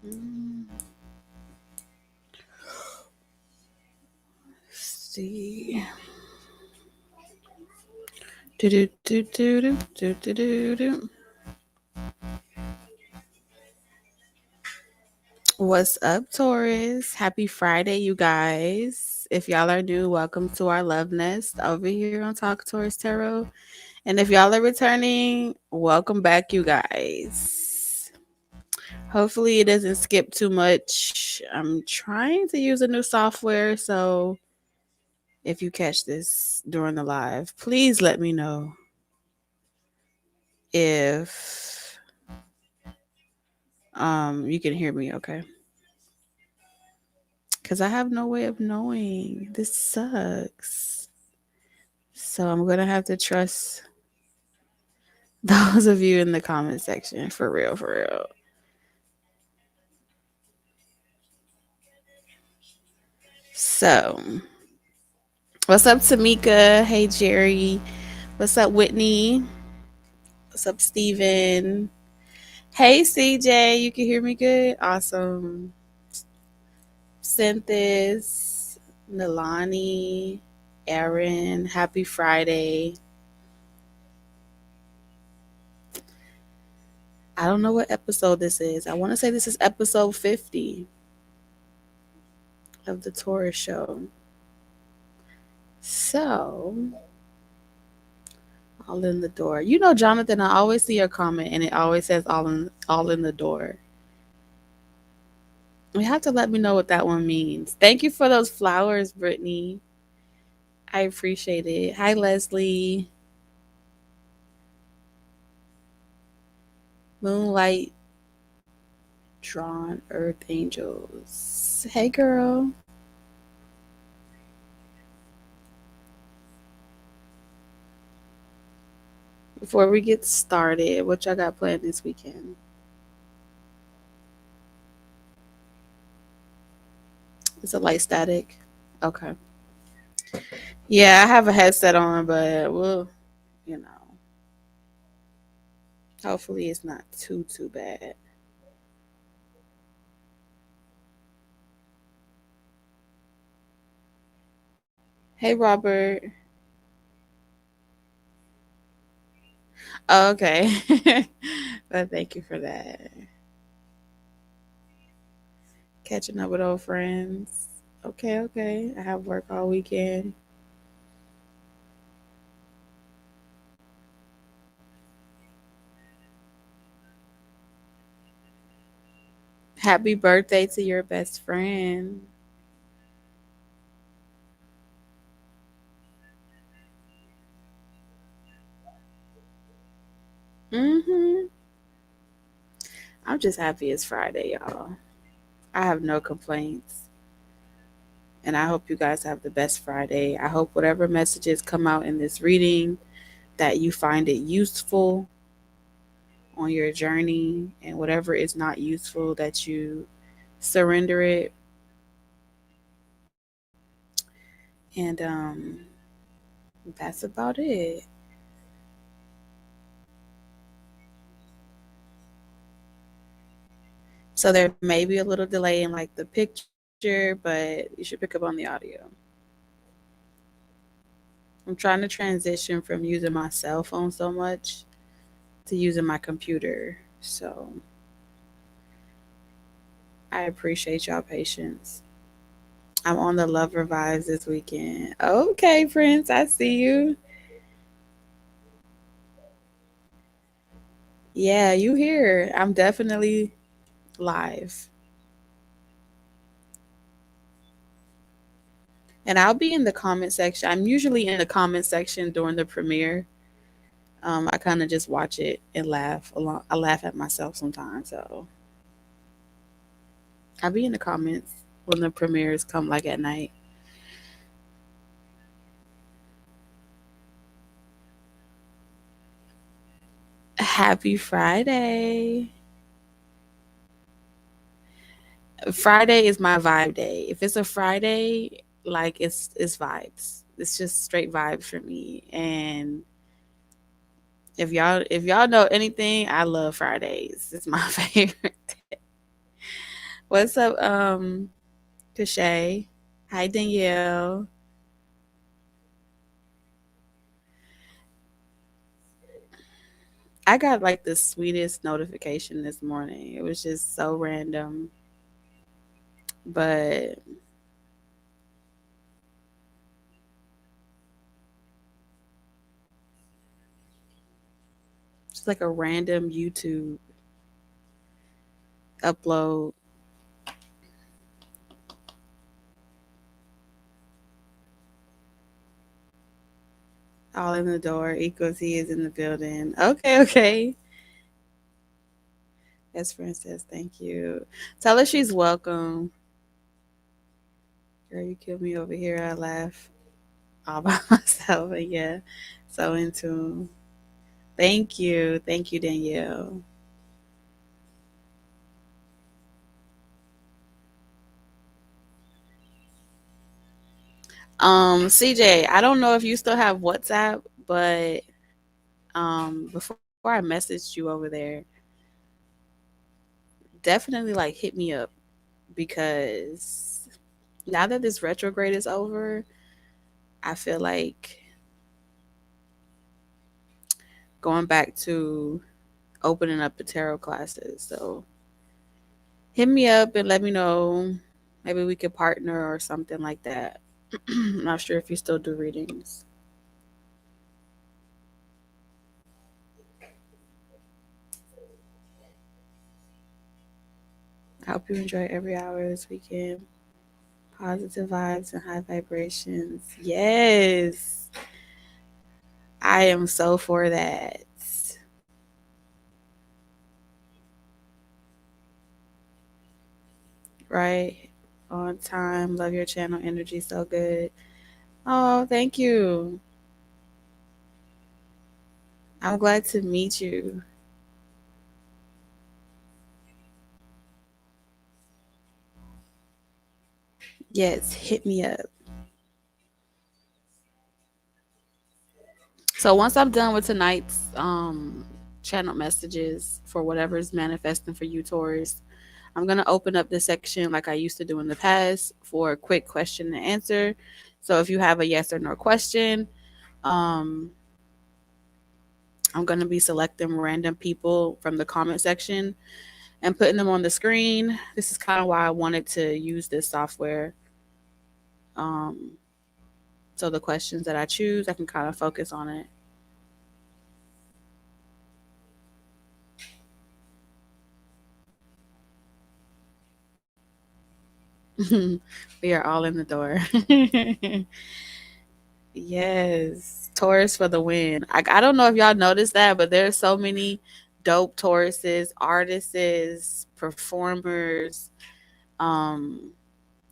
Mm, see. Do do do do do do do do do. What's up, Taurus? Happy Friday, you guys. If y'all are new, welcome to our love nest over here on Talk Taurus Tarot. And if y'all are returning, welcome back, you guys. Hopefully, it doesn't skip too much. I'm trying to use a new software, so if you catch this during the live, please let me know if you can hear me okay. Because I have no way of knowing. This sucks. So I'm gonna have to trust those of you in the comment section for real, for real. So, what's up, Tamika? Hey, Jerry. What's up, Whitney? What's up, Steven? Hey, CJ. You can hear me good? Awesome. Cynthis, Nilani, Aaron. Happy Friday. I don't know what episode this is. I want to say this is episode 50 of the Taurus show. So, all in the door. You know, Jonathan, I always see your comment and it always says all in the door. You have to let me know what that one means. Thank you for those flowers, Brittany. I appreciate it. Hi, Leslie. Moonlight Drawn Earth Angels. Hey, girl. Before we get started, what y'all got planned this weekend? Is it light static? Okay. Yeah, I have a headset on, but you know, hopefully it's not too bad. Hey, Robert. Oh, okay. But thank you for that. Catching up with old friends. Okay, okay. I have work all weekend. Happy birthday to your best friend. Hmm. I'm just happy it's Friday, y'all. I have no complaints. And I hope you guys have the best Friday. I hope whatever messages come out in this reading that you find it useful on your journey, and whatever is not useful that you surrender it. And that's about it. So there may be a little delay in like the picture, but you should pick up on the audio. I'm trying to transition from using my cell phone so much to using my computer. So I appreciate y'all patience. I'm on the Lover Vibes this weekend. Okay, Prince, I see you. Yeah, you here. I'm definitely live. And I'll be in the comment section. I'm usually in the comment section during the premiere. I kind of just watch it and laugh along. I laugh at myself sometimes. So I'll be in the comments when the premieres come, like at night. Happy Friday. Friday is my vibe day. If it's a Friday, like it's vibes. It's just straight vibes for me. And if y'all know anything, I love Fridays. It's my favorite. What's up, Kashay? Hi, Danielle. I got like the sweetest notification this morning. It was just so random, but it's like a random YouTube upload. All in the door equals he is in the building. Okay, okay. Best friend says thank you. Tell her she's welcome. Girl, you killed me over here. I laugh all by myself. But yeah, so in tune. Thank you. Thank you, Danielle. CJ, I don't know if you still have WhatsApp, but before I messaged you over there, definitely like hit me up because now that this retrograde is over, I feel like going back to opening up the tarot classes. So hit me up and let me know. Maybe we could partner or something like that. I'm not sure if you still do readings. I hope you enjoy every hour this weekend. Positive vibes and high vibrations. Yes, I am so for that. Right? On time. Love your channel energy so good. Oh, thank you. I'm glad to meet you. Yes, hit me up. So once I'm done with tonight's channel messages for whatever's manifesting for you, Taurus, I'm gonna open up this section like I used to do in the past for a quick question and answer. So if you have a yes or no question, um, I'm gonna be selecting random people from the comment section and putting them on the screen. This is kind of why I wanted to use this software. Um, so the questions that I choose, I can kind of focus on it. We are all in the door. Yes, Taurus for the win. I don't know if y'all noticed that, but there's so many dope Tauruses, artists, performers, um,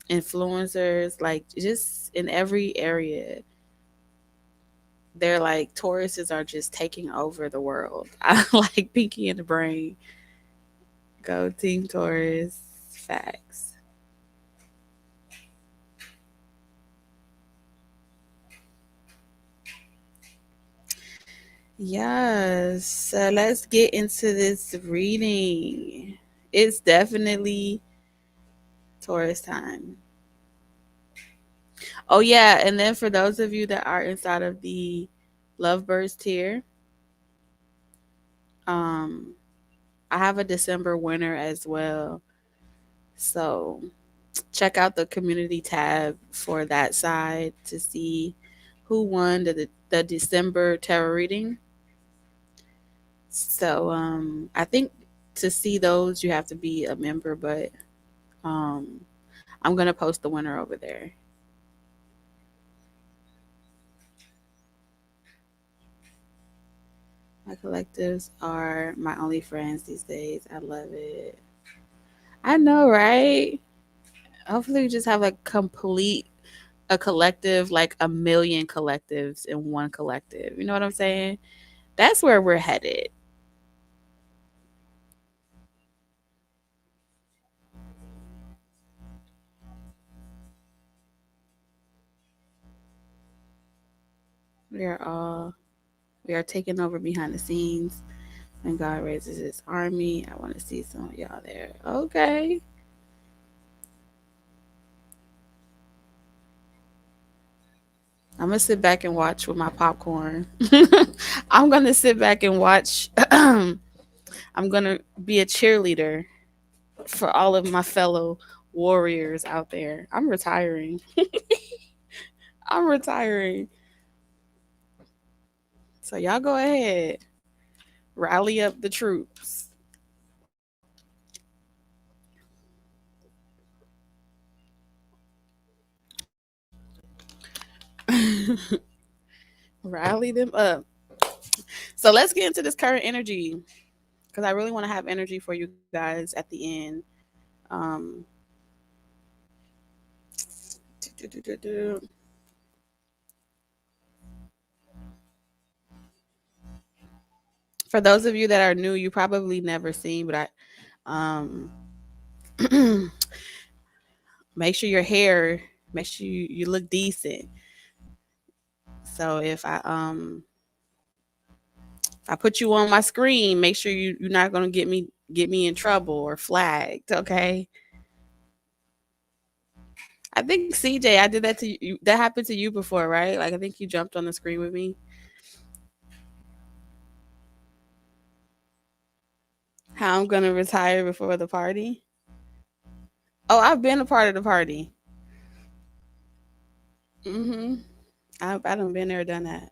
influencers, like just in every area. They're like Tauruses are just taking over the world. I like Pinky and the Brain. Go Team Taurus. Facts. Yes. So let's get into this reading. It's definitely Taurus time. Oh yeah, and then for those of you that are inside of the Lovebirds tier, um, I have a December winner as well. So check out the community tab for that side to see who won the December tarot reading. So I think to see those you have to be a member, but um, I'm gonna post the winner over there. My collectives are my only friends these days. I love it. I know, right? Hopefully, we just have a collective, like a million collectives in one collective. You know what I'm saying? That's where we're headed. We are all we are taking over behind the scenes. When God raises His army, I want to see some of y'all there. Okay, I'm gonna sit back and watch with my popcorn. I'm gonna sit back and watch. I'm gonna be a cheerleader for all of my fellow warriors out there. I'm retiring. I'm retiring. So y'all go ahead, rally up the troops. Rally them up. So let's get into this current energy because I really want to have energy for you guys at the end. Um, for those of you that are new, you probably never seen, but um, make sure your hair, make sure you look decent. So if I put you on my screen, make sure you're not gonna get me in trouble or flagged. Okay. I think CJ, I did that to you. That happened to you before, right? Like I think you jumped on the screen with me. How I'm gonna retire before the party? Oh, I've been a part of the party. Mm-hmm. I don't been there, done that.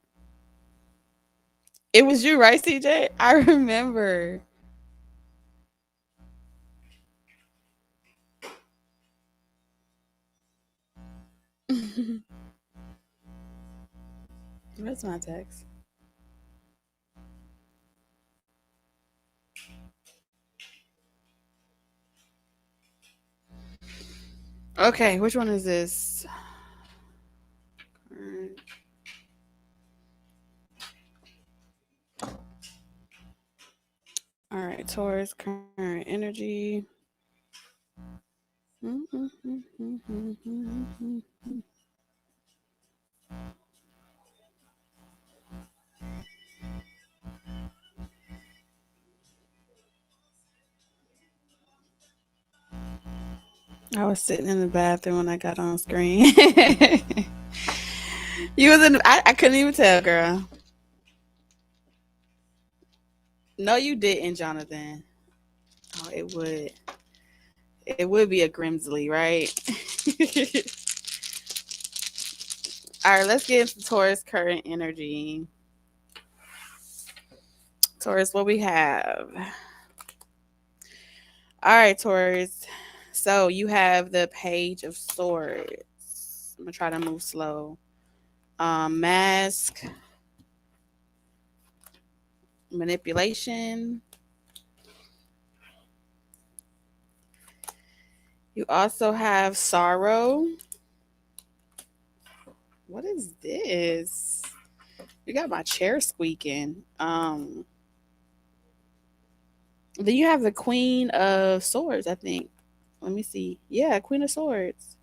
It was you, right, CJ? I remember. Where's my text? Okay, which one is this? All right, Taurus, current energy. I was sitting in the bathroom when I got on screen. You was in. I couldn't even tell, girl. No, you didn't, Jonathan. Oh, it would. It would be a Grimsley, right? All right, let's get into Taurus current energy. Taurus, what we have? All right, Taurus. So you have the Page of Swords. I'm gonna try to move slow. Mask, manipulation. You also have sorrow. What is this? You got my chair squeaking. Then you have the Queen of Swords, I think. Let me see. Yeah, Queen of Swords.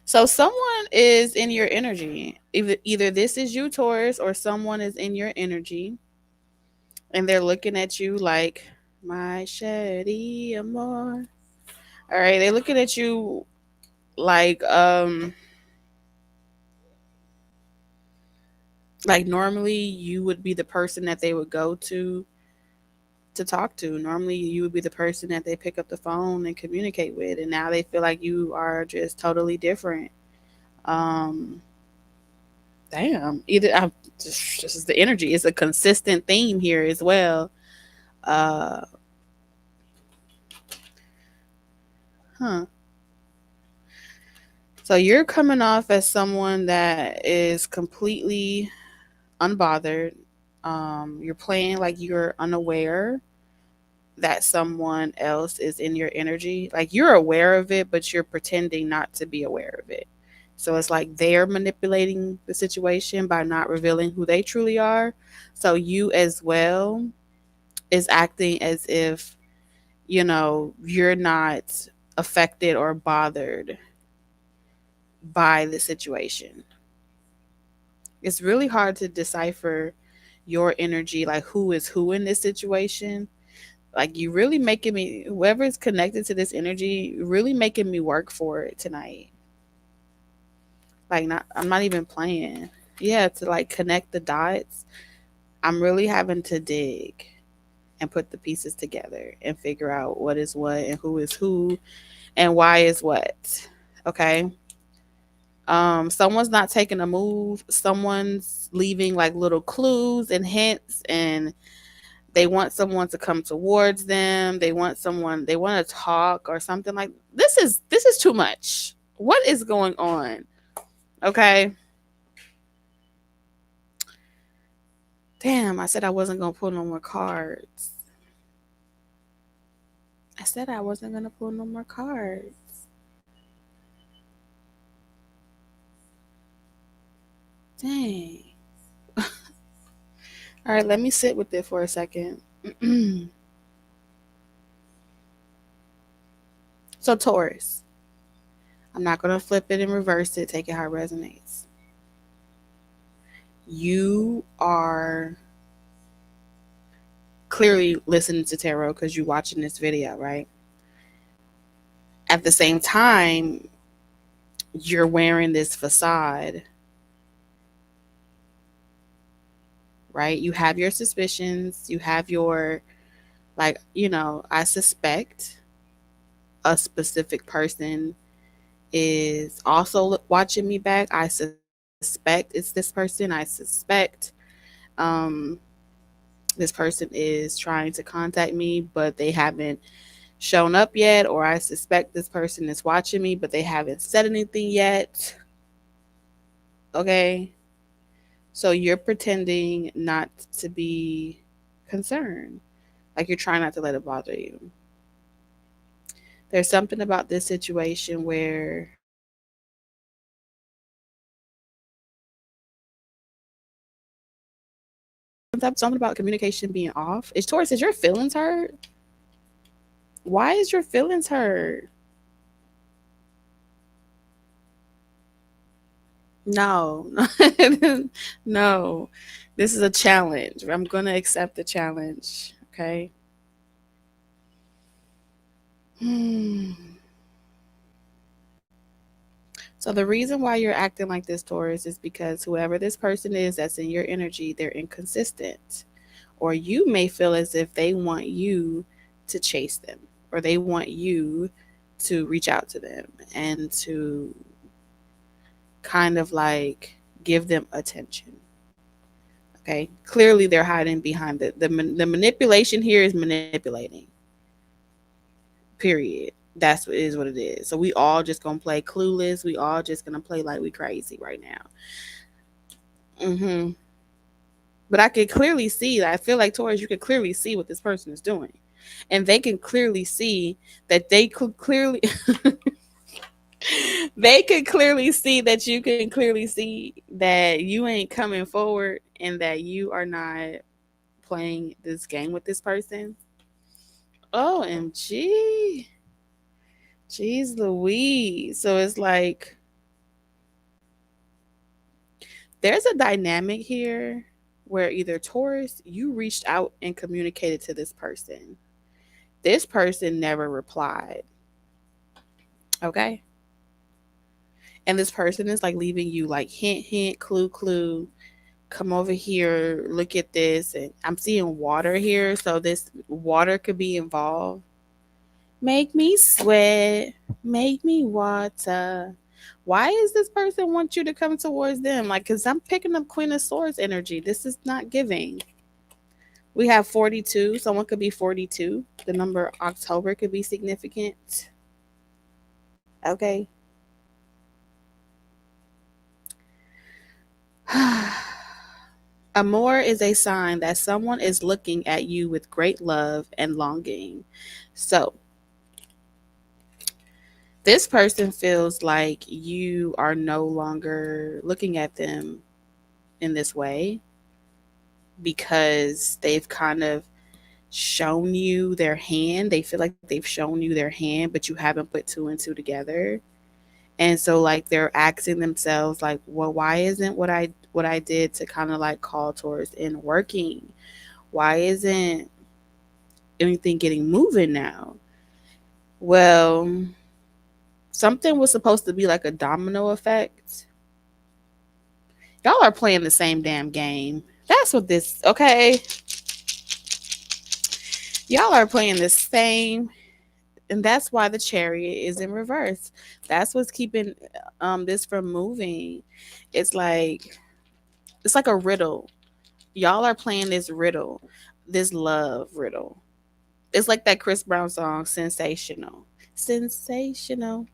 So someone is in your energy. Either this is you, Taurus, or someone is in your energy, and they're looking at you like my shady amor. All right, they're looking at you like normally you would be the person that they would go to talk to. Normally you would be the person that they pick up the phone and communicate with, and now they feel like you are just totally different. Um, damn. Either I just is the energy. It's a consistent theme here as well. Uh, huh. So you're coming off as someone that is completely unbothered. You're playing like you're unaware that someone else is in your energy. Like you're aware of it, but you're pretending not to be aware of it. So it's like they're manipulating the situation by not revealing who they truly are. So you as well is acting as if, you're not affected or bothered by the situation. It's really hard to decipher your energy, like who is who in this situation. Like you really making me, whoever is connected to this energy, really making me work for it tonight. Like not, I'm not even playing. Yeah, to like connect the dots. I'm really having to dig and put the pieces together and figure out what is what and who is who and why is what. Okay. Someone's not taking a move. Someone's leaving like little clues and hints, and they want someone to come towards them. They want to talk or something. Like this is too much. What is going on? Okay. Damn, I said I wasn't gonna pull no more cards. I said I wasn't gonna pull no more cards. Dang. All right, let me sit with it for a second. So Taurus, I'm not gonna flip it and reverse it. Take it how it resonates. You are clearly listening to tarot because you're watching this video, right? At the same time, you're wearing this facade, right? You have your suspicions, you have your, like, I suspect a specific person is also watching me back. I suspect it's this person. I suspect um, this person is trying to contact me, but they haven't shown up yet. Or I suspect this person is watching me, but they haven't said anything yet. Okay. So you're pretending not to be concerned. Like you're trying not to let it bother you. There's something about this situation where something about communication being off. Is Taurus, is your feelings hurt? Why is your feelings hurt? No, no. This is a challenge. I'm gonna accept the challenge. Okay. Hmm. So the reason why you're acting like this, Taurus, is because whoever this person is that's in your energy, they're inconsistent. Or you may feel as if they want you to chase them, or they want you to reach out to them and to kind of like give them attention. Okay. Clearly, they're hiding behind the manipulation here is manipulating. Period. That's what is what it is. So we all just gonna play clueless. We all just gonna play like we crazy right now. But I can clearly see. I feel like Taurus, you can clearly see what this person is doing, and they can clearly see that they could clearly. They could clearly see that you can clearly see that you ain't coming forward and that you are not playing this game with this person. OMG. Jeez Louise. So it's like there's a dynamic here where either Taurus, you reached out and communicated to this person. This person never replied. Okay. And this person is like leaving you like hint, hint, clue, clue. Come over here, look at this. And I'm seeing water here. So this water could be involved. Make me sweat. Make me water. Why is this person want you to come towards them? Like, because I'm picking up Queen of Swords energy. This is not giving. We have 42. Someone could be 42. The number October could be significant. Okay. Amour is a sign that someone is looking at you with great love and longing. So, this person feels like you are no longer looking at them in this way because they've kind of shown you their hand. They feel like they've shown you their hand, but you haven't put two and two together. And so like they're asking themselves like, well, why isn't what I did to kind of like call towards in working? Why isn't anything getting moving now. Well, something was supposed to be like a domino effect. Y'all are playing the same damn game. That's what this, okay? Y'all are playing the same, and that's why the chariot is in reverse. That's what's keeping this from moving. It's like it's like a riddle. Y'all are playing this riddle, this love riddle. It's like that Chris Brown song, Sensational. Sensational.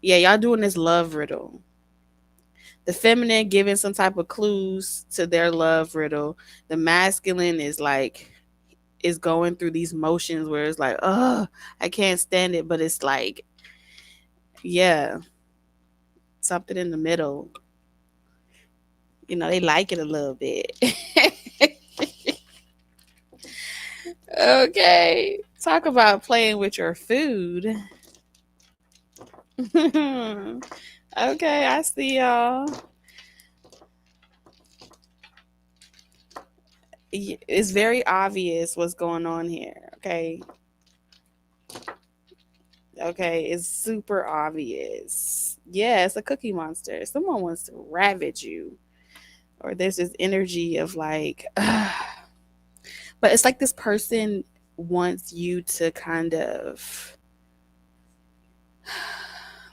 Yeah, y'all doing this love riddle. The feminine giving some type of clues to their love riddle. The masculine is going through these motions where it's like, oh, I can't stand it, but it's like, yeah, something in the middle. They like it a little bit. Okay, talk about playing with your food. Okay, I see y'all. It's very obvious what's going on here. Okay, it's super obvious. Yeah, it's a cookie monster. Someone wants to ravage you, or there's this energy of like, but it's like this person wants you to kind of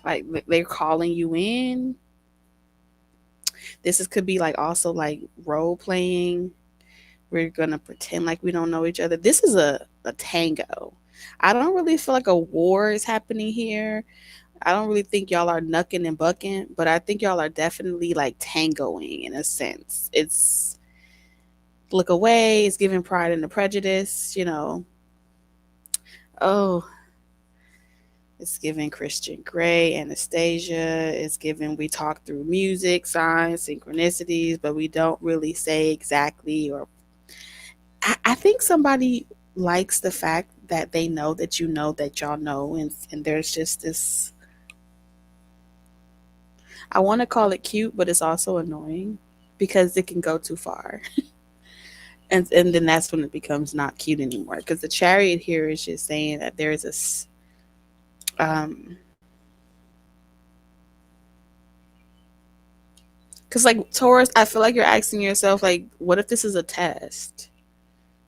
like they're calling you in. Could be like also like role playing. We're gonna pretend like we don't know each other. This is a tango. I don't really feel like a war is happening here. I don't really think y'all are knucking and bucking, but I think y'all are definitely like tangoing in a sense. It's look away, it's giving Pride and the Prejudice. Oh, it's giving Christian Grey, Anastasia. It's giving we talk through music, signs, synchronicities, but we don't really say exactly. Or I think somebody likes the fact that they know that you know that y'all know, and there's just this. I want to call it cute, but it's also annoying because it can go too far. And then that's when it becomes not cute anymore, because the chariot here is just saying that there's this because like Taurus, I feel like you're asking yourself like, what if this is a test?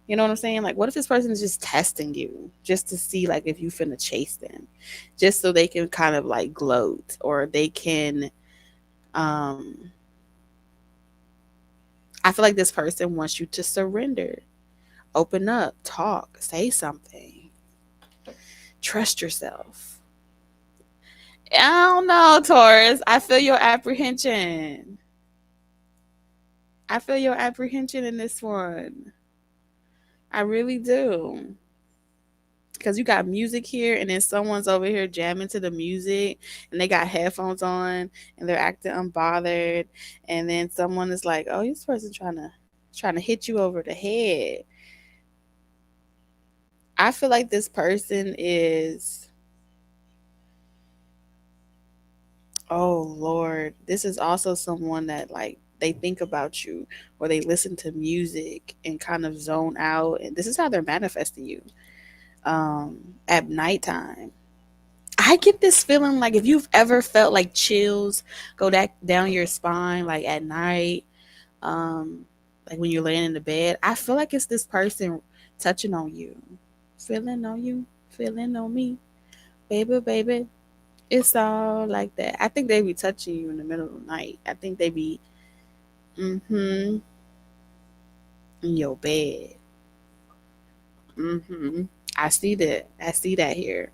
You know what I'm saying? Like, what if this person is just testing you just to see like if you finna chase them, just so they can kind of like gloat, or they can um I feel like this person wants you to surrender, open up, talk, say something, trust yourself. I don't know, Taurus. I feel your apprehension. I feel your apprehension in this one. I really do. Because you got music here, and then someone's over here jamming to the music, and they got headphones on, and they're acting unbothered. And then someone is like, "Oh, this person trying to hit you over the head." I feel like this person is. Oh Lord, this is also someone that like they think about you, or they listen to music and kind of zone out, and this is how they're manifesting you at nighttime. I get this feeling like if you've ever felt like chills go down your spine like at night, um like when you're laying in the bed, I feel like it's this person touching on you, feeling on you, feeling on me, baby, baby. It's all like that. I think they be touching you in the middle of the night. I think they be in your bed. hmm I see that. I see that here.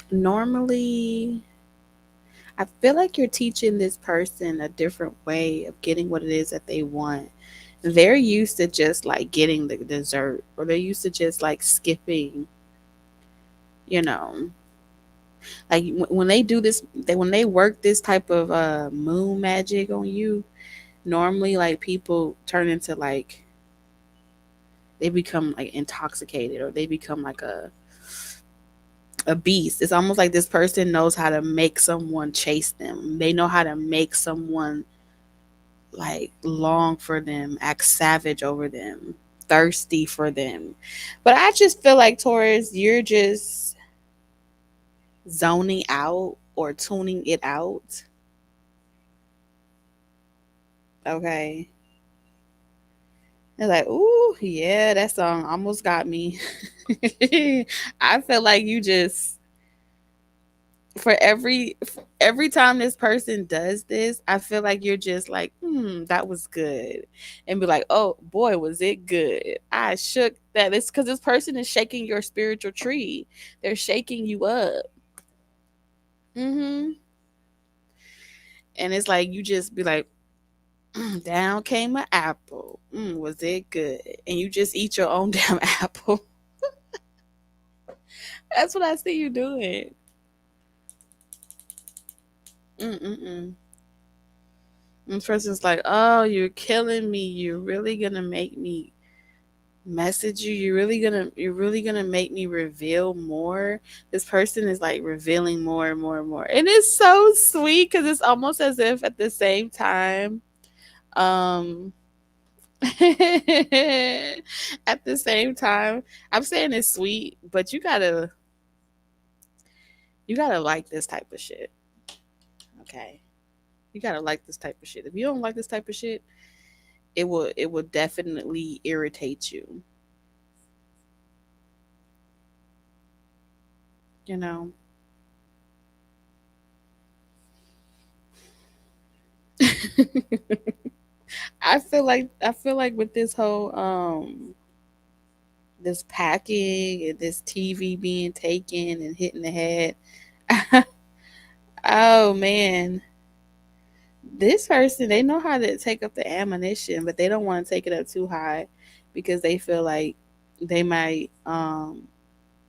Normally, I feel like you're teaching this person a different way of getting what it is that they want. They're used to just like getting the dessert, or they're used to just like skipping, you know. Like when they do this, when they work this type of moon magic on you, normally like people turn into like they become like intoxicated, or they become like a beast. It's almost like this person knows how to make someone chase them. They know how to make someone like long for them, act savage over them, thirsty for them. But I just feel like Taurus, you're just zoning out or tuning it out. Okay. They're like, ooh, yeah, that song almost got me. I feel like you just for every time this person does this, I feel like you're just like, that was good. And be like, oh boy, was it good. I shook that. It's because this person is shaking your spiritual tree. They're shaking you up. hmm And it's like you just be like, down came an apple. Was it good? And you just eat your own damn apple. That's what I see you doing. Mm-mm-mm. And the person's like, oh, you're killing me. You're really gonna make me message you. You're really gonna make me reveal more. This person is like revealing more and more and more. And it's so sweet because it's almost as if at the same time, um at the same time, I'm saying it's sweet, but you gotta like this type of shit. Okay. You gotta like this type of shit. If you don't like this type of shit, it will definitely irritate you. You know. I feel like with this whole this packing and this TV being taken and hitting the head. Oh man, this person, they know how to take up the ammunition, but they don't want to take it up too high because they feel like they might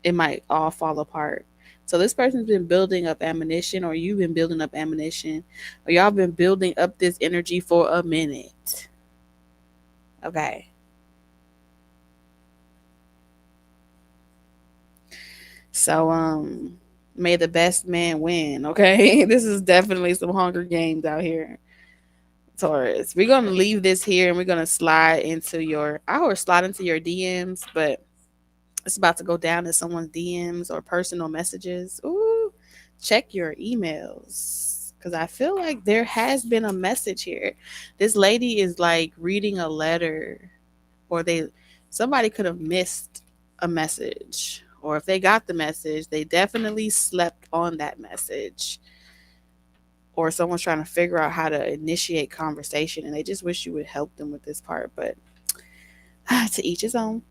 it might all fall apart. So this person's been building up ammunition, or you've been building up ammunition, or y'all been building up this energy for a minute. Okay. So may the best man win, okay? This is definitely some Hunger Games out here. Taurus. We're gonna leave this here and we're gonna slide into your I would slide into your DMs, but it's about to go down in someone's DMs or personal messages. Ooh, check your emails. Cause I feel like there has been a message here. This lady is like reading a letter, or somebody could have missed a message. Or if they got the message, they definitely slept on that message. Or someone's trying to figure out how to initiate conversation and they just wish you would help them with this part. But to each his own.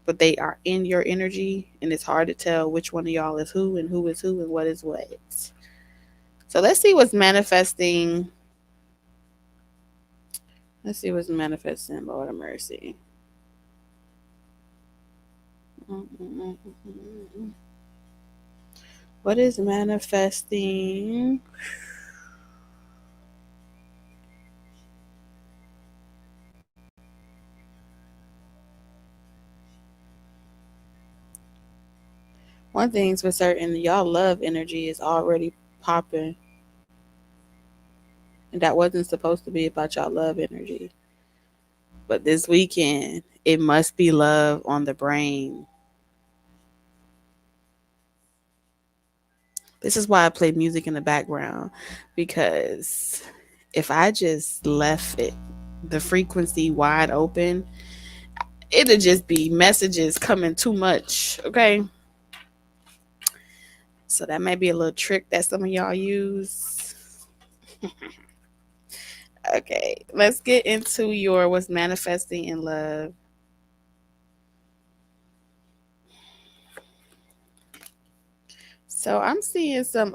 But they are in your energy, and it's hard to tell which one of y'all is who and who is who and what is what. So let's see what's manifesting. Let's see what's manifesting, Lord of mercy. What is manifesting? One thing's for certain, y'all love energy is already popping. And that wasn't supposed to be about y'all love energy. But this weekend, it must be love on the brain. This is why I play music in the background, because if I just left the frequency wide open, it'll just be messages coming too much. Okay. So that may be a little trick that some of y'all use. Okay. Let's get into your what's manifesting in love. So I'm seeing some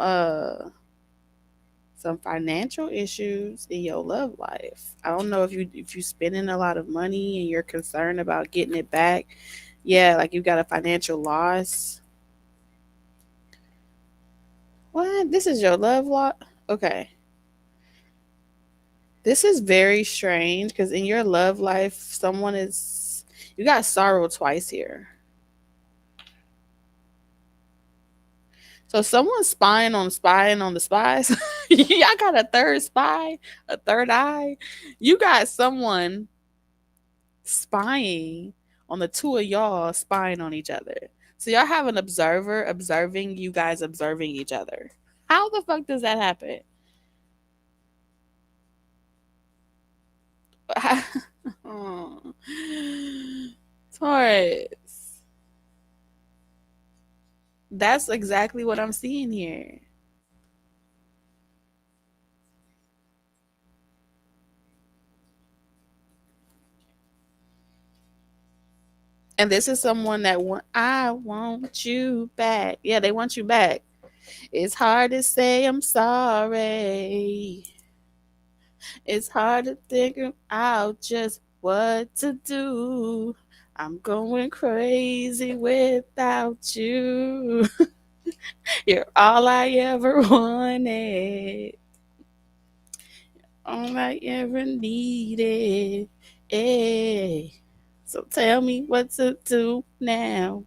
financial issues in your love life. I don't know if you spending a lot of money and you're concerned about getting it back. Yeah, like you got a financial loss. What? This is your love lot? Okay. This is very strange because in your love life, you got sorrow twice here. So someone's spying on the spies. Y'all got a third spy, a third eye. You got someone spying on the two of y'all spying on each other. So y'all have an observer observing you guys observing each other. How the fuck does that happen? Oh. Taurus. That's exactly what I'm seeing here. And this is someone that I want you back. Yeah, they want you back. It's hard to say I'm sorry. It's hard to think out just what to do. I'm going crazy without you. You're all I ever wanted. All I ever needed. Hey. So tell me what to do now.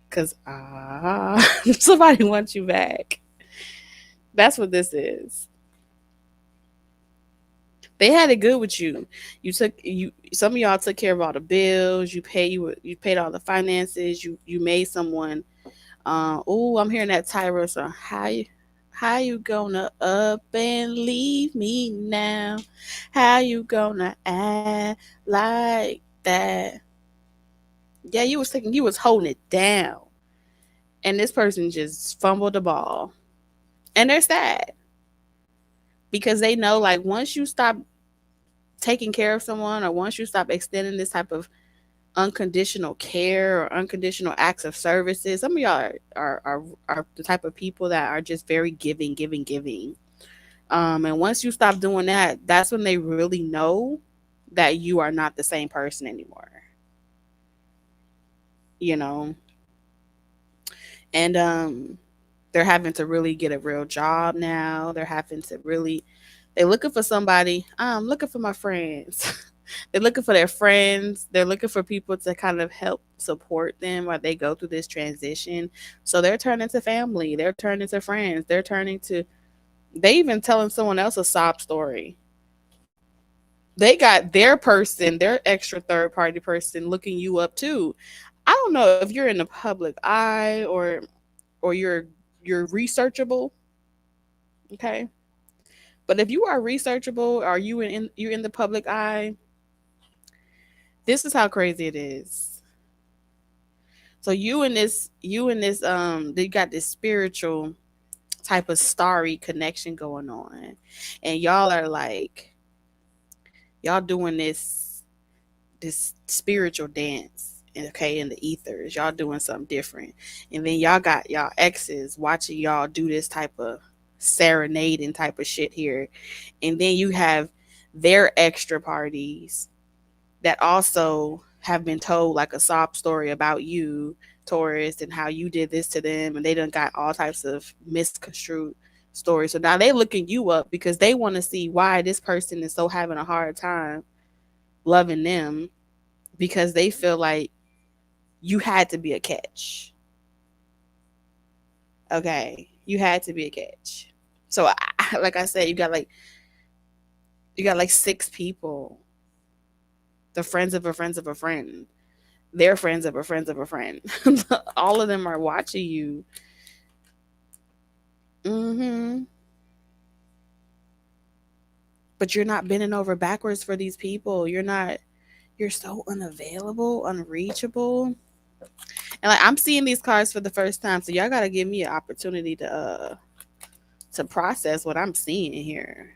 Cause somebody wants you back. That's what this is. They had it good with you. You some of y'all took care of all the bills. You paid all the finances. You made someone. Oh, I'm hearing that Taurus song. How you gonna up and leave me now? How you gonna act like that? Yeah, you was holding it down, and this person just fumbled the ball, and they're sad because they know like once you stop taking care of someone or once you stop extending this type of unconditional care or unconditional acts of services, some of y'all are the type of people that are just very giving. And once you stop doing that, that's when they really know that you are not the same person anymore. You know, and they're having to really get a real job now. They're having to really they're looking for somebody. I'm looking for my friends. They're looking for their friends. They're looking for people to kind of help support them while they go through this transition. So they're turning to family. They're turning to friends. They're turning to they even telling someone else a sob story. They got their person, their extra third party person looking you up too. I don't know if you're in the public eye or you're researchable, okay? But if you are researchable or you're in the public eye, this is how crazy it is. So you and this they got this spiritual type of starry connection going on. And y'all are like y'all doing this spiritual dance, okay, in the ethers. Y'all doing something different. And then y'all got y'all exes watching y'all do this type of serenading type of shit here. And then you have their extra parties that also have been told like a sob story about you, Taurus, and how you did this to them, and they done got all types of misconstrued stories. So now they looking you up because they want to see why this person is so having a hard time loving them because they feel like you had to be a catch. Okay, you had to be a catch. So, like I said, you got like six people, the friends of a friends of a friend, their friends of a friends of a friend. All of them are watching you. Hmm. But you're not bending over backwards for these people. You're not. You're so unavailable, unreachable. And like I'm seeing these cards for the first time, so y'all gotta give me an opportunity to process what I'm seeing here.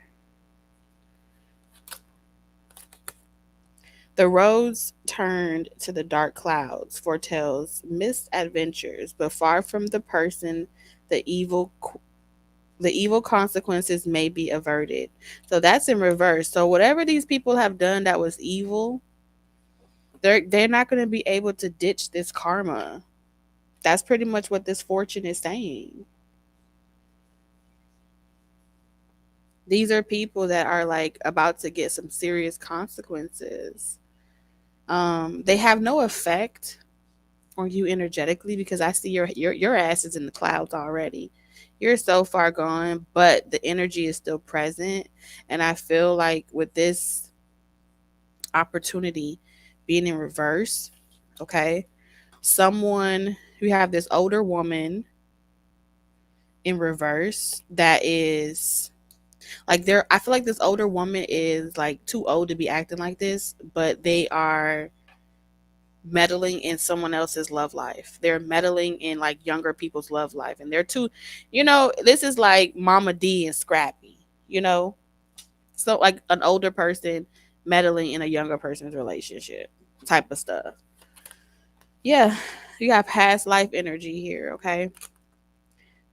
The roads turned to the dark clouds foretells missed adventures, but far from the person, the evil the evil consequences may be averted. So that's in reverse. So whatever these people have done that was evil, they're not going to be able to ditch this karma. That's pretty much what this fortune is saying. These are people that are like about to get some serious consequences. They have no effect on you energetically, because I see your ass is in the clouds already. You're so far gone, but the energy is still present. And I feel like with this opportunity being in reverse, okay, someone, you have this older woman in reverse that is like, they're, I feel like this older woman is like too old to be acting like this, but they are meddling in someone else's love life. They're meddling in like younger people's love life. And they're too, this is like Mama D and Scrappy, you know? So like an older person meddling in a younger person's relationship type of stuff. Yeah, you got past life energy here, okay?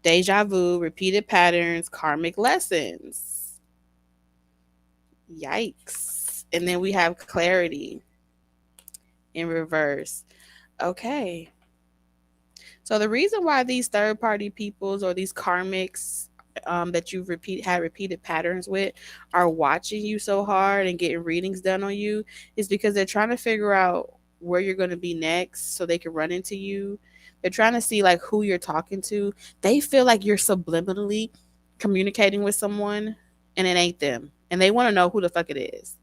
Deja vu, repeated patterns, karmic lessons. Yikes. And then we have clarity in reverse. Okay. So the reason why these third party peoples or these karmics that you've had repeated patterns with are watching you so hard and getting readings done on you is because they're trying to figure out where you're going to be next so they can run into you. They're trying to see like who you're talking to. They feel like you're subliminally communicating with someone and it ain't them. And they want to know who the fuck it is.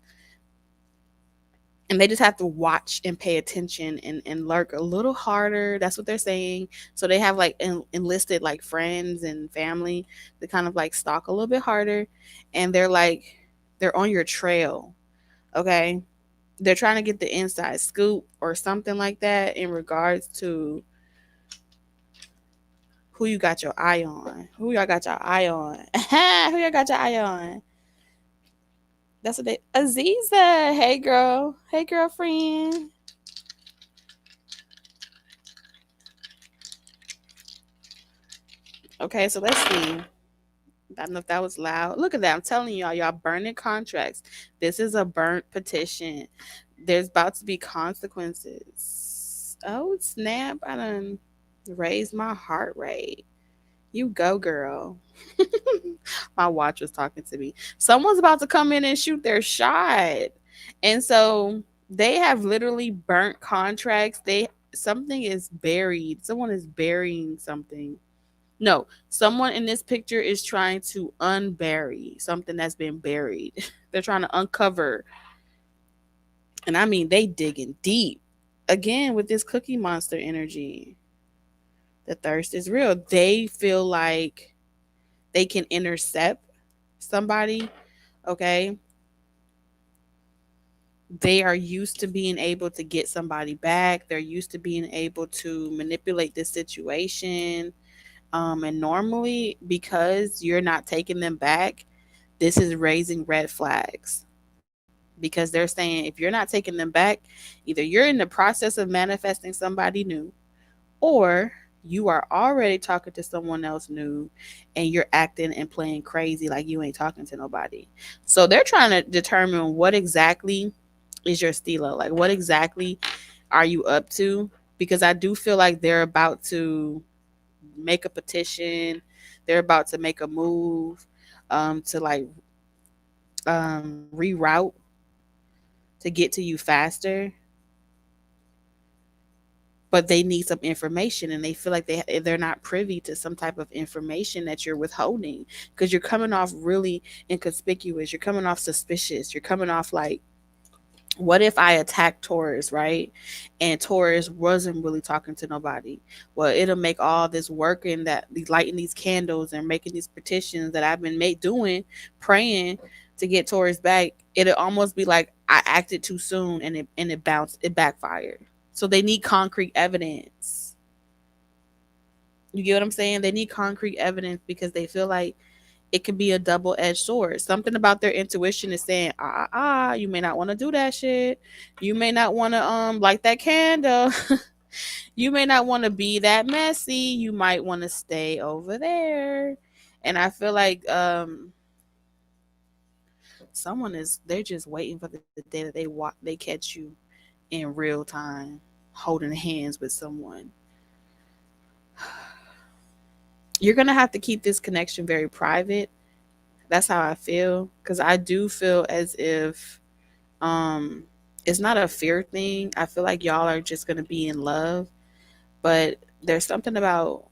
And they just have to watch and pay attention and lurk a little harder. That's what they're saying. So they have like enlisted like friends and family to kind of like stalk a little bit harder. And they're like, they're on your trail. Okay. They're trying to get the inside scoop or something like that in regards to who you got your eye on. Who y'all got your eye on? Who y'all got your eye on? That's what they, Aziza. Hey girl. Hey girlfriend. Okay, so let's see. I don't know if that was loud. Look at that. I'm telling y'all burning contracts. This is a burnt petition. There's about to be consequences. Oh, snap. I done raised my heart rate. You go, girl. My watch was talking to me. Someone's about to come in and shoot their shot. And so they have literally burnt contracts. Something is buried. Someone is burying something. No, someone in this picture is trying to unbury something that's been buried. They're trying to uncover. And I mean, they digging deep. Again, with this Cookie Monster energy. The thirst is real. They feel like they can intercept somebody, okay? They are used to being able to get somebody back. They're used to being able to manipulate this situation. And normally, because you're not taking them back, this is raising red flags because they're saying if you're not taking them back, either you're in the process of manifesting somebody new, or you are already talking to someone else new and you're acting and playing crazy like you ain't talking to nobody. So they're trying to determine what exactly is your stilo, like what exactly are you up to, because I do feel like they're about to make a petition, they're about to make a move to like reroute to get to you faster, but they need some information and they feel like they're not privy to some type of information that you're withholding, because you're coming off really inconspicuous, you're coming off suspicious, you're coming off like, what if I attack Taurus, right? And Taurus wasn't really talking to nobody. Well, it'll make all this work and that lighting these candles and making these petitions that I've been doing, praying to get Taurus back. It'll almost be like I acted too soon and it bounced, it backfired. So they need concrete evidence. You get what I'm saying? They need concrete evidence because they feel like it could be a double-edged sword. Something about their intuition is saying, you may not want to do that shit. You may not want to light that candle. You may not want to be that messy. You might want to stay over there. And I feel like they're just waiting for the day that they catch you in real time holding hands with someone. You're going to have to keep this connection very private. That's how I feel, because I do feel as if um it's not a fear thing. I feel like y'all are just going to be in love. But there's something about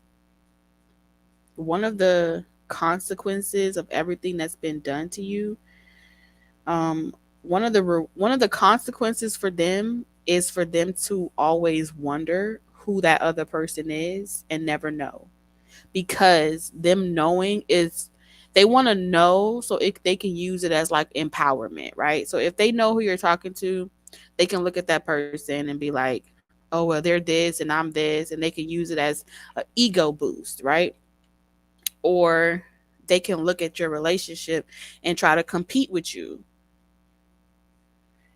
one of the consequences of everything that's been done to you. um one of the consequences for them is for them to always wonder who that other person is and never know, because them knowing is, they want to know so they can use it as like empowerment, right? So if they know who you're talking to, they can look at that person and be like, oh well, they're this and I'm this, and they can use it as an ego boost, right? Or they can look at your relationship and try to compete with you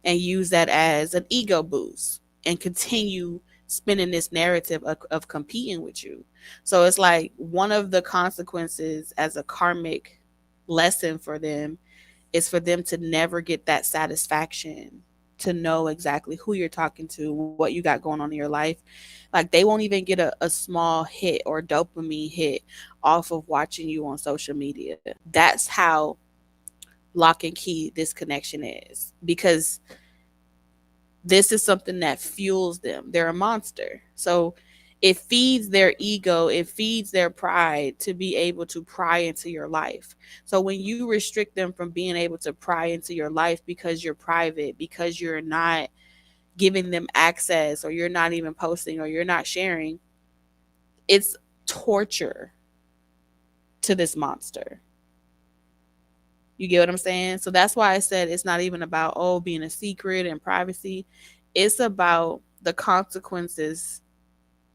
and use that as an ego boost and continue spinning this narrative of competing with you. So it's like one of the consequences as a karmic lesson for them is for them to never get that satisfaction to know exactly who you're talking to, what you got going on in your life. Like they won't even get a small hit or dopamine hit off of watching you on social media. That's how lock and key this connection is, because this is something that fuels them. They're a monster. So it feeds their ego, it feeds their pride to be able to pry into your life. So when you restrict them from being able to pry into your life because you're private, because you're not giving them access, or you're not even posting, or you're not sharing, it's torture to this monster. You get what I'm saying? So that's why I said it's not even about, oh, being a secret and privacy. It's about the consequences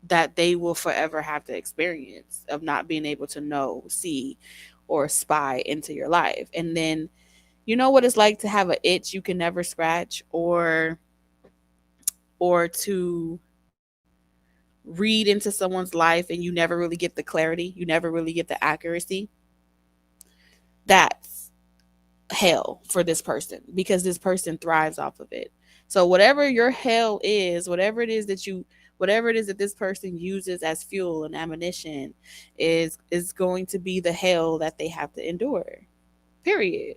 that they will forever have to experience of not being able to know, see, or spy into your life. And then you know what it's like to have an itch you can never scratch, or to read into someone's life and you never really get the clarity, you never really get the accuracy. That's hell for this person, because this person thrives off of it. So whatever your hell is, whatever it is that this person uses as fuel and ammunition is going to be the hell that they have to endure. Period.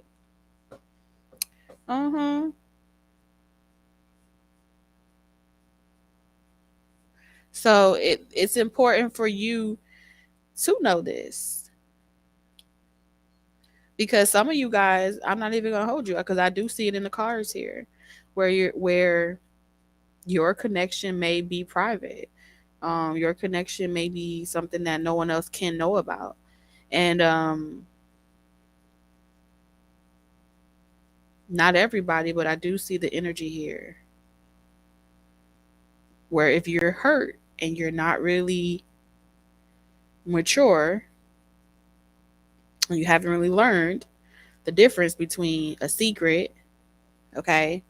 Uh-huh. So it's important for you to know this, because some of you guys, I'm not even gonna hold you, because I do see it in the cards here, where your connection may be private. Your connection may be something that no one else can know about. And not everybody, but I do see the energy here where if you're hurt and you're not really mature, and you haven't really learned the difference between a secret, okay,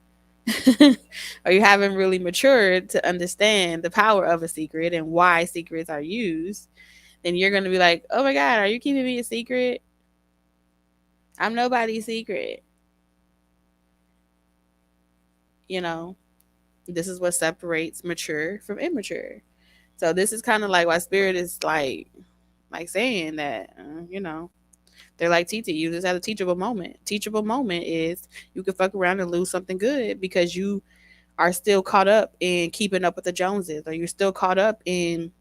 or you haven't really matured to understand the power of a secret and why secrets are used, then you're going to be like, oh my God, are you keeping me a secret? I'm nobody's secret. You know, this is what separates mature from immature. So this is kind of like why spirit is like saying that, they're like, Titi, you just had a teachable moment. Teachable moment is you can fuck around and lose something good because you are still caught up in keeping up with the Joneses, or you're still caught up in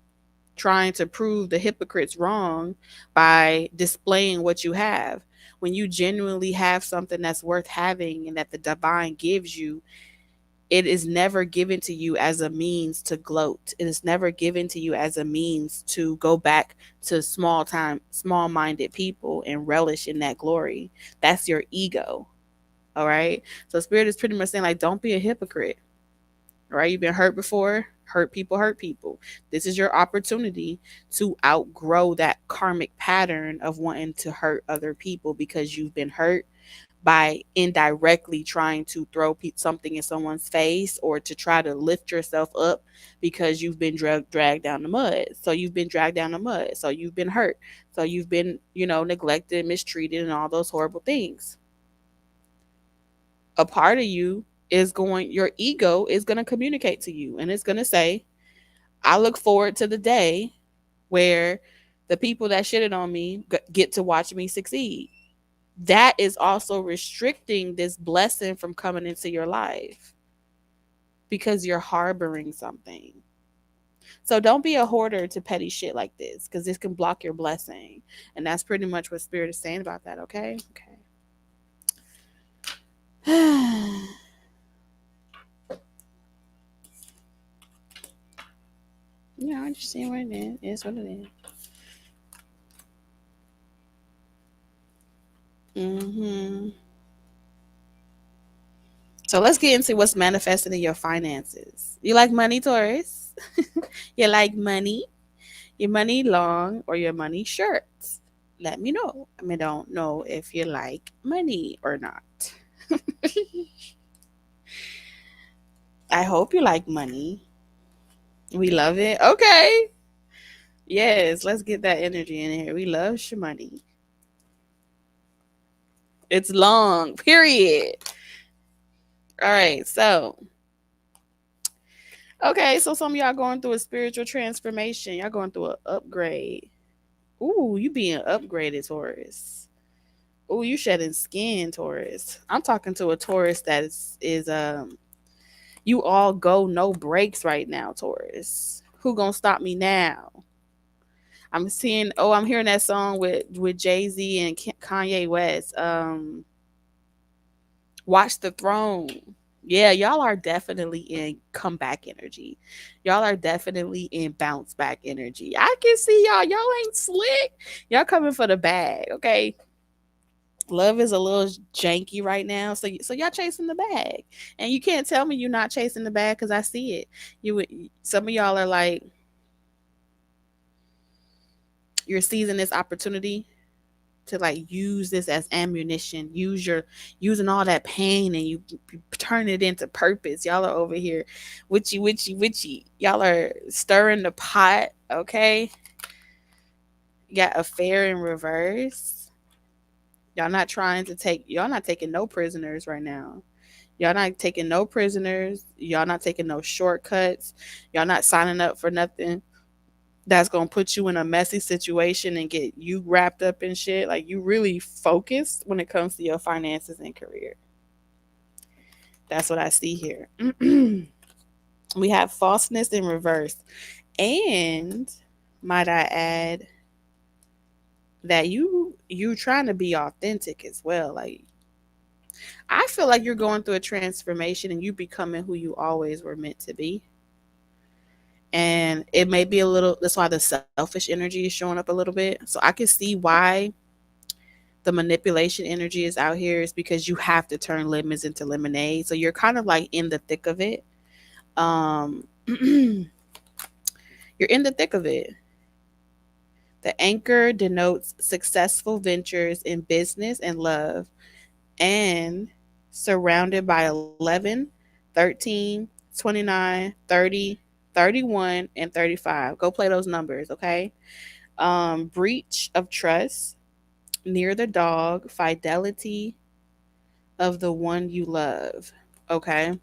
trying to prove the hypocrites wrong by displaying what you have. When you genuinely have something that's worth having and that the divine gives you, it is never given to you as a means to gloat. It is never given to you as a means to go back to small minded people and relish in that glory. That's your ego. All right. So spirit is pretty much saying, like, don't be a hypocrite. All right. You've been hurt before. Hurt people hurt people. This is your opportunity to outgrow that karmic pattern of wanting to hurt other people because you've been hurt by indirectly trying to throw something in someone's face, or to try to lift yourself up because you've been dragged down the mud. So you've been dragged down the mud. So you've been hurt. So you've been, neglected, mistreated, and all those horrible things. A part of you your ego is going to communicate to you, and it's going to say, I look forward to the day where the people that shitted on me get to watch me succeed. That is also restricting this blessing from coming into your life because you're harboring something. So don't be a hoarder to petty shit like this because this can block your blessing. And that's pretty much what Spirit is saying about that, okay? Okay. Yeah, I understand what it is. It's what it is. Mm-hmm. So let's get into what's manifesting in your finances. You like money, Taurus? You like money? Your money long or your money short? Let me know. I mean, don't know if you like money or not. I hope you like money. We love it. Okay. Yes, let's get that energy in here. We love money. It's long, period. All right. So, okay. So, some of y'all going through a spiritual transformation. Y'all going through an upgrade. Ooh, you being upgraded, Taurus. Ooh, you shedding skin, Taurus. I'm talking to a Taurus that is you all go no breaks right now, Taurus. Who gonna stop me now? I'm seeing. Oh, I'm hearing that song with Jay Z and Kanye West. Watch the Throne. Yeah, y'all are definitely in comeback energy. Y'all are definitely in bounce back energy. I can see y'all. Y'all ain't slick. Y'all coming for the bag, okay? Love is a little janky right now, so y'all chasing the bag, and you can't tell me you're not chasing the bag because I see it. Some of y'all are like you're seizing this opportunity to like use this as ammunition. Using all that pain and you turn it into purpose. Y'all are over here, witchy. Y'all are stirring the pot. Okay, got affair in reverse. Y'all not taking no prisoners right now. Y'all not taking no prisoners. Y'all not taking no shortcuts. Y'all not signing up for nothing that's gonna put you in a messy situation and get you wrapped up in shit. Like you really focused when it comes to your finances and career. That's what I see here. We have falseness in reverse. And might I add that you trying to be authentic as well. Like I feel like you're going through a transformation and you becoming who you always were meant to be. And it may be a little, that's why the selfish energy is showing up a little bit. So I can see why the manipulation energy is out here is because you have to turn lemons into lemonade. So you're kind of like in the thick of it. You're in the thick of it. The anchor denotes successful ventures in business and love, and surrounded by 11, 13, 29, 30, 31, and 35. Go play those numbers, okay? Breach of trust, near the dog, fidelity of the one you love. Okay.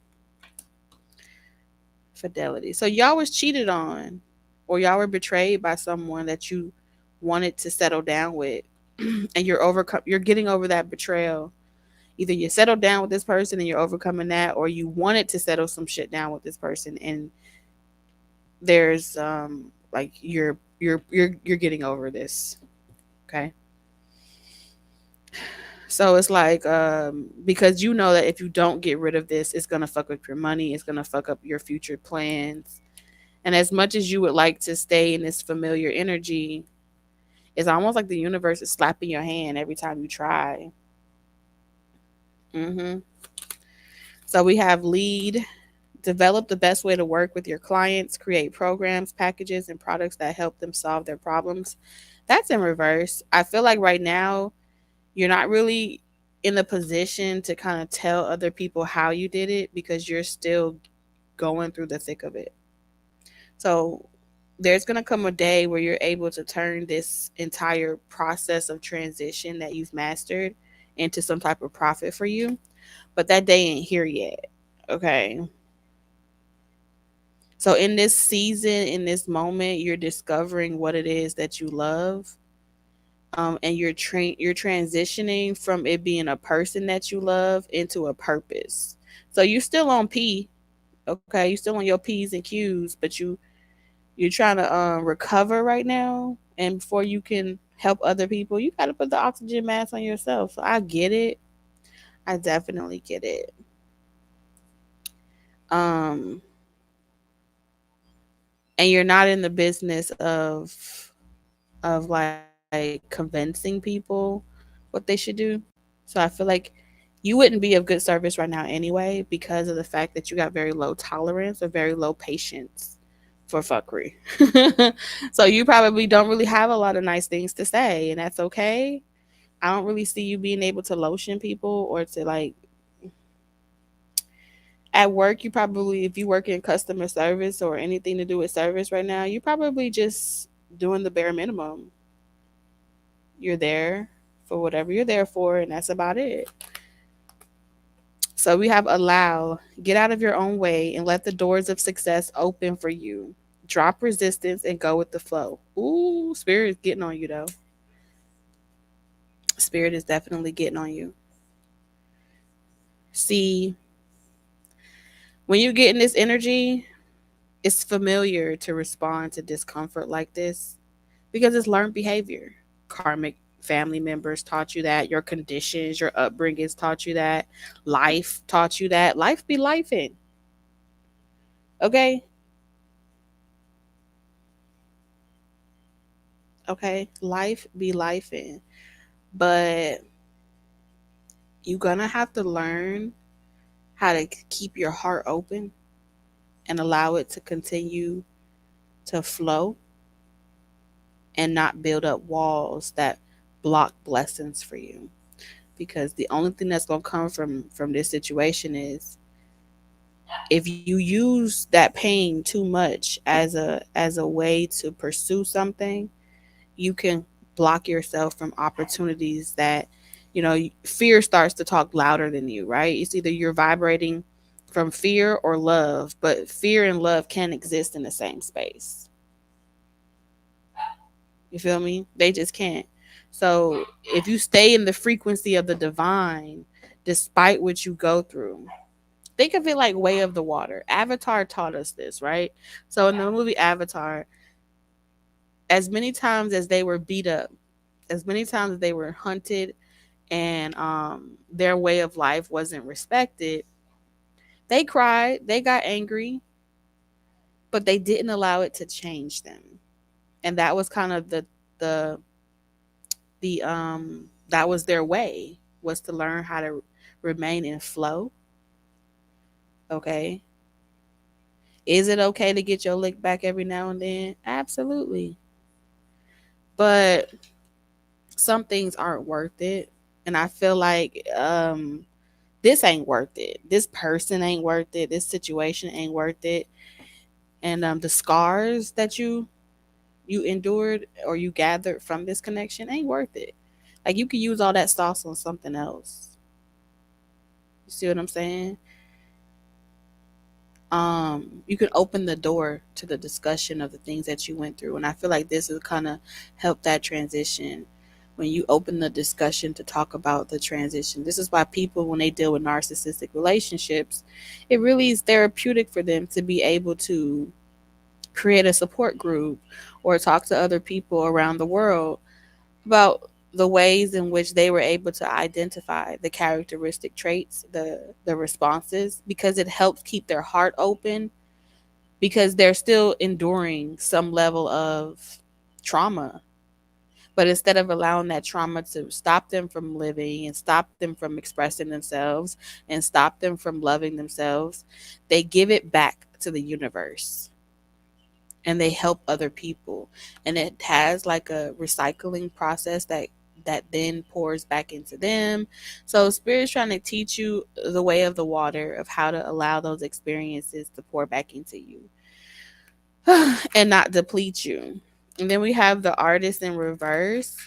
Fidelity. So y'all was cheated on or y'all were betrayed by someone that you wanted to settle down with and you're getting over that betrayal. Either you settled down with this person and you're overcoming that, or you wanted to settle some shit down with this person and there's like you're getting over this. Okay. So it's like because you know that if you don't get rid of this, it's gonna fuck up your money, it's gonna fuck up your future plans. And as much as you would like to stay in this familiar energy, it's almost like the universe is slapping your hand every time you try. hmm So we have lead, develop the best way to work with your clients, create programs, packages, and products that help them solve their problems. That's in reverse. I feel like right now you're not really in the position to kind of tell other people how you did it because you're still going through the thick of it. So there's going to come a day where you're able to turn this entire process of transition that you've mastered into some type of profit for you. But that day ain't here yet. Okay. So in this season, in this moment, you're discovering what it is that you love. And you're transitioning from it being a person that you love into a purpose. So you still on P, okay? You still on your P's and Q's, but You're trying to recover right now, and before you can help other people, you got to put the oxygen mask on yourself. So I get it. I definitely get it. Um, and you're not in the business of like convincing people what they should do. So I feel like you wouldn't be of good service right now anyway because of the fact that you got very low tolerance or very low patience for fuckery. So you probably don't really have a lot of nice things to say, and that's okay. I don't really see you being able to lotion people or to like at work. You probably, if you work in customer service or anything to do with service right now, you probably just doing the bare minimum. You're there for whatever you're there for, and that's about it. So we have allow, get out of your own way and let the doors of success open for you. Drop resistance and go with the flow. Ooh, spirit is getting on you though. Spirit is definitely getting on you. See, when you get in this energy, it's familiar to respond to discomfort like this because it's learned behavior. Karmic family members taught you that. Your conditions, your upbringings taught you that. Life taught you that. Life be lifing. Okay? Okay? Life be lifing. But you're going to have to learn how to keep your heart open and allow it to continue to flow and not build up walls that block blessings for you. Because the only thing that's going to come from this situation is if you use that pain too much as a way to pursue something, you can block yourself from opportunities that, fear starts to talk louder than you, right? It's either you're vibrating from fear or love, but fear and love can't exist in the same space. You feel me? They just can't. So if you stay in the frequency of the divine, despite what you go through, think of it like Way of the Water. Avatar taught us this, right? So in the movie Avatar, as many times as they were beat up, as many times as they were hunted and their way of life wasn't respected, they cried, they got angry, but they didn't allow it to change them. And that was kind of the that was their way, was to learn how to remain in flow. Okay. Is it okay to get your lick back every now and then? Absolutely. But some things aren't worth it. And I feel like this ain't worth it. This person ain't worth it. This situation ain't worth it. And the scars that you endured or you gathered from this connection ain't worth it. Like you could use all that sauce on something else. You see what I'm saying? You can open the door to the discussion of the things that you went through, and I feel like this has kind of helped that transition. When you open the discussion to talk about the transition, this is why people, when they deal with narcissistic relationships, it really is therapeutic for them to be able to create a support group or talk to other people around the world about the ways in which they were able to identify the characteristic traits, the responses, because it helps keep their heart open because they're still enduring some level of trauma. But instead of allowing that trauma to stop them from living and stop them from expressing themselves and stop them from loving themselves, they give it back to the universe and they help other people. And it has like a recycling process that then pours back into them. So spirit's trying to teach you the way of the water of how to allow those experiences to pour back into you and not deplete you. And then we have the artist in reverse.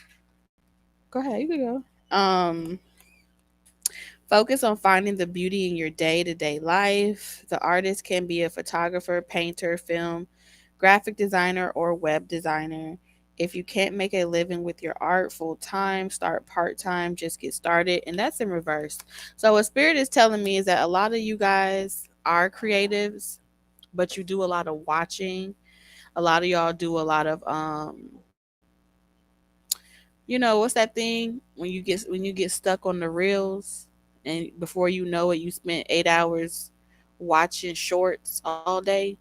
Go ahead, you can go. Focus on finding the beauty in your day-to-day life. The artist can be a photographer, painter, film, graphic designer, or web designer. If you can't make a living with your art full time, start part time, just get started. And that's in reverse. So, what Spirit is telling me is that a lot of you guys are creatives, but you do a lot of watching. A lot of y'all do a lot of what's that thing when you get stuck on the reels, and before you know it, you spent 8 hours watching shorts all day.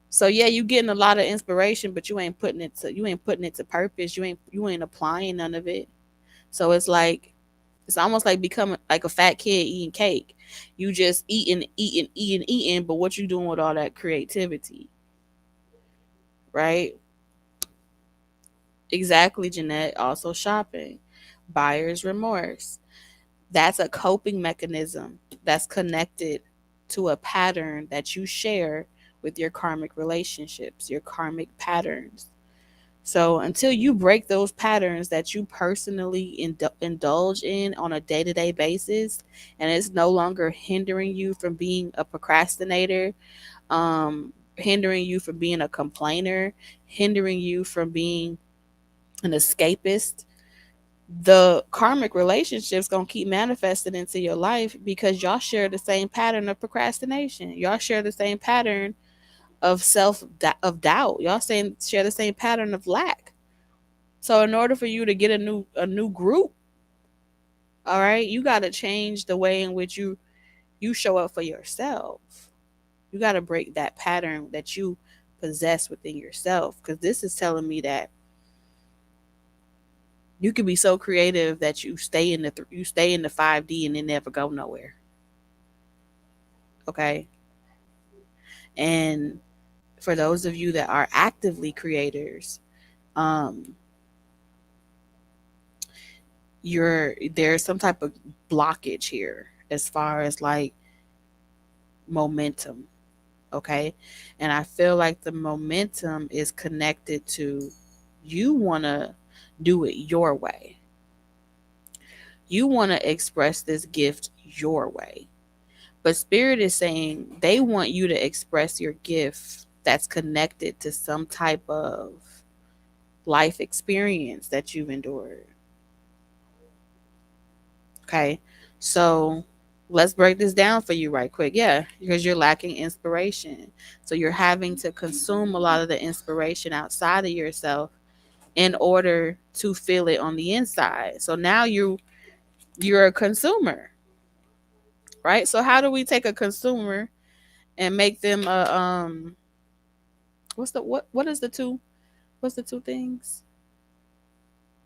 So yeah, you getting a lot of inspiration, but you ain't putting it to purpose. You ain't applying none of it. So it's almost like becoming like a fat kid eating cake. You just eating, eating, eating, eating, but what you doing with all that creativity, right? Exactly, Jeanette. Also shopping, buyer's remorse. That's a coping mechanism that's connected to a pattern that you share with your karmic relationships, your karmic patterns. So until you break those patterns that you personally indulge in on a day-to-day basis, and it's no longer hindering you from being a procrastinator, hindering you from being a complainer, hindering you from being an escapist, the karmic relationship's gonna keep manifesting into your life because y'all share the same pattern of procrastination. Y'all share the same pattern of of doubt. Y'all saying share the same pattern of lack. So in order for you to get a new group, all right, you got to change the way in which you show up for yourself. You got to break that pattern that you possess within yourself, because this is telling me that you can be so creative that you stay in the 5D and it never go nowhere. Okay? And for those of you that are actively creators, um there's some type of blockage here as far as like momentum. Okay? And I feel like the momentum is connected to you want to do it your way. You want to express this gift your way. But Spirit is saying they want you to express your gift that's connected to some type of life experience that you've endured. Okay. So let's break this down for you right quick. Yeah, because you're lacking inspiration. So you're having to consume a lot of the inspiration outside of yourself in order to feel it on the inside. So now you're a consumer, right? So how do we take a consumer and make them a what is the two what's the two things?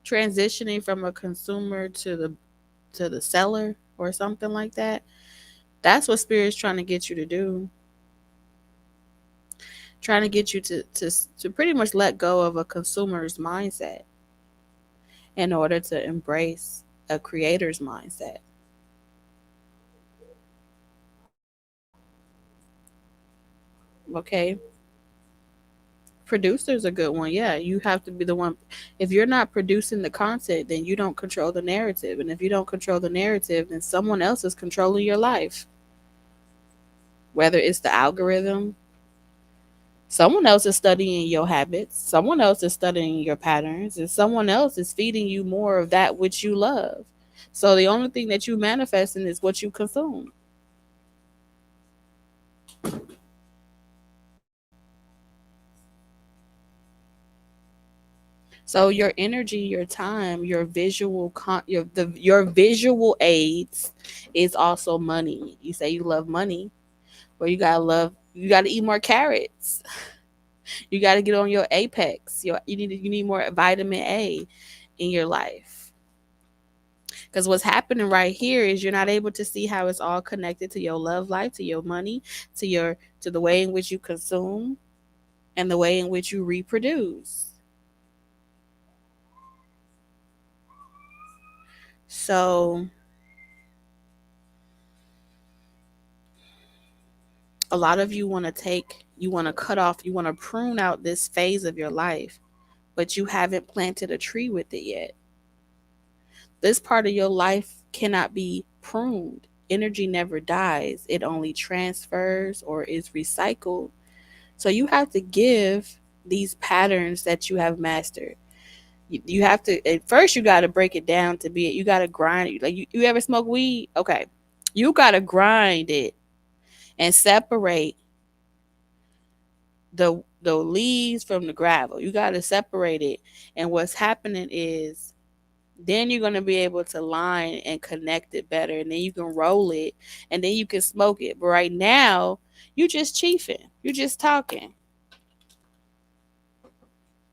Transitioning from a consumer to the seller or something like that. That's what Spirit's trying to get you to do. Trying to get you to pretty much let go of a consumer's mindset in order to embrace a creator's mindset. Okay. Producer's a good one. Yeah, you have to be the one. If you're not producing the content, then you don't control the narrative. And if you don't control the narrative, then someone else is controlling your life. Whether it's the algorithm, someone else is studying your habits, someone else is studying your patterns, and someone else is feeding you more of that which you love. So the only thing that you manifesting is what you consume. So your energy, your time, your visual aids is also money. You say you love money, well you gotta eat more carrots. You gotta get on your apex. You need more vitamin A in your life. Because what's happening right here is you're not able to see how it's all connected to your love life, to your money, to the way in which you consume and the way in which you reproduce. So a lot of you want to cut off, you want to prune out this phase of your life, but you haven't planted a tree with it yet. This part of your life cannot be pruned. Energy never dies, it only transfers or is recycled. So you have to give these patterns that you have mastered. You have to, at first you got to break it down to be it. You got to grind it. Like you ever smoke weed? Okay. You got to grind it and separate the leaves from the gravel. You got to separate it. And what's happening is then you're going to be able to line and connect it better, and then you can roll it, and then you can smoke it. But right now, you just chiefing. You just talking.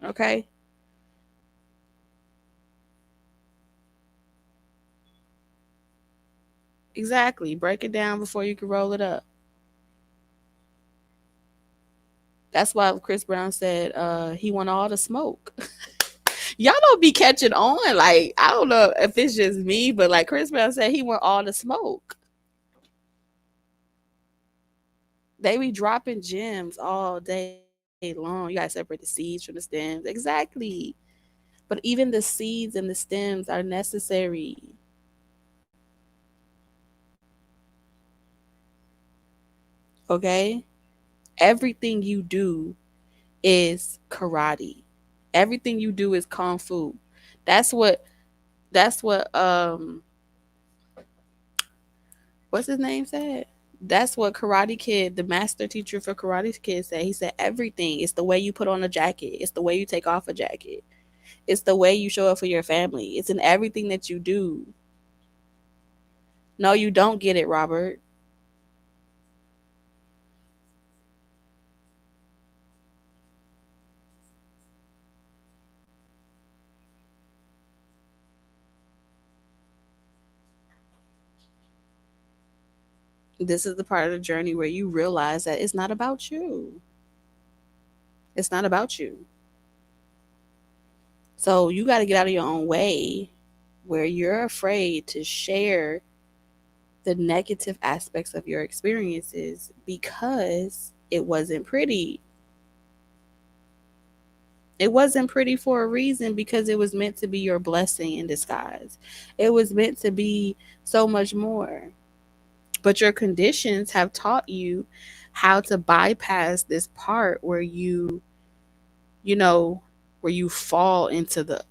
Okay? Exactly. Break it down before you can roll it up. That's why Chris Brown said he want all the smoke. Y'all don't be catching on. Like, I don't know if it's just me, but like Chris Brown said he want all the smoke. They be dropping gems all day long. You gotta separate the seeds from the stems. Exactly. But even the seeds and the stems are necessary. Okay? Everything you do is karate. Everything you do is kung fu. That's what that's what what's his name said? That's what Karate Kid, the master teacher for Karate Kid, said. He said everything. It's the way you put on a jacket. It's the way you take off a jacket. It's the way you show up for your family. It's in everything that you do. No, you don't get it, Robert. This is the part of the journey where you realize that it's not about you. It's not about you. So you got to get out of your own way where you're afraid to share the negative aspects of your experiences because it wasn't pretty. It wasn't pretty for a reason because it was meant to be your blessing in disguise. It was meant to be so much more. But your conditions have taught you how to bypass this part where you know, where you fall into the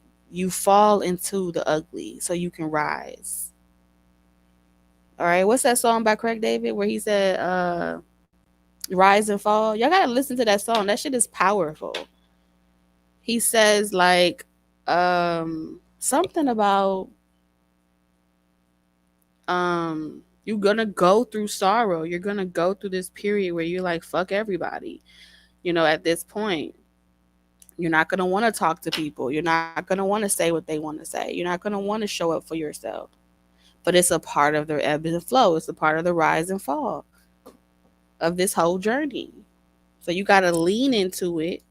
ugly so you can rise. All right, what's that song by Craig David where he said rise and fall? Y'all got to listen to that song. That shit is powerful. He says like something about you're gonna go through sorrow. You're gonna go through this period where you're like fuck everybody. You know, at this point, you're not gonna want to talk to people. You're not gonna want to say what they want to say. You're not gonna want to show up for yourself. But it's a part of the ebb and flow. It's a part of the rise and fall of this whole journey. So you gotta lean into it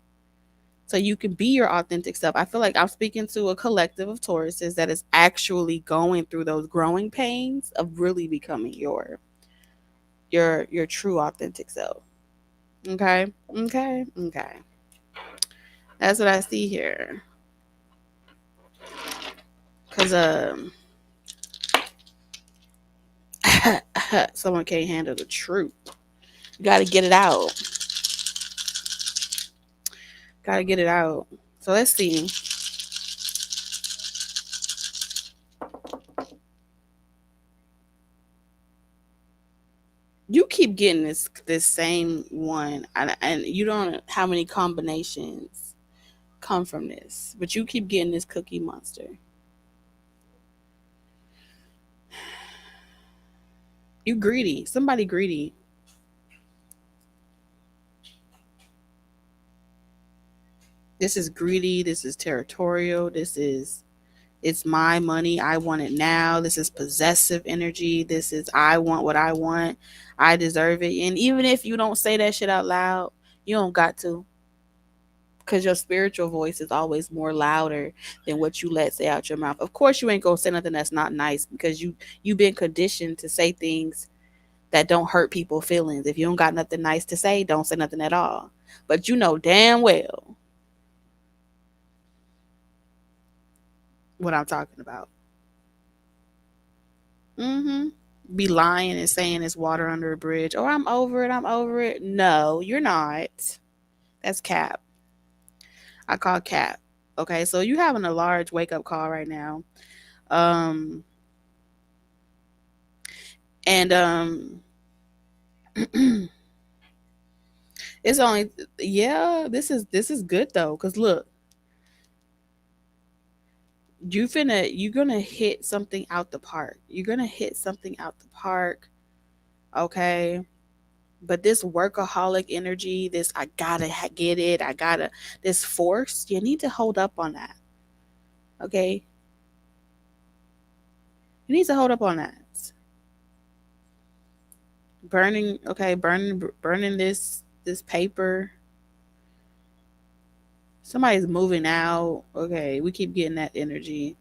so you can be your authentic self. I feel like I'm speaking to a collective of Tauruses that is actually going through those growing pains of really becoming your true authentic self. Okay? Okay? Okay. That's what I see here. Cause someone can't handle the truth. You gotta get it out. Gotta get it out. So let's see. You keep getting this same one, and you don't know how many combinations come from this, but you keep getting this Cookie Monster. You greedy. Somebody greedy. This is greedy. This is territorial. This is it's my money. I want it now. This is possessive energy. This is I want what I want. I deserve it. And even if you don't say that shit out loud, you don't got to. Because your spiritual voice is always more louder than what you let say out your mouth. Of course, you ain't gonna say nothing that's not nice because you've been conditioned to say things that don't hurt people's feelings. If you don't got nothing nice to say, don't say nothing at all. But you know damn well what I'm talking about. Mm-hmm. Be lying and saying it's water under a bridge. Oh, I'm over it. I'm over it. No, you're not. That's cap. I call cap. Okay, so you having a large wake up call right now. Um, and It's only yeah. This is good though, cause look, you're gonna hit something out the park. You're gonna hit something out the park, okay? But this workaholic energy, this I gotta get it, I gotta this force, you need to hold up on that, okay? You need to hold up on that. Burning, okay, burning this paper. Somebody's moving out. Okay, we keep getting that energy.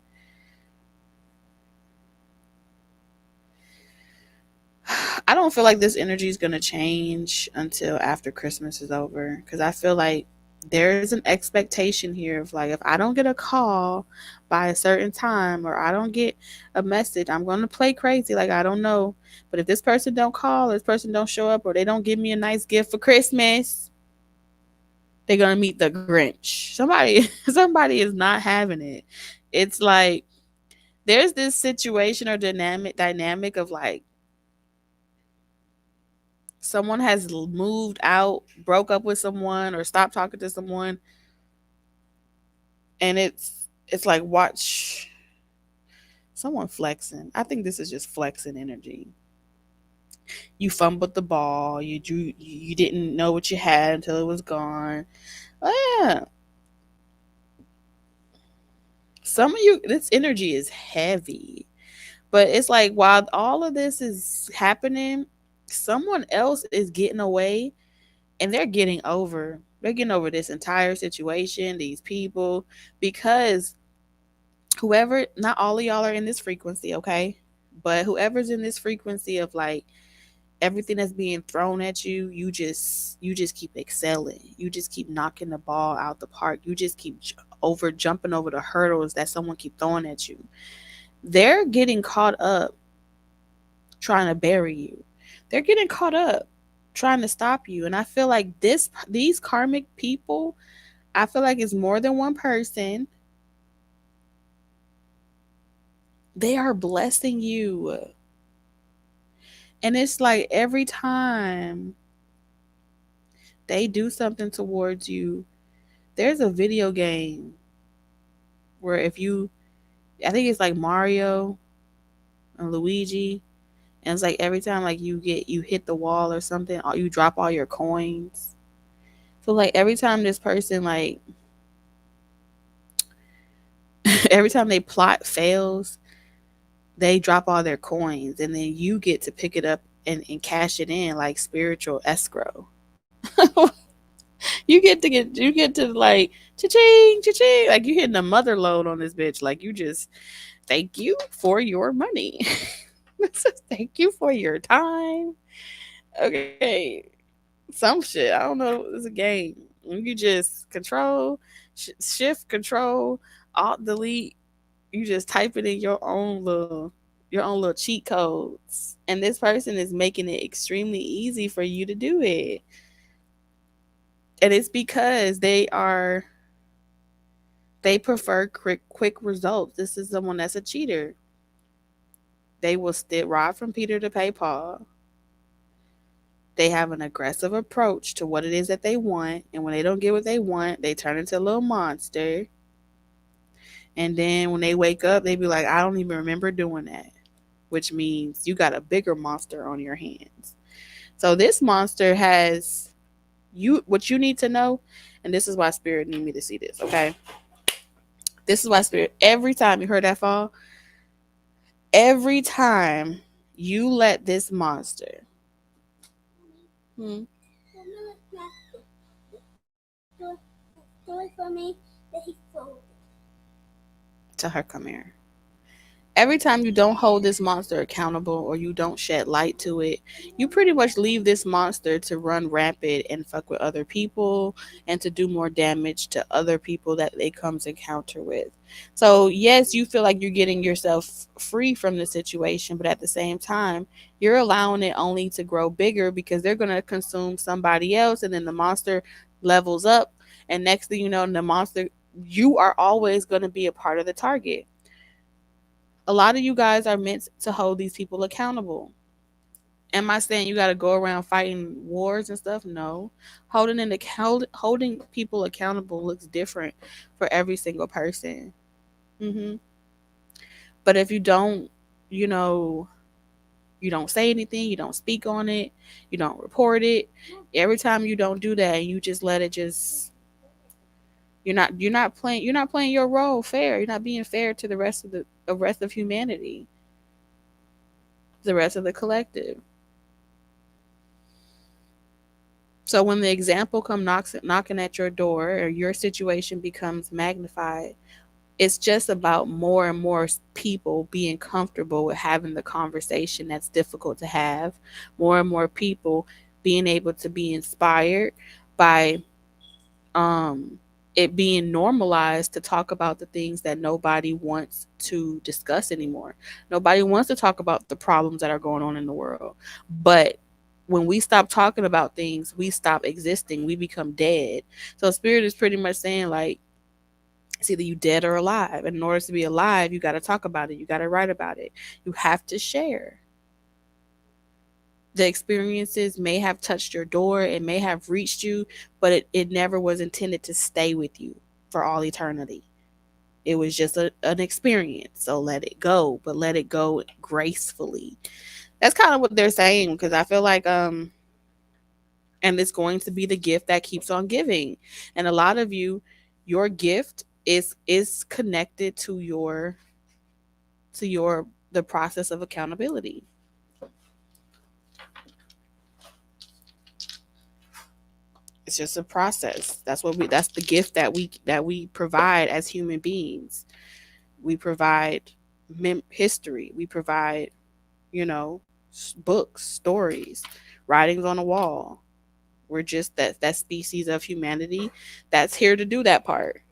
I don't feel like this energy is going to change until after Christmas is over because I feel like there's an expectation here of like if I don't get a call by a certain time or I don't get a message, I'm going to play crazy like I don't know. But if this person don't call, this person don't show up or they don't give me a nice gift for Christmas, they're going to meet the Grinch. Somebody is not having it. It's like there's this situation or dynamic of like someone has moved out, broke up with someone, or stopped talking to someone, and it's like watch someone flexing. I think this is just flexing energy. You fumbled the ball. You didn't know what you had until it was gone. Oh, yeah, some of you this energy is heavy, but it's like while all of this is happening, someone else is getting away and they're getting over this entire situation, these people, because whoever, not all of y'all are in this frequency, okay? But whoever's in this frequency of like everything that's being thrown at you, you just keep excelling. You just keep knocking the ball out the park. You just keep over jumping over the hurdles that someone keep throwing at you. They're getting caught up trying to bury you. They're getting caught up trying to stop you. And I feel like these karmic people, I feel like it's more than one person. They are blessing you. And it's like every time they do something towards you, there's a video game where if you, I think it's like Mario and Luigi, and it's like every time like you hit the wall or something, or you drop all your coins. So like every time this person like every time they plot fails, they drop all their coins, and then you get to pick it up and cash it in like spiritual escrow. You get to like cha-ching, cha-ching, like you hitting a mother load on this bitch. Like you just thank you for your money. Thank you for your time. Okay. Some shit. I don't know. It's a game. You just control, shift, control, alt, delete. You just type it in your own little cheat codes. And this person is making it extremely easy for you to do it. And it's because they prefer quick results. This is someone that's a cheater. They will still ride from Peter to pay Paul. They have an aggressive approach to what it is that they want, and when they don't get what they want, they turn into a little monster. And then when they wake up, they be like, "I don't even remember doing that," which means you got a bigger monster on your hands. So this monster has you. What you need to know, and this is why Spirit need me to see this. Okay, this is why Spirit. Every time you heard that fall, every time you let this monster, hmm, tell her come here. Every time you don't hold this monster accountable or you don't shed light to it, you pretty much leave this monster to run rampant and fuck with other people and to do more damage to other people that they comes encounter with. So yes, you feel like you're getting yourself free from the situation, but at the same time, you're allowing it only to grow bigger because they're going to consume somebody else, and then the monster levels up, and next thing you know, the monster, you are always going to be a part of the target. A lot of you guys are meant to hold these people accountable. Am I saying you got to go around fighting wars and stuff? No. Holding people accountable looks different for every single person. Hmm. But if you don't, you know, you don't say anything, you don't speak on it, you don't report it. Every time you don't do that, you just let it just you're not playing your role fair. You're not being fair to the rest of humanity, the rest of the collective. So when the example come knocking at your door or your situation becomes magnified, it's just about more and more people being comfortable with having the conversation that's difficult to have. More and more people being able to be inspired by um it being normalized to talk about the things that nobody wants to discuss anymore. Nobody wants to talk about the problems that are going on in the world. But when we stop talking about things, we stop existing. We become dead. So spirit is pretty much saying like it's either you dead or alive. And in order to be alive, you got to talk about it. You got to write about it. You have to share. The experiences may have touched your door, it may have reached you, but it never was intended to stay with you for all eternity. It was just an experience. So let it go, but let it go gracefully. That's kind of what they're saying because I feel like and it's going to be the gift that keeps on giving. And a lot of you, your gift is connected to your the process of accountability. It's just a process. That's the gift that we provide as human beings. We provide history. We provide, you know, books, stories, writings on a wall. We're just that species of humanity that's here to do that part.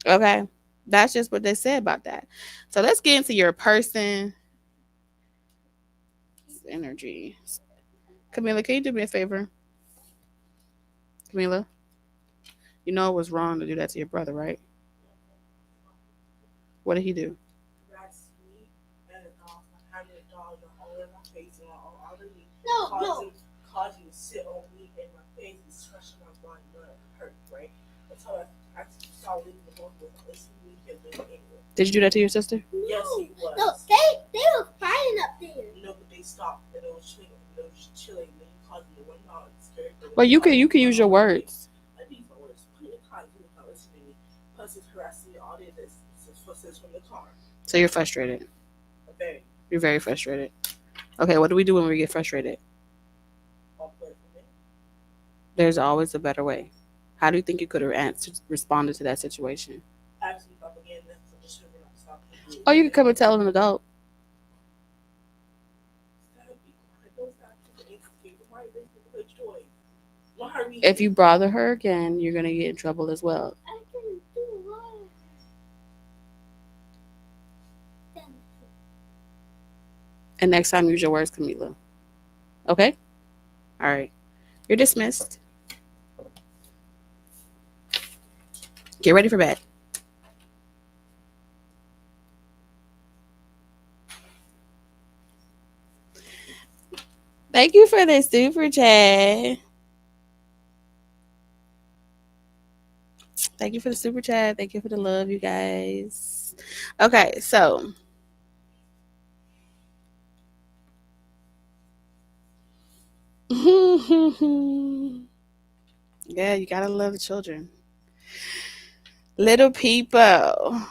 Okay? That's just what they said about that. So let's get into your person energy. Camila, can you do me a favor? Camila, you know it was wrong to do that to your brother, right? What did he do? Did you do that to your sister? No, they were fighting up there. Well, you can use your words. So you're frustrated. You're very frustrated. Okay, what do we do when we get frustrated? There's always a better way. How do you think you could have responded to that situation? Oh, you could come and tell an adult. If you bother her again, you're gonna get in trouble as well. And next time, use your words, Camila. Okay? All right. You're dismissed. Get ready for bed. Thank you for the super chat. Thank you for the super chat. Thank you for the love, you guys. Okay, so yeah, you gotta love the children. Little people.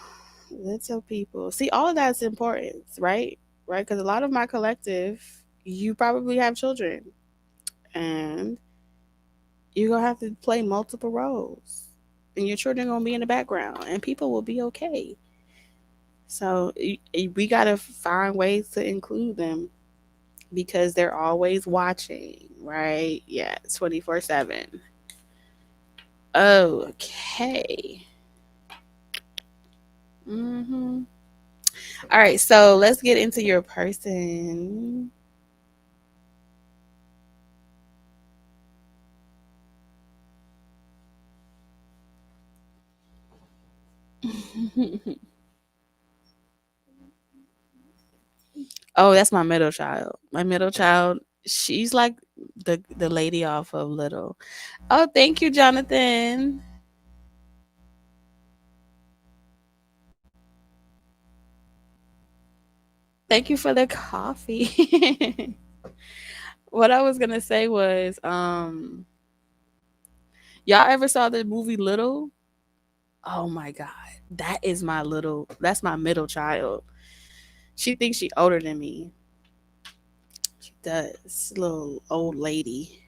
Little people. See, all of that's important, right? Right? Because a lot of my collective, you probably have children. And you're gonna have to play multiple roles. And your children gonna be in the background and people will be okay. So we gotta find ways to include them because they're always watching, right? Yeah, 24/7. Okay. Mm-hmm. All right, so let's get into your person. Oh, that's my middle child. My middle child, she's like the lady off of Little. Oh, thank you, Jonathan. Thank you for the coffee. What I was gonna say was, y'all ever saw the movie Little? Oh my god, that is my little. That's my middle child. She thinks she older than me. She does, little old lady.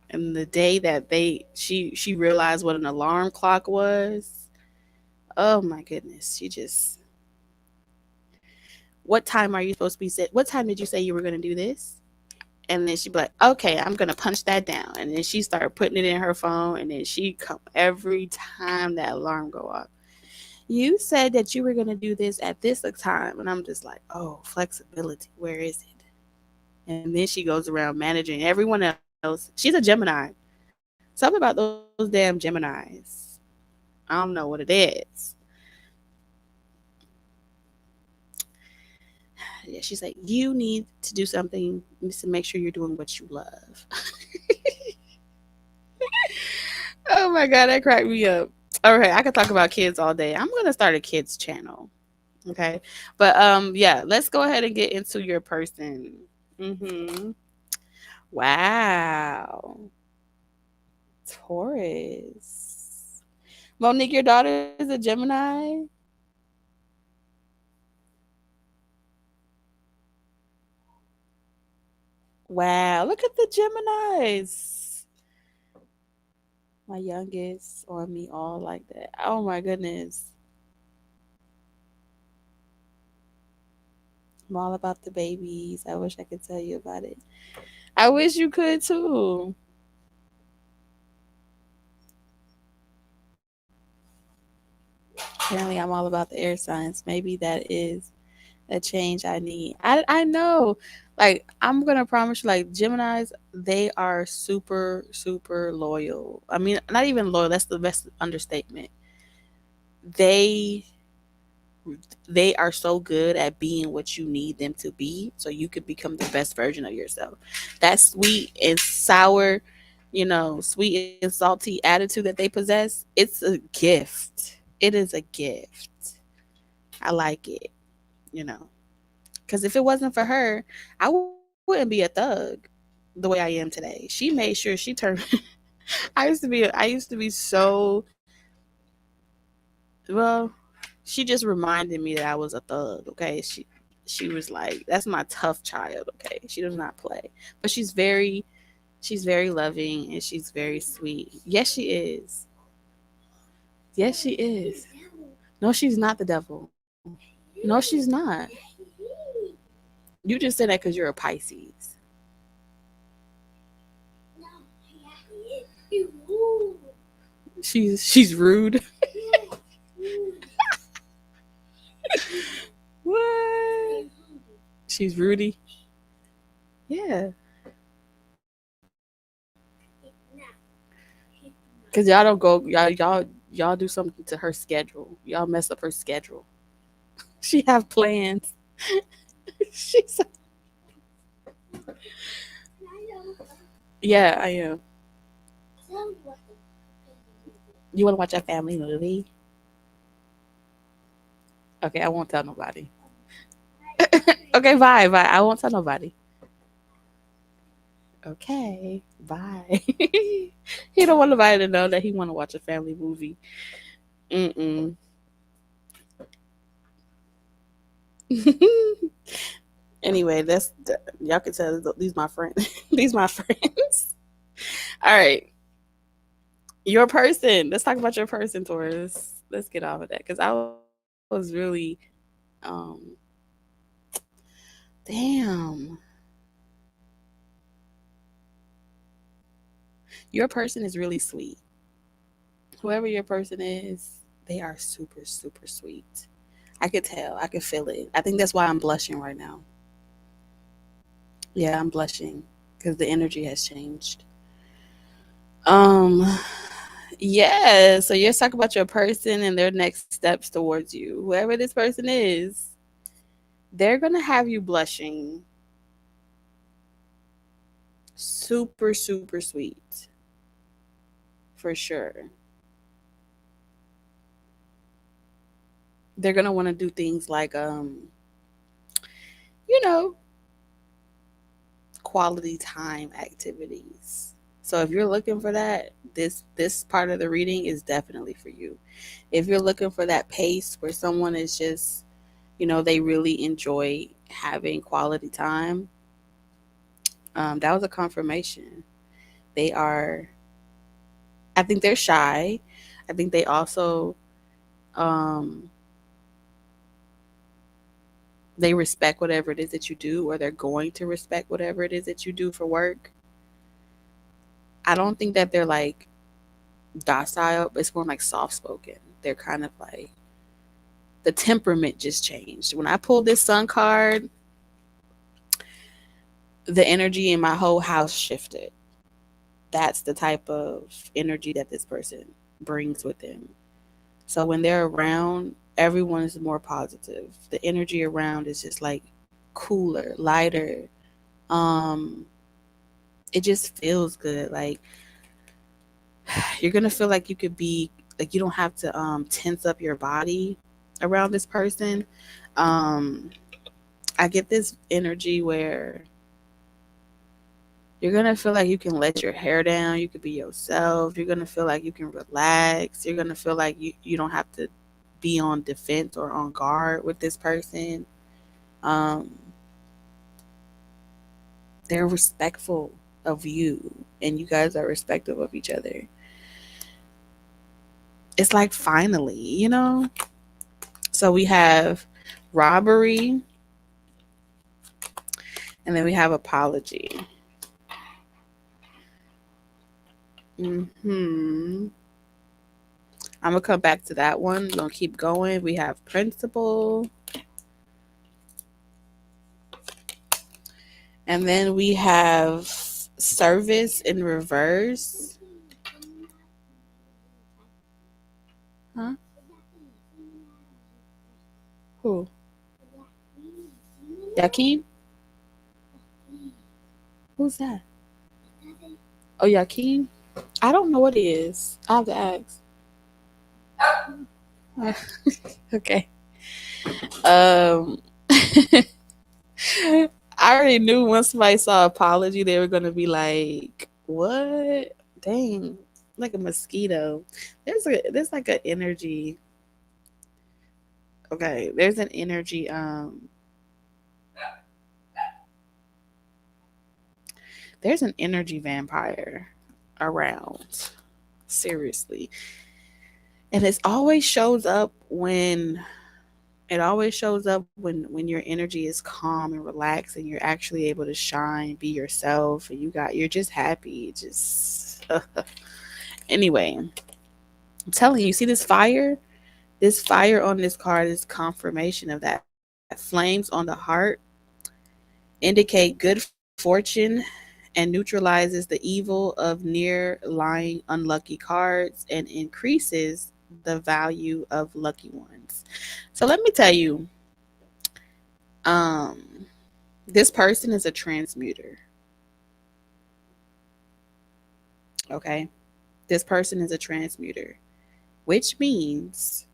And the day that she realized what an alarm clock was, oh my goodness, she just, what time are you supposed to be set? What time did you say you were gonna do this? And then she'd be like, okay, I'm gonna punch that down. And then she started putting it in her phone, and then she come every time that alarm go off. You said that you were gonna do this at this time, and I'm just like, oh, flexibility, where is it? And then she goes around managing everyone else. She's a Gemini. Something about those damn Geminis. I don't know what it is. Yeah, she's like, you need to do something to make sure you're doing what you love. Oh my god, that cracked me up. All right, I could talk about kids all day. I'm gonna start a kids channel. Okay, but yeah, let's go ahead and get into your person. Mm-hmm. Wow, Taurus. Monique, your daughter is a Gemini. Wow, look at the Geminis. My youngest on me all like that. Oh my goodness. I'm all about the babies. I wish I could tell you about it. I wish you could too. Apparently, I'm all about the air signs. Maybe that is a change I need. I know. Like, I'm gonna promise you, like, Geminis, they are super, super loyal. I mean, not even loyal, that's the best understatement. They they are so good at being what you need them to be so you could become the best version of yourself. That sweet and sour, sweet and salty attitude that they possess, it's a gift. It is a gift. I like it, you know. Because if it wasn't for her, I wouldn't be a thug the way I am today. She made sure she turned. I used to be so, well, she just reminded me that I was a thug. Okay, she was like, that's my tough child. Okay, she does not play, but she's very loving and she's very sweet. Yes, she is. Yes, she is. No, she's not the devil. No, she's not. You just said that because you're a Pisces. She's rude. What? She's Rudy. Yeah, cause y'all don't go. Y'all do something to her schedule. Y'all mess up her schedule. She have plans. She's. Yeah, I am. You want to watch a family movie? Okay, I won't tell nobody. Okay, bye, bye. I won't tell nobody. Okay, bye. He don't want nobody to know that he want to watch a family movie. Mm-mm. Anyway, y'all can tell these my friends. These my friends. All right, your person. Let's talk about your person, Taurus. Let's get off of that because I was really, um, damn. Your person is really sweet. Whoever your person is, they are super, super sweet. I could tell. I could feel it. I think that's why I'm blushing right now. Yeah, I'm blushing because the energy has changed. Um, Yeah, so you're talking about your person and their next steps towards you. Whoever this person is, they're gonna have you blushing super, super sweet for sure. They're gonna want to do things like you know, quality time activities. So if you're looking for that, this part of the reading is definitely for you. If you're looking for that pace where someone is just, they really enjoy having quality time, that was a confirmation. They are, I think they're shy. I think they also, um, they respect whatever it is that you do, or they're going to respect whatever it is that you do for work. I don't think that they're like docile, but it's more like soft spoken. They're kind of like the temperament just changed. When I pulled this sun card, the energy in my whole house shifted. That's the type of energy that this person brings with them. So when they're around, everyone is more positive. The energy around is just like cooler, lighter. Um, it just feels good. Like you're gonna feel like you could be like you don't have to tense up your body around this person. Um, I get this energy where you're gonna feel like you can let your hair down, you could be yourself, you're gonna feel like you can relax, you're gonna feel like you don't have to be on defense or on guard with this person. Um, they're respectful of you and you guys are respectful of each other. It's like finally. So we have robbery and then we have apology. Hmm. I'm gonna come back to that one. We're gonna keep going. We have principle, and then we have service in reverse. Huh? Who? Yakin? Who's that? Oh, Yakin? I don't know what it is. I have to ask. Okay. Um, I already knew once somebody saw apology, they were gonna be like, "What? Dang, like a mosquito." There's like an energy. Okay, there's an energy. There's an energy vampire around. Seriously, and it always shows up when your energy is calm and relaxed and you're actually able to shine, be yourself, and you're just happy. Just anyway, I'm telling you, see this fire? This fire on this card is confirmation of that. Flames on the heart indicate good fortune and neutralizes the evil of near lying unlucky cards and increases the value of lucky ones. So let me tell you, um, this person is a transmuter. Okay, this person is a transmuter, which means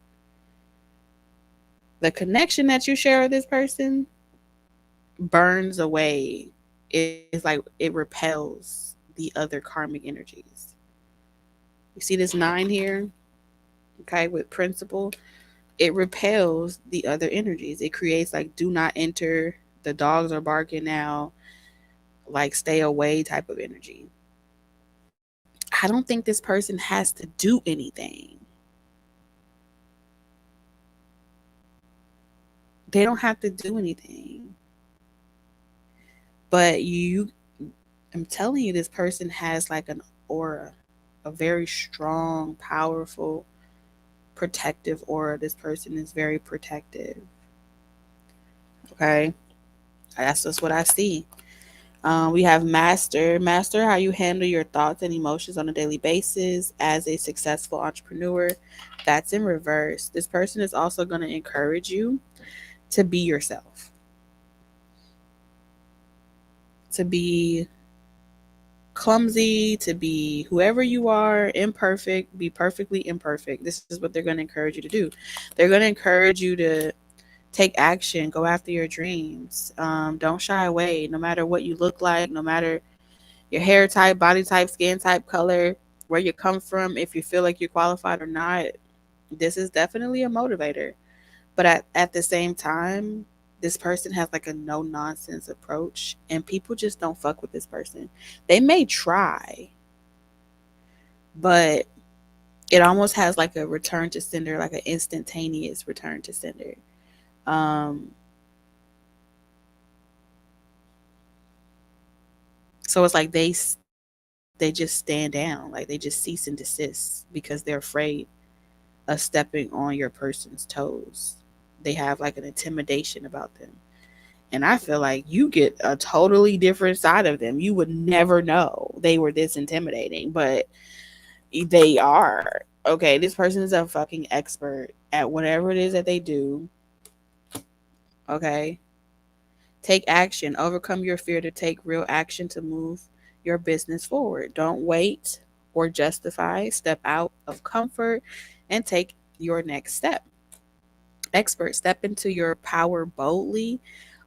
the connection that you share with this person burns away. It's like it repels the other karmic energies. You see this nine here, okay, with principle, it repels the other energies. It creates like do not enter, the dogs are barking now, like stay away type of energy. I don't think this person has to do anything. They don't have to do anything. But I'm telling you, this person has like an aura, a very strong, powerful, protective aura. This person is very protective. Okay. That's just what I see. We have master. Master how you handle your thoughts and emotions on a daily basis as a successful entrepreneur. That's in reverse. This person is also going to encourage you to be yourself, to be clumsy, to be whoever you are, imperfect, be perfectly imperfect. This is what they're going to encourage you to do. They're going to encourage you to take action, go after your dreams. Don't shy away, no matter what you look like, no matter your hair type, body type, skin type, color, where you come from, if you feel like you're qualified or not. This is definitely a motivator. But at the same time, this person has like a no nonsense approach, and people just don't fuck with this person. They may try, but it almost has like a return to sender, like an instantaneous return to sender. Um, so it's like they just stand down, like they just cease and desist because they're afraid of stepping on your person's toes. They have like an intimidation about them. And I feel like you get a totally different side of them. You would never know they were this intimidating, but they are. Okay, this person is a fucking expert at whatever it is that they do. Okay. Take action. Overcome your fear to take real action to move your business forward. Don't wait or justify. Step out of comfort and take your next step. Expert, step into your power boldly,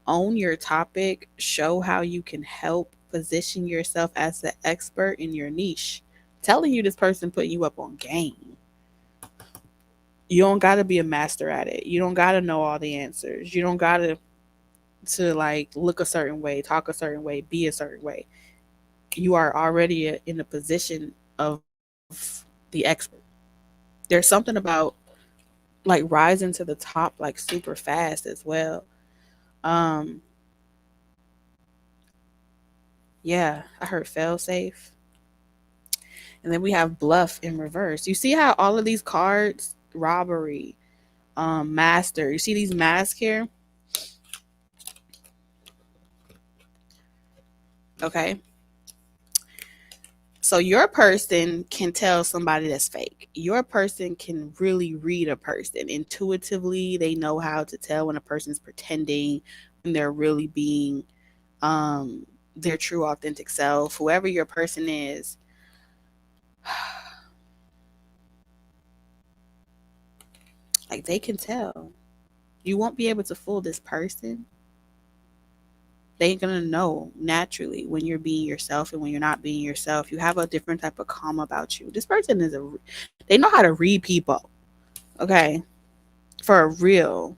own your topic, show how you can help, position yourself as the expert in your niche. Telling you this person putting you up on game. You don't got to be a master at it. You don't got to know all the answers. You don't got to like look a certain way, talk a certain way, be a certain way. You are already in the position of the expert. There's something about like rising to the top like super fast as well. Um yeah, I heard fail safe. And then we have bluff in reverse. You see how all of these cards, robbery, master, you see these masks here? Okay. So your person can tell somebody that's fake. Your person can really read a person intuitively. They know how to tell when a person's pretending, when they're really being um their true authentic self. Whoever your person is, like they can tell. You won't be able to fool this person. They're gonna know naturally when you're being yourself and when you're not being yourself. You have a different type of calm about you. This person is they know how to read people. Okay, for real.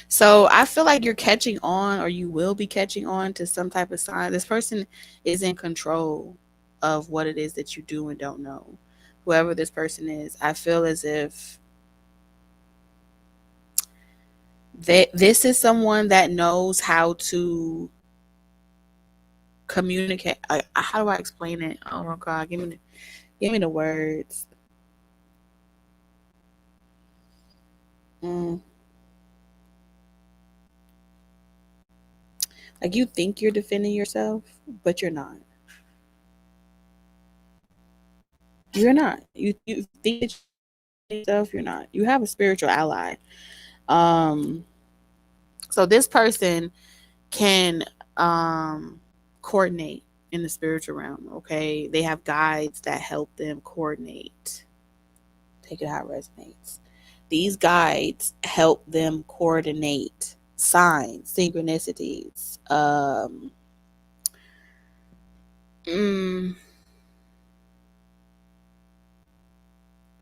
So I feel like you're catching on, or you will be catching on to some type of sign. This person is in control of what it is that you do and don't know. Whoever this person is, I feel as if this is someone that knows how to communicate. How do I explain it? Oh my god, give me the words. Mm, like you think you're defending yourself, but you're not. You're not. You think that you're defending yourself. You're not. You have a spiritual ally. Um, so this person can coordinate in the spiritual realm. Okay, they have guides that help them coordinate. Take it how it resonates. These guides help them coordinate signs, synchronicities. Mm,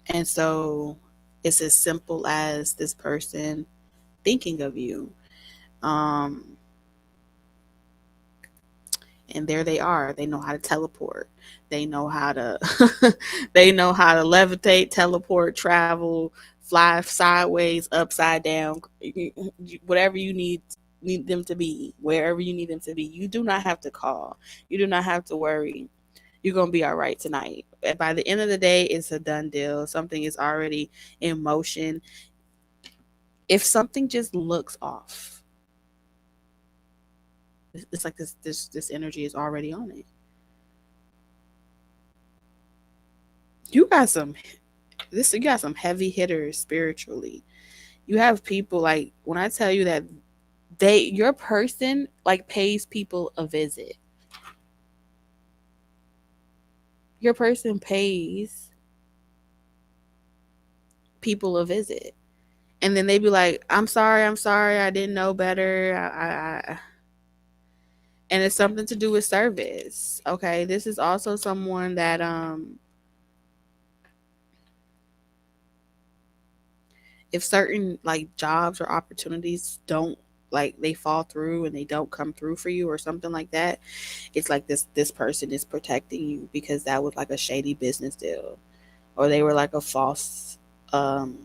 and so it's as simple as this person thinking of you. Um, and there they are. They know how to teleport. They know how to they know how to levitate, teleport, travel, fly sideways, upside down, whatever you need them to be, wherever you need them to be. You do not have to call. You do not have to worry. You're gonna be all right tonight. By the end of the day, it's a done deal. Something is already in motion. If something just looks off, it's like this energy is already on it. You got some you got some heavy hitters spiritually. You have people like when I tell you that your person like pays people a visit. Your person pays people a visit. And then they be like, I'm sorry, I didn't know better. And it's something to do with service. Okay. This is also someone that if certain like jobs or opportunities don't like they fall through and they don't come through for you or something like that, it's like this person is protecting you because that was like a shady business deal or they were like a false um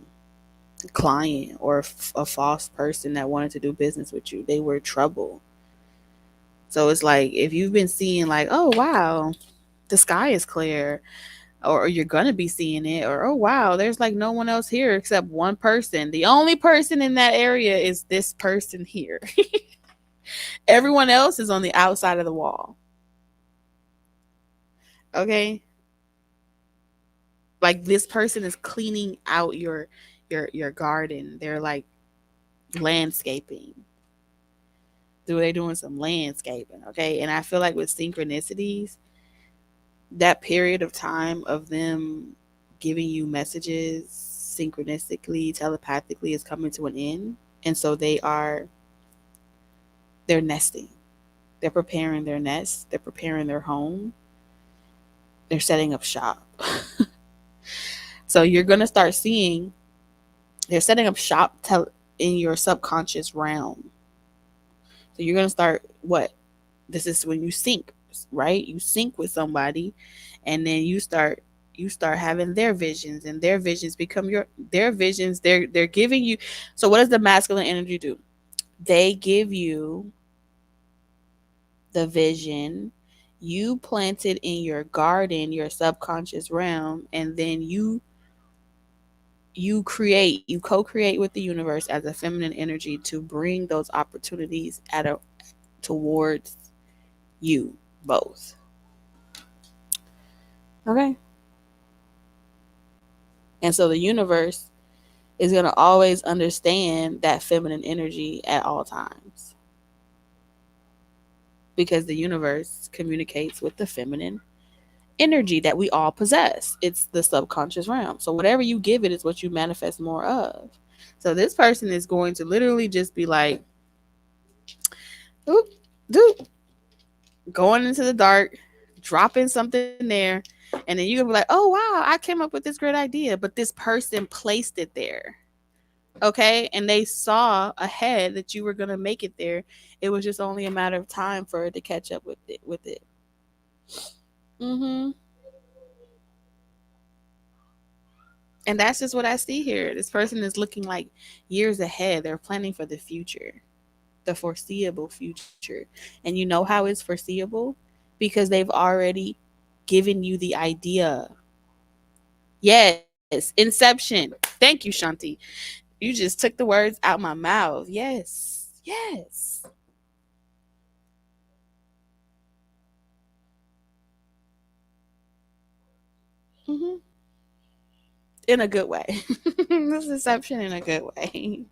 client or a false person that wanted to do business with you. They were trouble. So it's like if you've been seeing like, oh wow, the sky is clear, or you're gonna be seeing it, or oh wow, there's like no one else here except one person. The only person in that area is this person here. Everyone else is on the outside of the wall. Okay, like this person is cleaning out your garden. They're like landscaping. They're doing some landscaping. Okay, and I feel like with synchronicities, that period of time of them giving you messages synchronistically, telepathically is coming to an end. And so they're nesting. They're preparing their nest, they're preparing their home, they're setting up shop. So you're going to start seeing they're setting up shop in your subconscious realm. So you're going to start what? This is when you sync, right? You sync with somebody and then you start having their visions and their visions become their visions. They're giving you. So what does the masculine energy do? They give you the vision, you plant it in your garden, your subconscious realm, and then you co-create with the universe as a feminine energy to bring those opportunities towards you both. Okay. And so the universe is going to always understand that feminine energy at all times because the universe communicates with the feminine energy that we all possess. It's the subconscious realm. So whatever you give it is what you manifest more of. So this person is going to literally just be like, oop, doop, going into the dark, dropping something there, and then you're gonna be like, oh wow, I came up with this great idea, but this person placed it there. Okay, and they saw ahead that you were gonna make it there. It was just only a matter of time for it to catch up with it. Mm-hmm. And that's just what I see here. This person is looking like years ahead. They're planning for the future, the foreseeable future. And you know how it's foreseeable? Because they've already given you the idea. Yes, inception. Thank you, Shanti. You just took the words out my mouth. Yes. Yes. Hmm. In a good way. This inception in a good way.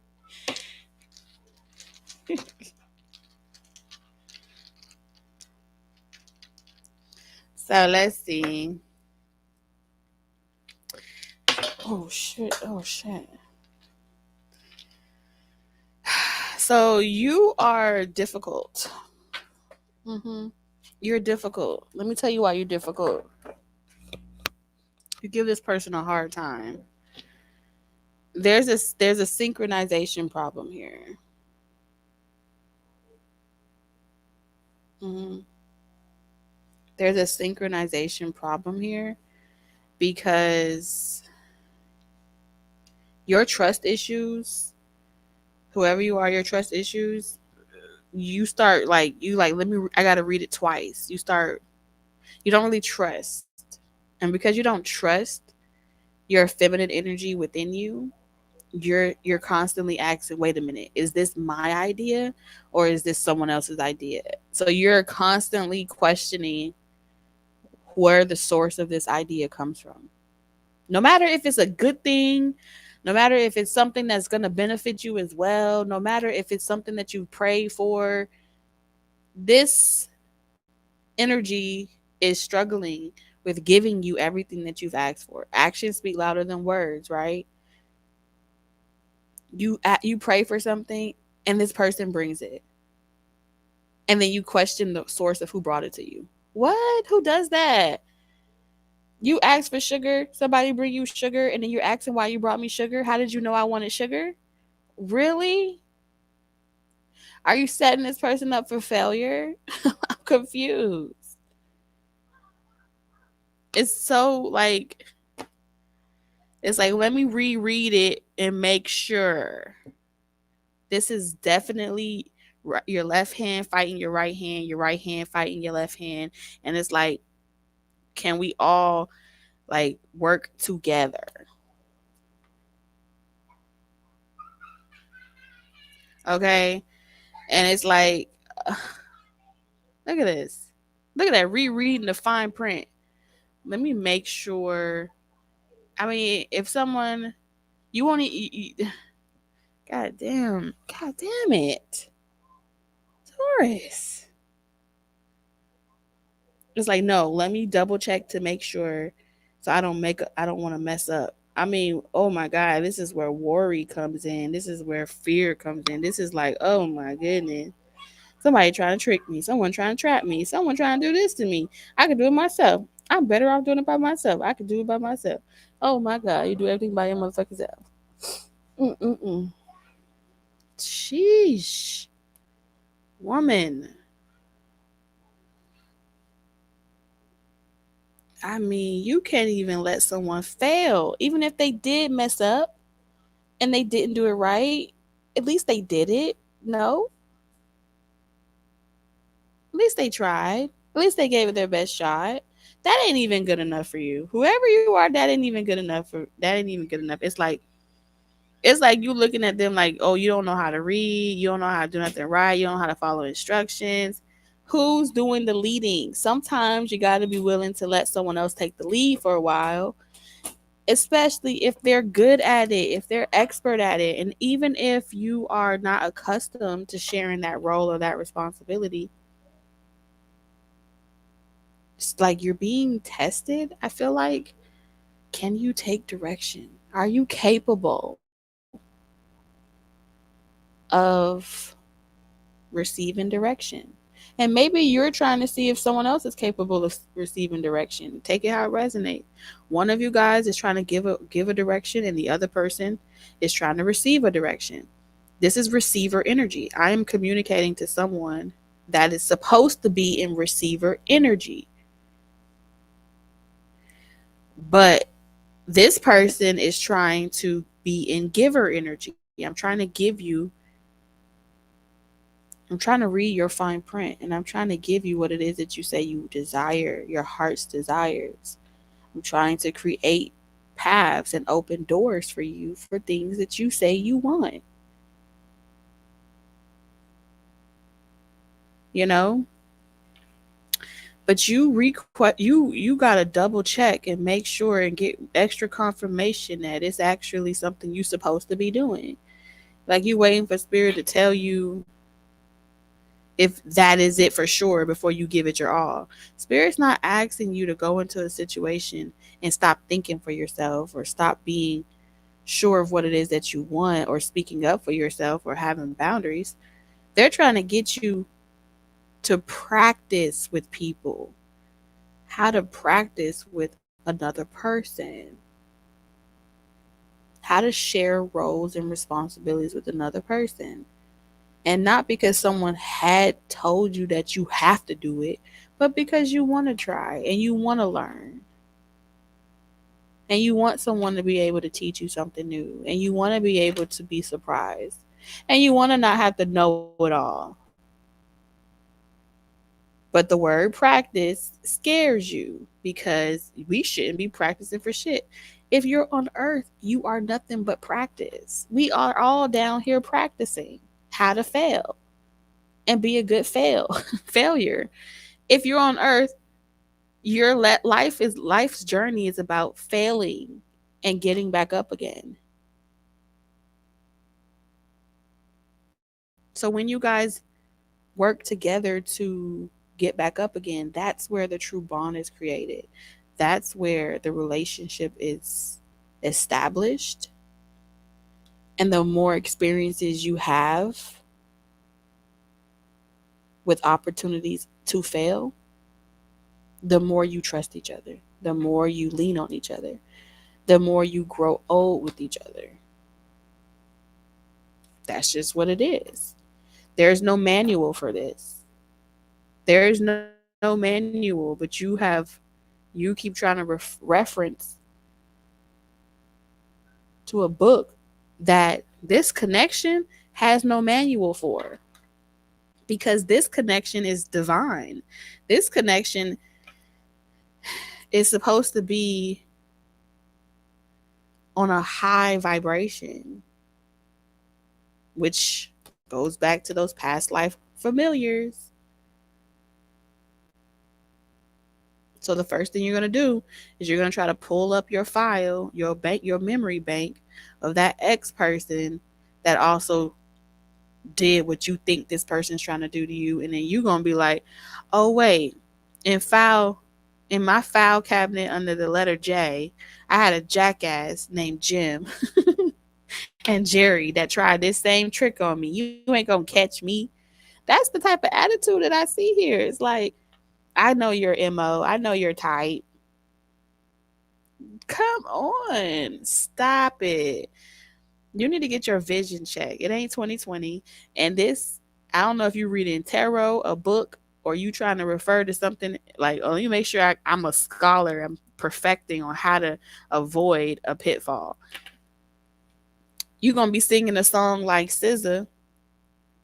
So let's see. Oh shit. Oh shit. So you are difficult. Hmm. You're difficult. Let me tell you why you're difficult. You give this person a hard time. There's a synchronization problem here. Hmm. There's a synchronization problem here because your trust issues, whoever you are, your trust issues, you start like you like let me I got to read it twice. You don't really trust. And because you don't trust your feminine energy within you, you're constantly asking, wait a minute, is this my idea or is this someone else's idea? So you're constantly questioning where the source of this idea comes from. No matter if it's a good thing, no matter if it's something that's going to benefit you as well, no matter if it's something that you pray for, this energy is struggling with giving you everything that you've asked for. Actions speak louder than words, right? You pray for something and this person brings it. And then you question the source of who brought it to you. What? Who does that? You ask for sugar, somebody bring you sugar, and then you're asking why you brought me sugar. How did you know I wanted sugar? Really? Are you setting this person up for failure? I'm confused. It's so like, it's like, let me reread it and make sure. This is definitely your left hand fighting your right hand fighting your left hand. And it's like, can we all like work together? Okay. And it's like, look at this. Look at that, rereading the fine print. Let me make sure. I mean, if someone, you want to, God damn it, Taurus. It's like, no, let me double check to make sure, so I don't want to mess up. I mean, oh my God, this is where worry comes in. This is where fear comes in. This is like, oh my goodness. Somebody trying to trick me. Someone trying to trap me. Someone trying to do this to me. I could do it myself. I'm better off doing it by myself. I could do it by myself. Oh my God, you do everything by your motherfucking self. Mm-mm-mm. Sheesh. Woman. I mean, you can't even let someone fail. Even if they did mess up and they didn't do it right, at least they did it. No, at least they tried. At least they gave it their best shot. That ain't even good enough for you. Whoever you are, that ain't even good enough for that ain't even good enough. It's like you looking at them like, oh, you don't know how to read, you don't know how to do nothing right, you don't know how to follow instructions. Who's doing the leading? Sometimes you got to be willing to let someone else take the lead for a while, especially if they're good at it, if they're expert at it. And even if you are not accustomed to sharing that role or that responsibility, it's like you're being tested. I feel like, can you take direction? Are you capable of receiving direction? And maybe you're trying to see if someone else is capable of receiving direction. Take it how it resonates. One of you guys is trying to give a direction, and the other person is trying to receive a direction. This is receiver energy. I am communicating to someone that is supposed to be in receiver energy. But this person is trying to be in giver energy. I'm trying to read your fine print, and I'm trying to give you what it is that you say you desire, your heart's desires. I'm trying to create paths and open doors for you for things that you say you want. You know, but you got to double check and make sure and get extra confirmation that it's actually something you're supposed to be doing. Like, you waiting for spirit to tell you if that is it for sure before you give it your all. Spirit's not asking you to go into a situation and stop thinking for yourself or stop being sure of what it is that you want or speaking up for yourself or having boundaries. They're trying to get you to practice with people, how to practice with another person, how to share roles and responsibilities with another person. And not because someone had told you that you have to do it, but because you want to try and you want to learn. And you want someone to be able to teach you something new. And you want to be able to be surprised. And you want to not have to know it all. But the word practice scares you because we shouldn't be practicing for shit. If you're on earth, you are nothing but practice. We are all down here practicing how to fail and be a good failure. If you're on earth, life's journey is about failing and getting back up again. So when you guys work together to get back up again, that's where the true bond is created. That's where the relationship is established. And the more experiences you have with opportunities to fail, the more you trust each other, the more you lean on each other, the more you grow old with each other. That's just what it is. There's no manual for this. There is no manual, but you keep trying to reference to a book that this connection has no manual for, because this connection is divine. This connection is supposed to be on a high vibration, which goes back to those past life familiars. So the first thing you're going to do is you're going to try to pull up your file, your memory bank of that ex person that also did what you think this person's trying to do to you, and then you're going to be like, "Oh wait, in file in my file cabinet under the letter J, I had a jackass named Jim and Jerry that tried this same trick on me. You ain't going to catch me." That's the type of attitude that I see here. It's like, I know your MO. I know your type. Come on. Stop it. You need to get your vision checked. It ain't 2020. And this, I don't know if you're reading tarot, a book, or you trying to refer to something like, oh, let me make sure I'm a scholar. I'm perfecting on how to avoid a pitfall. You're going to be singing a song like SZA.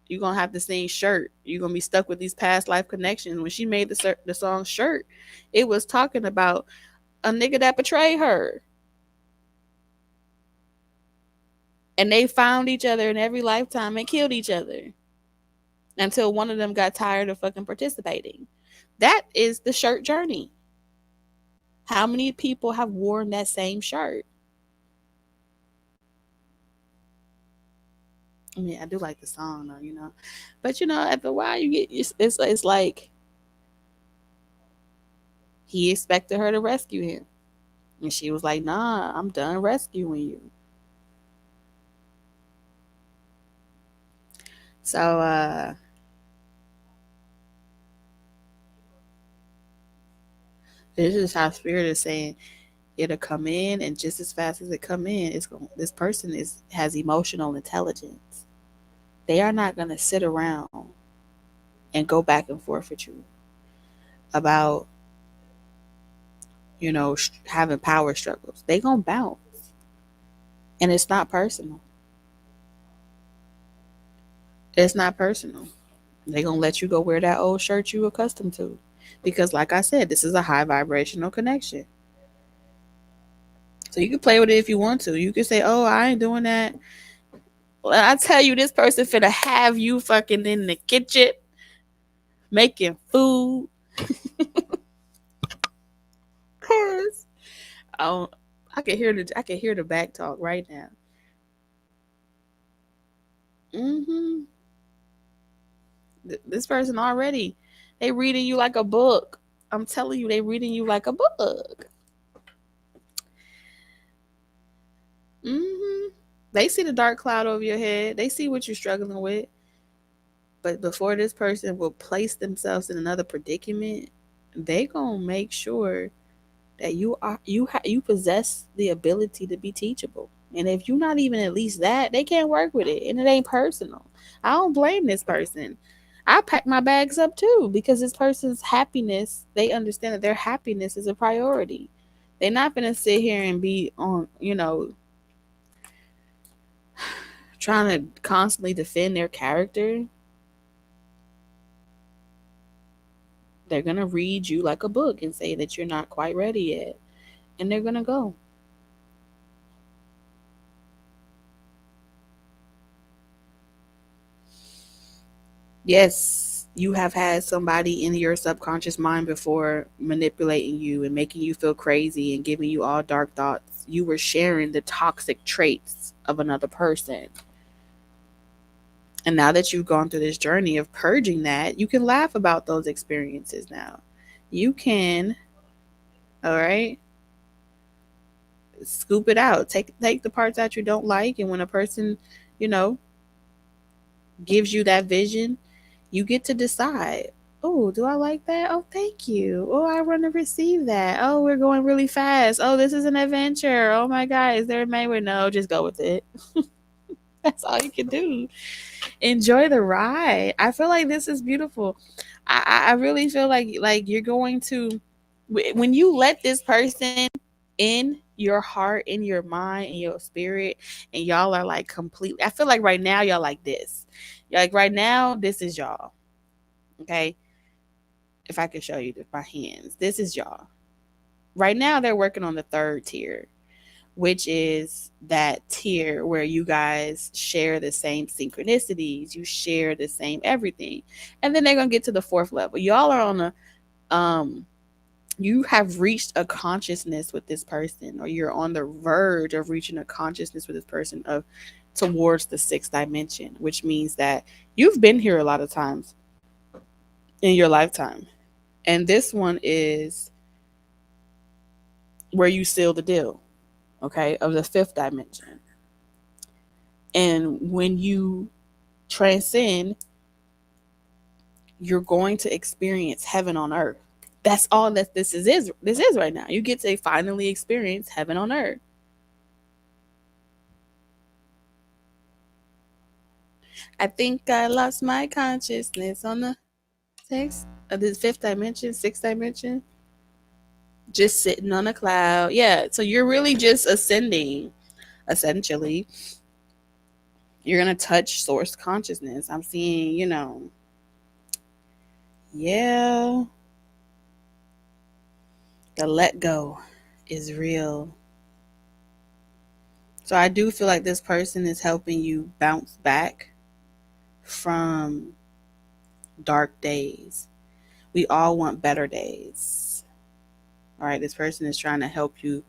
You're going to have to sing Shirt. You're going to be stuck with these past life connections. When she made the song Shirt, it was talking about a nigga that betrayed her. And they found each other in every lifetime and killed each other until one of them got tired of fucking participating. That is the shirt journey. How many people have worn that same shirt? I mean, I do like the song though. But after a while, you get it's like he expected her to rescue him, and she was like, "Nah, I'm done rescuing you." So this is how spirit is saying it'll come in, and just as fast as it come in, this person has emotional intelligence. They are not gonna sit around and go back and forth with you about having power struggles. They gonna bounce, and it's not personal. It's not personal. They gonna let you go wear that old shirt you accustomed to, because like I said, this is a high vibrational connection. So you can play with it if you want to. You can say, "Oh, I ain't doing that." Well, I tell you, this person finna have you fucking in the kitchen making food. Cause I, I can hear the back talk right now. Hmm. This person already, they reading you like a book. I'm telling you, they reading you like a book. Hmm. They see the dark cloud over your head. They see what you're struggling with. But before this person will place themselves in another predicament, they gonna make sure that you possess the ability to be teachable. And if you're not even at least that, they can't work with it, and it ain't personal. I don't blame this person. I pack my bags up too, because this person's happiness, they understand that their happiness is a priority. They're not gonna sit here and be on, trying to constantly defend their character. They're gonna read you like a book and say that you're not quite ready yet, and they're gonna go. Yes, you have had somebody in your subconscious mind before manipulating you and making you feel crazy and giving you all dark thoughts. You were sharing the toxic traits of another person. And now that you've gone through this journey of purging that, you can laugh about those experiences now. You can, all right, scoop it out. Take the parts that you don't like, and when a person, you know, gives you that vision, you get to decide. Oh, do I like that? Oh, thank you. Oh, I want to receive that. Oh, we're going really fast. Oh, this is an adventure. Oh my God, is there a manual? No, just go with it. That's all you can do. Enjoy the ride. I feel like this is beautiful. I really feel like you're going to when you let this person in your heart, in your mind, in your spirit, and y'all are like completely. I feel like right now y'all like this. Like right now, this is y'all. Okay, if I could show you my hands, this is y'all. Right now, they're working on the third tier, which is that tier where you guys share the same synchronicities, you share the same everything. And then they're going to get to the fourth level. Y'all are on a you have reached a consciousness with this person, or you're on the verge of reaching a consciousness with this person of towards the sixth dimension, which means that you've been here a lot of times in your lifetime. And this one is where you seal the deal, okay, of the fifth dimension. And when you transcend, you're going to experience heaven on earth. That's all that this is right now. You get to finally experience heaven on earth. I think I lost my consciousness on the sixth, the fifth dimension, sixth dimension, just sitting on a cloud. Yeah, so you're really just ascending. Essentially, you're gonna touch source consciousness. I'm seeing, yeah, the let go is real. So I do feel like this person is helping you bounce back from dark days. We all want better days. All right, this person is trying to help you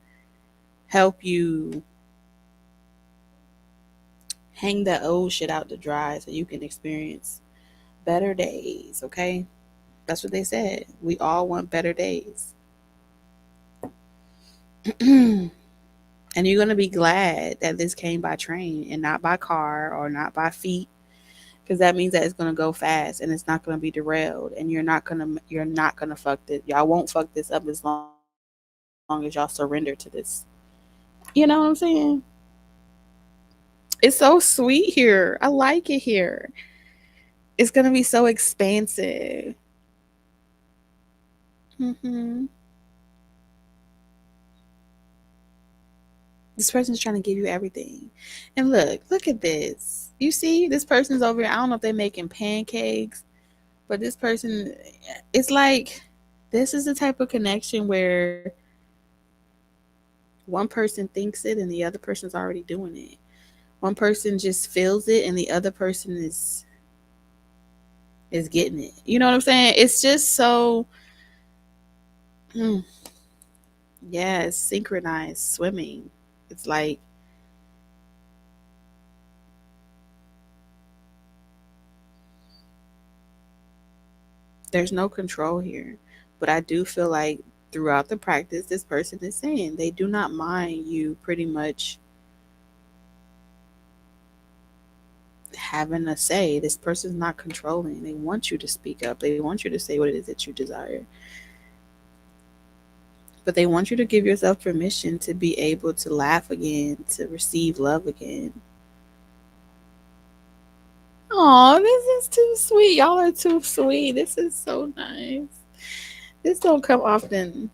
hang that old shit out to dry so you can experience better days, okay? That's what they said. We all want better days. And you're going to be glad that this came by train and not by car or not by feet, because that means that it's going to go fast and it's not going to be derailed, and you're not going to fuck this. Y'all won't fuck this up as long as y'all surrender to this. You know what I'm saying? It's so sweet here. I like it here. It's going to be so expansive. Hmm. This person's trying to give you everything. And look at this. You see, this person's over here. I don't know if they're making pancakes, but this person, it's like, this is the type of connection where one person thinks it and the other person's already doing it. One person just feels it and the other person is getting it. You know what I'm saying? It's just so, mm, yeah, it's synchronized swimming. It's like there's no control here. But I do feel like throughout the practice, this person is saying they do not mind you pretty much having a say. This person's not controlling. They want you to speak up, they want you to say what it is that you desire. But they want you to give yourself permission to be able to laugh again, to receive love again. Oh, this is too sweet. Y'all are too sweet. This is so nice. This don't come often.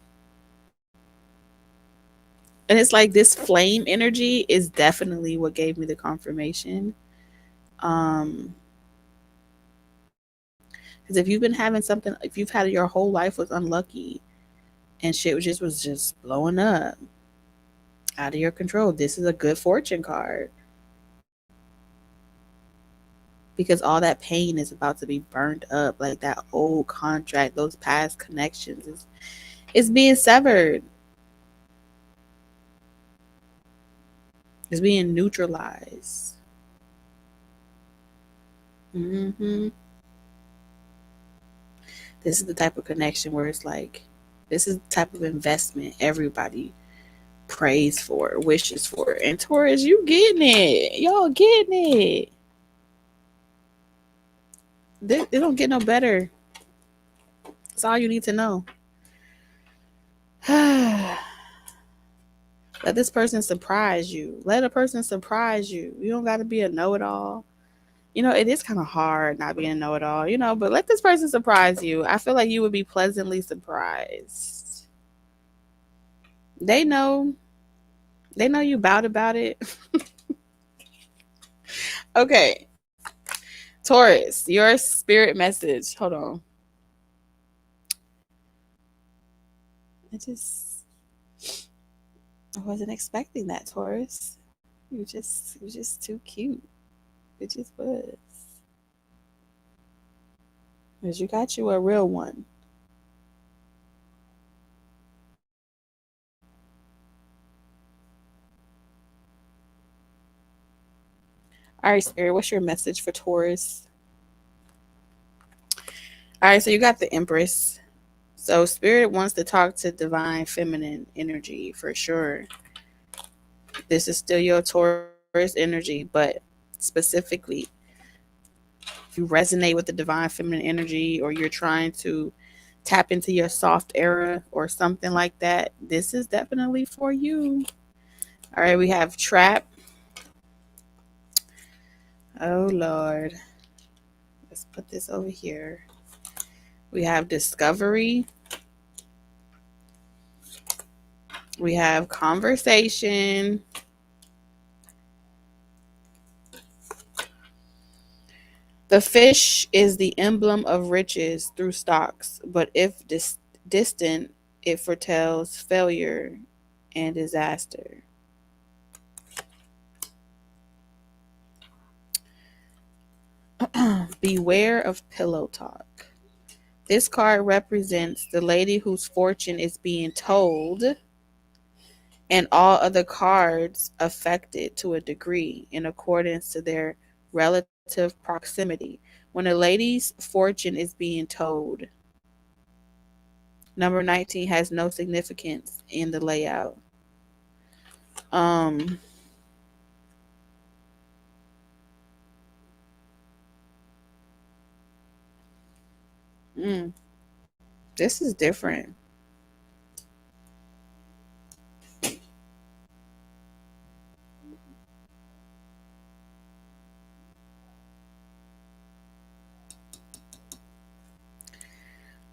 And it's like this flame energy is definitely what gave me the confirmation. Um, because if you've been having something, if you've had your whole life was unlucky and shit was just blowing up out of your control, this is a good fortune card. because all that pain is about to be burned up. Like that old contract, those past connections is being severed. It's being neutralized. hmm This is the type of connection where it's like, this is the type of investment everybody prays for, wishes for. And Taurus, you getting it. Y'all getting it. It don't get no better. That's all you need to know. Let this person surprise you. Let a person surprise you. You don't got to be a know it all. It is kind of hard not being a know it all, but let this person surprise you. I feel like you would be pleasantly surprised. They know. They know you about it. Okay. Taurus, your spirit message. Hold on. I wasn't expecting that, Taurus. You just too cute. It just was. Cause you got you a real one. All right, Spirit, what's your message for Taurus? All right, so you got the Empress. So Spirit wants to talk to divine feminine energy for sure. This is still your Taurus energy, but specifically, if you resonate with the divine feminine energy or you're trying to tap into your soft era or something like that, this is definitely for you. All right, we have Trap. Oh, Lord. Let's put this over here. We have Discovery. We have Conversation. The fish is the emblem of riches through stocks, but if distant, it foretells failure and disaster. Beware of pillow talk. This card represents the lady whose fortune is being told, and all other cards affected to a degree in accordance to their relative proximity. When a lady's fortune is being told, number 19 has no significance in the layout. Um, mm, this is different.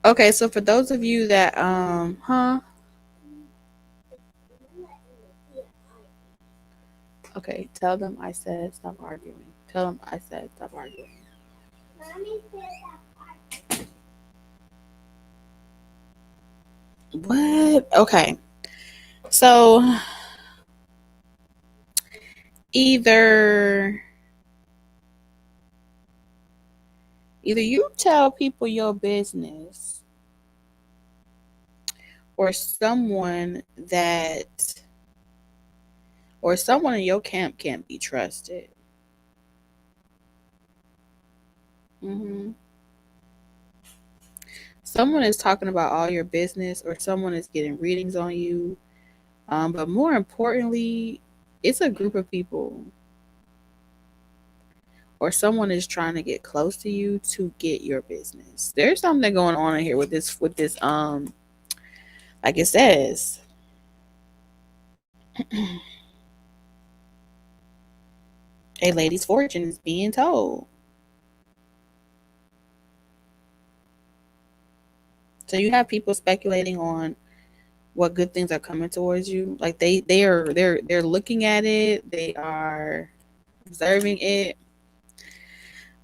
Okay, so for those of you that okay, tell them I said stop arguing. Tell them I said stop arguing. Mommy said What? Okay. So either either you tell people your business or that someone in your camp can't be trusted. hmm Someone is talking about all your business or someone is getting readings on you. But more importantly, it's a group of people or someone is trying to get close to you to get your business. There's something going on in here with this like it says. A lady's fortune is being told. So you have people speculating on what good things are coming towards you. Like they're looking at it, they are observing it,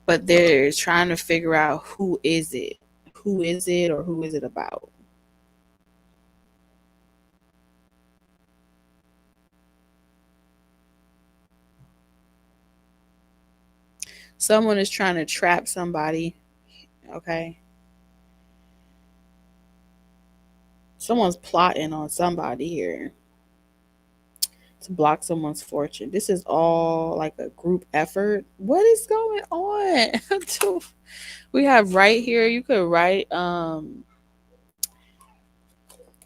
but they're trying to figure out who is it, or who is it about. Someone is trying to trap somebody. Okay. Someone's plotting on somebody here to block someone's fortune. This is all like a group effort. What is going on? We have right here, you could write,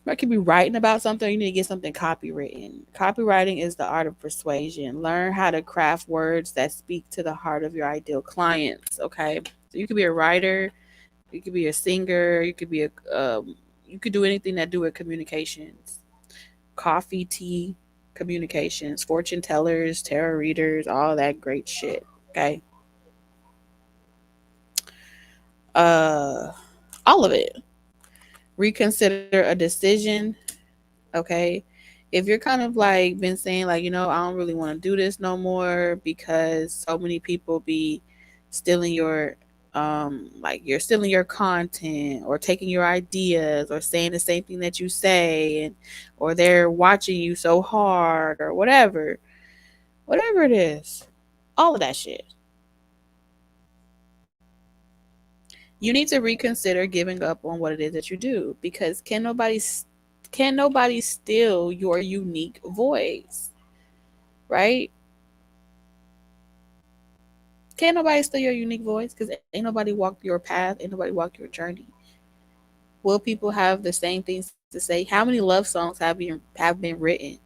I could be writing about something. You need to get something copywritten. Copywriting is the art of persuasion. Learn how to craft words that speak to the heart of your ideal clients. Okay, so you could be a writer, you could be a singer, you could be a, you could do anything that do with communications, coffee, tea, communications, fortune tellers, tarot readers, all that great shit. Okay, uh, all of it. Reconsider a decision. Okay, if you're kind of like been saying like, I don't really want to do this no more because so many people be stealing your like you're stealing your content or taking your ideas or saying the same thing that you say, and or they're watching you so hard or whatever it is, all of that shit, you need to reconsider giving up on what it is that you do, because can nobody steal your unique voice, right? Can't nobody steal your unique voice, because ain't nobody walk your path, ain't nobody walk your journey. Will people have the same things to say? How many love songs have been written?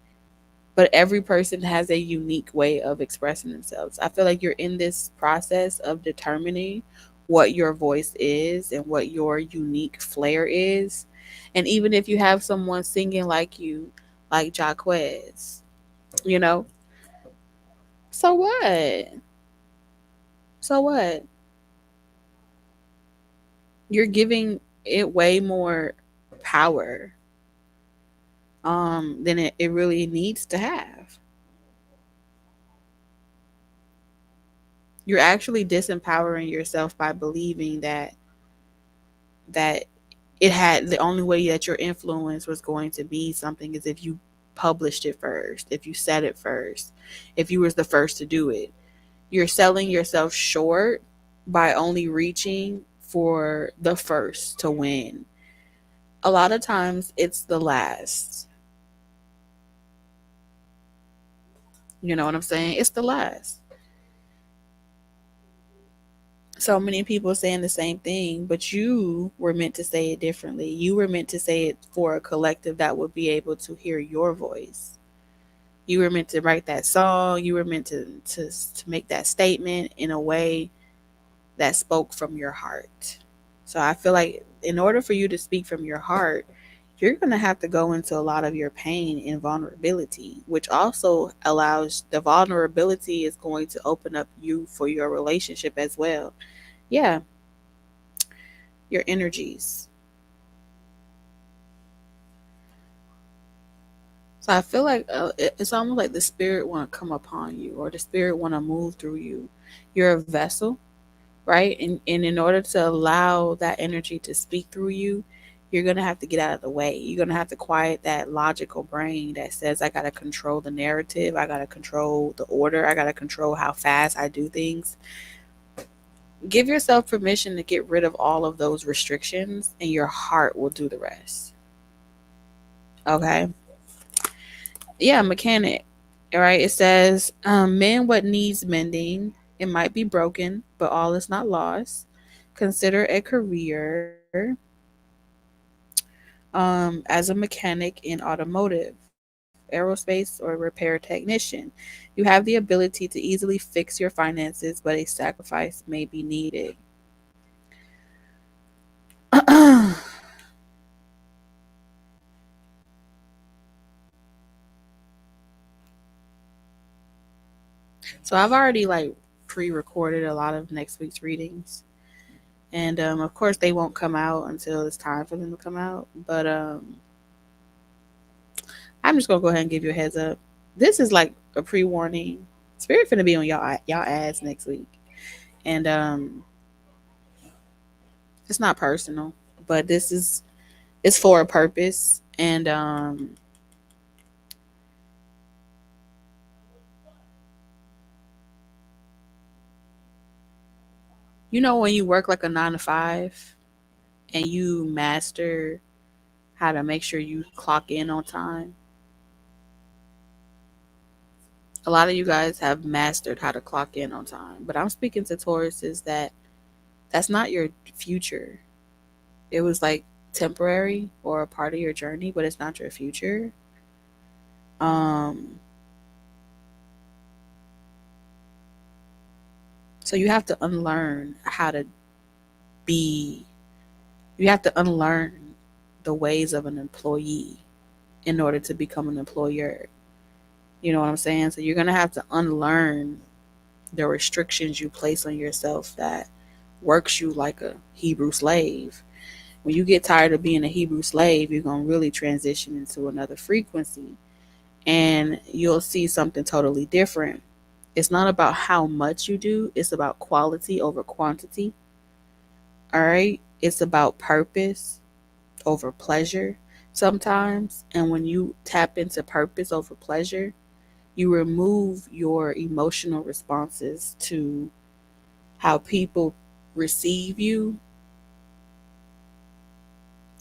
But every person has a unique way of expressing themselves. I feel like you're in this process of determining what your voice is and what your unique flair is. And even if you have someone singing like you, like Jaquez, you know, so what? So what? You're giving it way more power than it really needs to have. You're actually disempowering yourself by believing that it had the only way that your influence was going to be something is if you published it first, if you said it first, if you was the first to do it. You're selling yourself short by only reaching for the first to win. A lot of times it's the last. You know what I'm saying? It's the last. So many people saying the same thing, but you were meant to say it differently. You were meant to say it for a collective that would be able to hear your voice. You were meant to write that song. You were meant to make that statement in a way that spoke from your heart. So I feel like in order for you to speak from your heart, you're going to have to go into a lot of your pain and vulnerability, which also allows the vulnerability is going to open up you for your relationship as well. Yeah, your energies. So I feel like it's almost like the spirit want to come upon you, or the spirit want to move through you. You're a vessel, right? And in order to allow that energy to speak through you, you're going to have to get out of the way. You're going to have to quiet that logical brain that says, I got to control the narrative. I got to control the order. I got to control how fast I do things. Give yourself permission to get rid of all of those restrictions, and your heart will do the rest. Okay. Yeah, mechanic. All right. It says, mend what needs mending. It might be broken, but all is not lost. Consider a career as a mechanic in automotive, aerospace, or repair technician. You have the ability to easily fix your finances, but a sacrifice may be needed. So I've already like pre-recorded a lot of next week's readings, and of course they won't come out until it's time for them to come out. But I'm just gonna go ahead and give you a heads up. This is like a pre-warning. Spirit finna be on y'all ass next week, and it's not personal, but this is it's for a purpose. And You know, when you work like a 9 to 5 and you master how to make sure you clock in on time, a lot of you guys have mastered how to clock in on time. But I'm speaking to Tauruses that that's not your future. It was like temporary or a part of your journey, but it's not your future. Um, so you have to unlearn how to be, you have to unlearn the ways of an employee in order to become an employer. You know what I'm saying? So you're going to have to unlearn the restrictions you place on yourself that works you like a Hebrew slave. When you get tired of being a Hebrew slave, you're going to really transition into another frequency and you'll see something totally different. It's not about how much you do, it's about quality over quantity. All right? It's about purpose over pleasure sometimes. And when you tap into purpose over pleasure, you remove your emotional responses to how people receive you,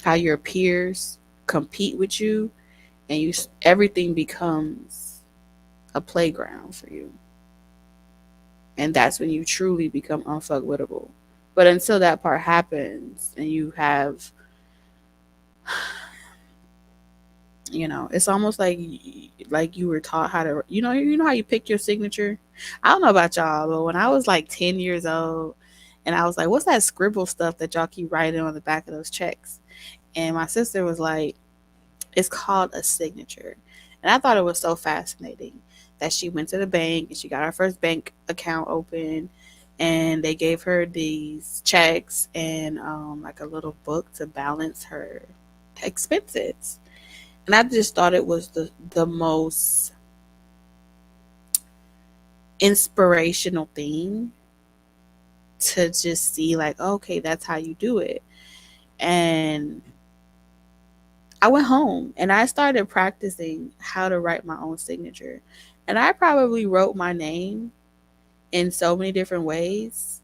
how your peers compete with you, and you everything becomes a playground for you. And that's when you truly become unfuckwittable. But until that part happens and you have, you know, it's almost like you were taught how to, you know how you pick your signature. I don't know about y'all, but when I was like 10 years old, and I was like, "What's that scribble stuff that y'all keep writing on the back of those checks?" And my sister was like, "It's called a signature," and I thought it was so fascinating that she went to the bank and she got her first bank account open, and they gave her these checks and like a little book to balance her expenses. And I just thought it was the most inspirational thing to just see, like, okay, that's how you do it. And I went home and I started practicing how to write my own signature. And I probably wrote my name in so many different ways,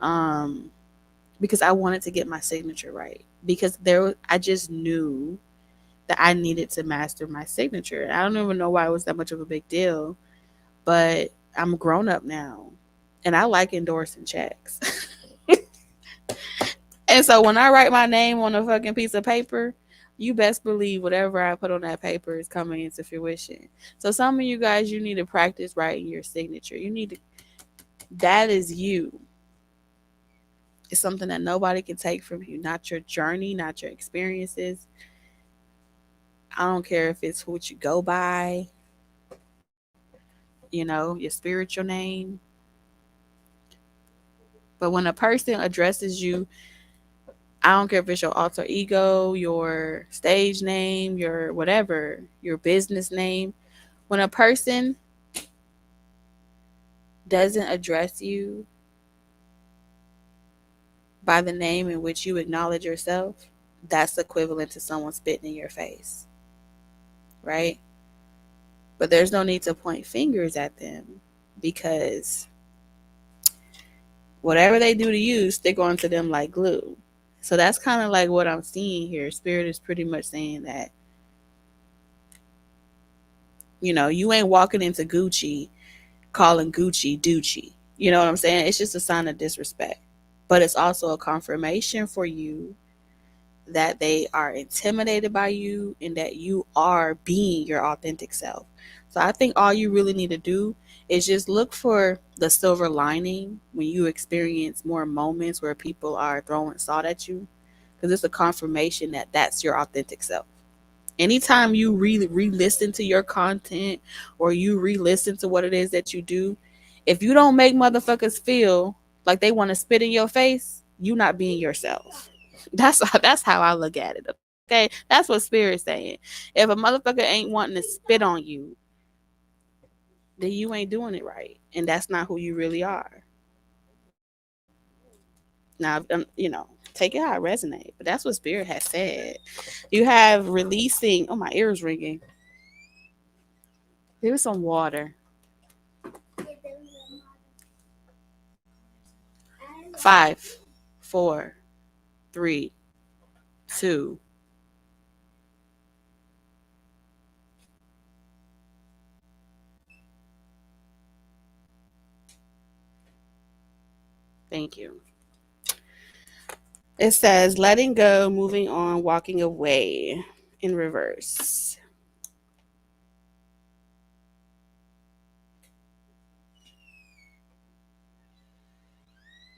um, because I wanted to get my signature right. Because I just knew that I needed to master my signature. I don't even know why it was that much of a big deal, but I'm grown up now and I like endorsing checks. And so when I write my name on a fucking piece of paper, you best believe whatever I put on that paper is coming into fruition. So some of you guys, you need to practice writing your signature. You need to, that is you. It's something that nobody can take from you. Not your journey, not your experiences. I don't care if it's what you go by, your spiritual name. But when a person addresses you, I don't care if it's your alter ego, your stage name, your whatever, your business name. When a person doesn't address you by the name in which you acknowledge yourself, that's equivalent to someone spitting in your face, right? But there's no need to point fingers at them because whatever they do to you, stick onto them like glue. So that's kind of like what I'm seeing here. Spirit is pretty much saying that, you ain't walking into Gucci calling Gucci Ducci. You know what I'm saying? It's just a sign of disrespect. But it's also a confirmation for you that they are intimidated by you and that you are being your authentic self. So I think all you really need to do is just look for the silver lining when you experience more moments where people are throwing salt at you, because it's a confirmation that that's your authentic self. Anytime you re-listen to your content or you re-listen to what it is that you do, if you don't make motherfuckers feel like they want to spit in your face, you not being yourself. That's how I look at it. Okay, that's what Spirit's saying. If a motherfucker ain't wanting to spit on you, then you ain't doing it right, and that's not who you really are. Now, take it how it resonate, but that's what Spirit has said. You have releasing. Oh, my ears ringing. Give me some water. Five, four, three, two. Thank you. It says letting go, moving on, walking away in reverse.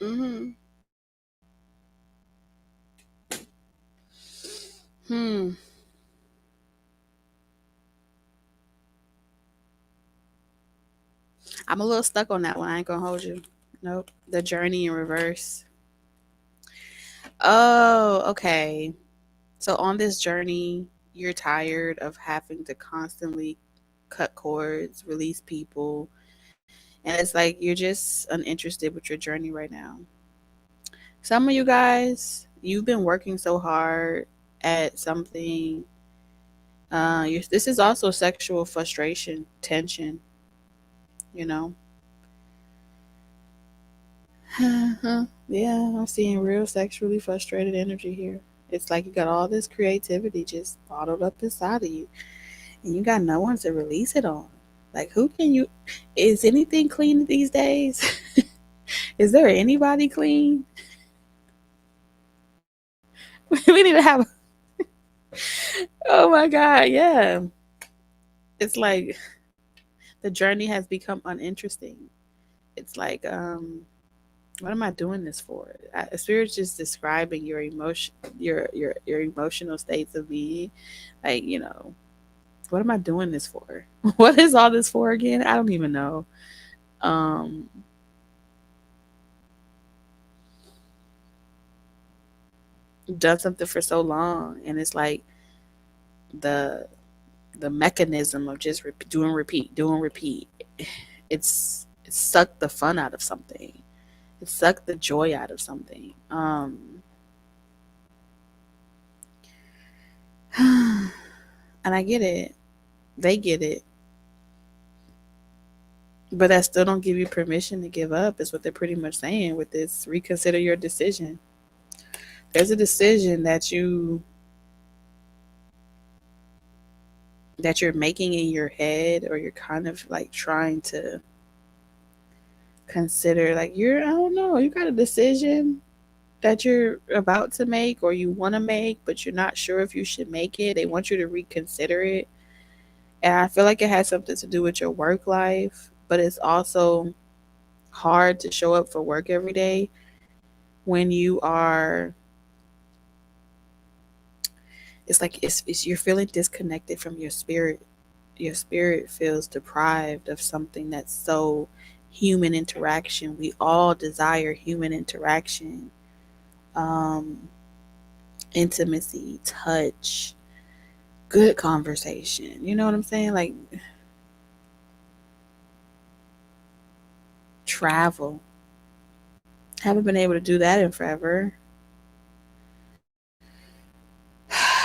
Mm-hmm. Hmm. I'm a little stuck on that one. I ain't gonna hold you. Nope. The journey in reverse. Oh, okay. So on this journey, you're tired of having to constantly cut cords, release people, and it's like you're just uninterested with your journey right now. Some of you guys, you've been working so hard at something. This is also sexual frustration, tension. You know. Yeah, I'm seeing real sexually frustrated energy here. It's like you got all this creativity just bottled up inside of you, and you got no one to release it on. Like, who can you? Is anything clean these days? Is there anybody clean? We need to have. Oh my God, yeah. It's like the journey has become uninteresting. It's like, what am I doing this for? Spirit's just describing your emotion, your emotional states of being. Like, what am I doing this for? What is all this for again? I don't even know. Um, done something for so long, and it's like the the mechanism of just doing repeat. It sucked the fun out of something. It sucked the joy out of something. And I get it. They get it. But that still don't give you permission to give up, is what they're pretty much saying with this. Reconsider your decision. There's a decision that you're making in your head, or you're kind of like trying to consider, like, I don't know, you got a decision that you're about to make or you want to make, but you're not sure if you should make it. They want you to reconsider it. And I feel like it has something to do with your work life, but it's also hard to show up for work every day when you are, it's like it's you're feeling disconnected from your spirit. Your spirit feels deprived of something that's so human interaction. We all desire human interaction, um, intimacy, touch, good conversation. You know what I'm saying? Like travel. Haven't been able to do that in forever.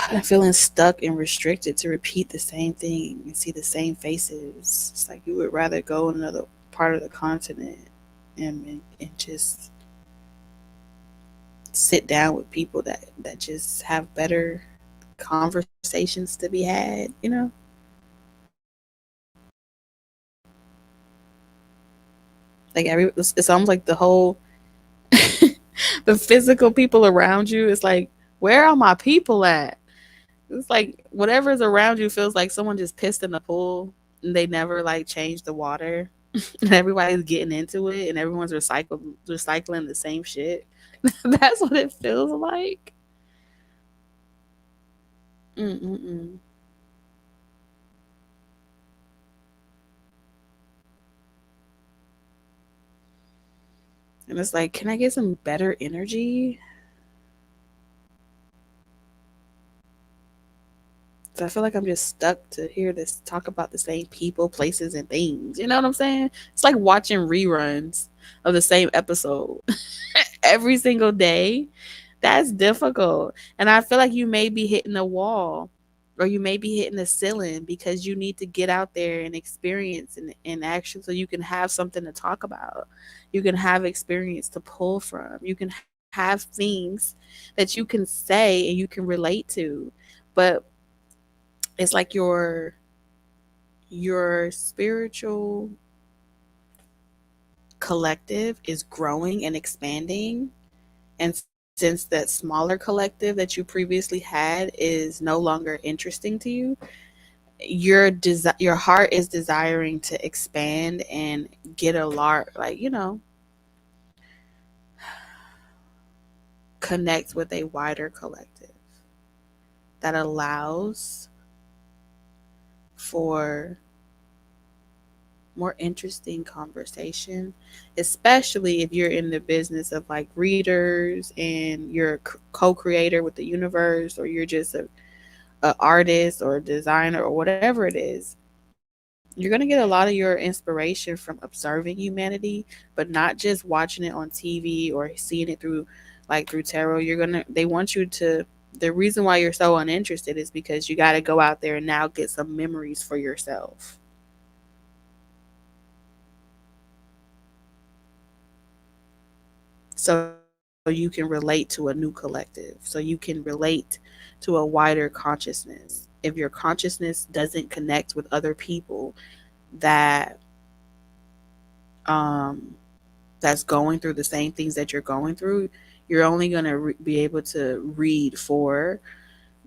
I'm feeling stuck and restricted to repeat the same thing and see the same faces. It's like you would rather go another part of the continent and just sit down with people that just have better conversations to be had, like it's almost like the whole the physical people around you is like, where are my people at? It's like whatever's around you feels like someone just pissed in the pool and they never like changed the water. And everybody's getting into it and everyone's recycling the same shit. That's what it feels like. Mm-mm-mm. And it's like, can I get some better energy? So I feel like I'm just stuck to hear this talk about the same people, places, and things. You know what I'm saying? It's like watching reruns of the same episode every single day. That's difficult. And I feel like you may be hitting a wall. or you may be hitting a ceiling because you need to get out there and experience and action so you can have something to talk about. You can have experience to pull from. You can have things that you can say and you can relate to. But it's like your spiritual collective is growing and expanding. And since that smaller collective that you previously had is no longer interesting to you, your heart is desiring to expand and get a large, like, connect with a wider collective that allows for more interesting conversation, especially if you're in the business of like readers and you're a co-creator with the universe, or you're just a artist or a designer or whatever it is. You're going to get a lot of your inspiration from observing humanity, but not just watching it on TV or seeing it through, like, through tarot. They want you to, the reason why you're so uninterested is because you got to go out there and now get some memories for yourself, so you can relate to a new collective, so you can relate to a wider consciousness. If your consciousness doesn't connect with other people that um that's going through the same things that you're going through, you're only going to be able to read for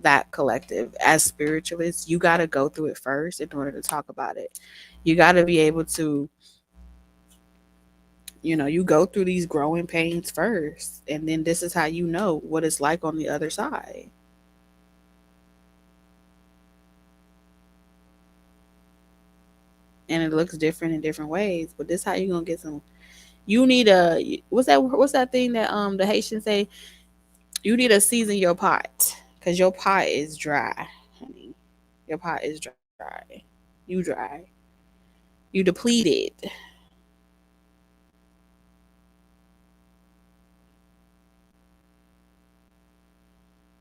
that collective. As spiritualists, you got to go through it first in order to talk about it. You got to be able to, you go through these growing pains first, and then this is how you know what it's like on the other side. And it looks different in different ways, but this how you're going to get some. You need a, what's that thing that the Haitians say, you need to season your pot, because your pot is dry, honey. Your pot is dry. You dry. You depleted.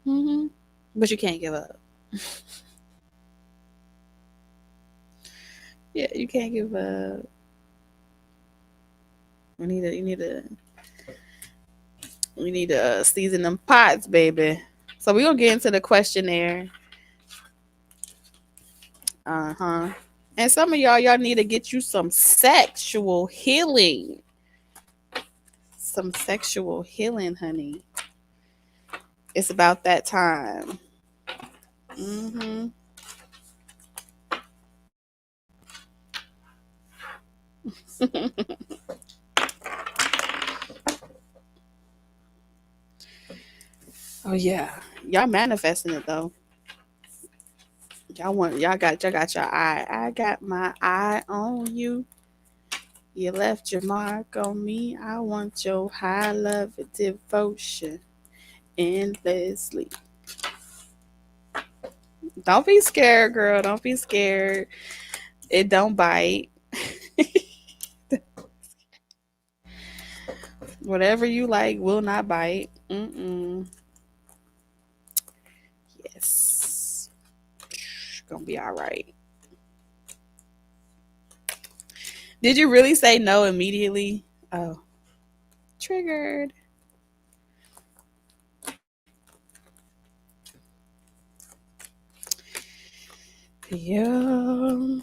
Hmm. But you can't give up. Yeah, you can't give up. We need to season them pots, baby. So we're gonna get into the questionnaire. Uh-huh. And some of y'all need to get you some sexual healing. Some sexual healing, honey. It's about that time. Hmm. Oh yeah. Y'all manifesting it though. Y'all got your eye. I got my eye on you. You left your mark on me. I want your high love and devotion endlessly. Don't be scared, girl. Don't be scared. It don't bite. Whatever you like will not bite. Mm-mm. Yes. Gonna be all right. Did you really say no immediately? Oh, triggered. Yeah.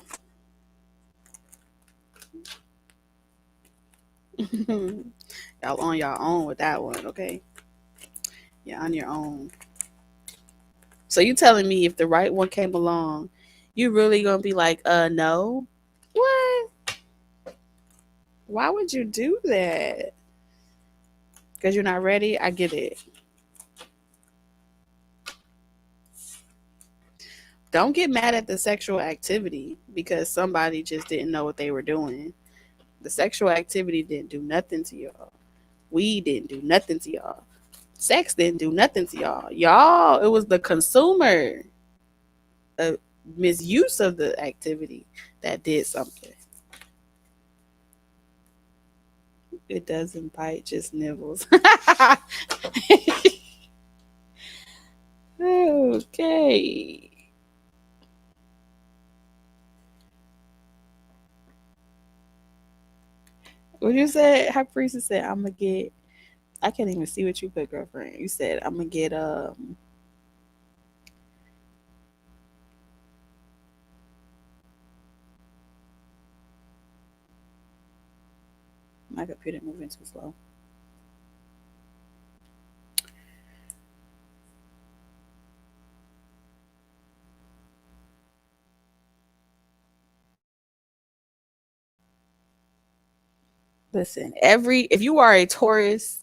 Y'all on your own with that one, okay? Yeah, on your own. So you telling me if the right one came along, you really gonna be like, no? What? Why would you do that? Because you're not ready? I get it. Don't get mad at the sexual activity because somebody just didn't know what they were doing. The sexual activity didn't do nothing to y'all. Weed didn't do nothing to y'all. Sex didn't do nothing to y'all. Y'all, it was the consumer misuse of the activity that did something. It doesn't bite, just nibbles. Okay. What you said? High priestess said, "I'm gonna get." I can't even see what you put, girlfriend. You said, "I'm gonna get." My computer moving too slow. Listen, if you are a Taurus,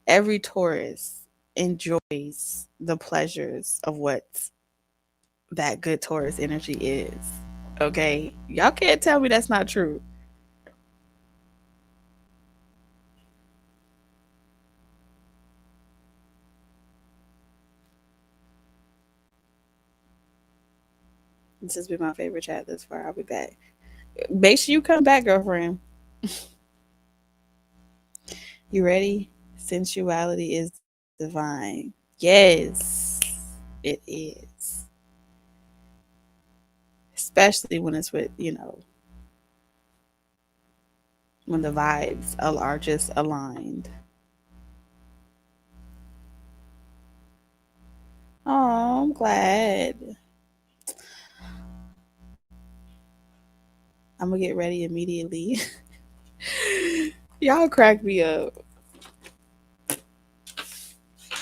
every Taurus enjoys the pleasures of what that good Taurus energy is. Okay, y'all can't tell me that's not true. This has been my favorite chat thus far. I'll be back. Make sure you come back, girlfriend. You ready? Sensuality is divine. Yes, it is. Especially when it's with, when the vibes are just aligned. Oh, I'm glad. I'm gonna get ready immediately. Y'all crack me up.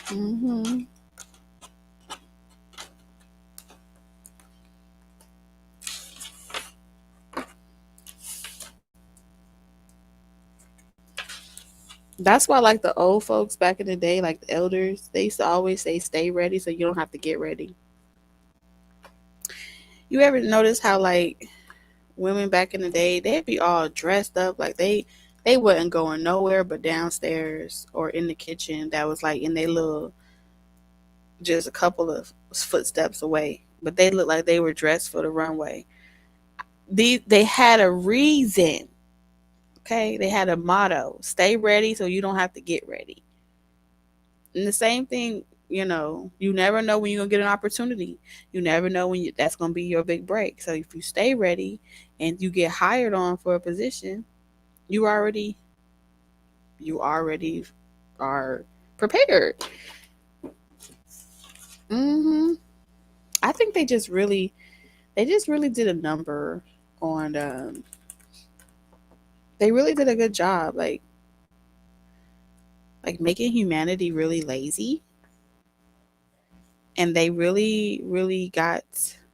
Hmm. That's why, like the old folks back in the day, like the elders, they used to always say, "Stay ready," so you don't have to get ready. You ever notice how like women back in the day, they'd be all dressed up like they wasn't going nowhere but downstairs or in the kitchen that was like in their little just a couple of footsteps away, but they looked like they were dressed for the runway. They had a reason. Okay, they had a motto: stay ready so you don't have to get ready. And the same thing, you never know when you're gonna get an opportunity. You never know when that's gonna be your big break. So if you stay ready and you get hired on for a position, you already you already are prepared. Hmm. I think they just really did a number on. They really did a good job, like making humanity really lazy, and they really really got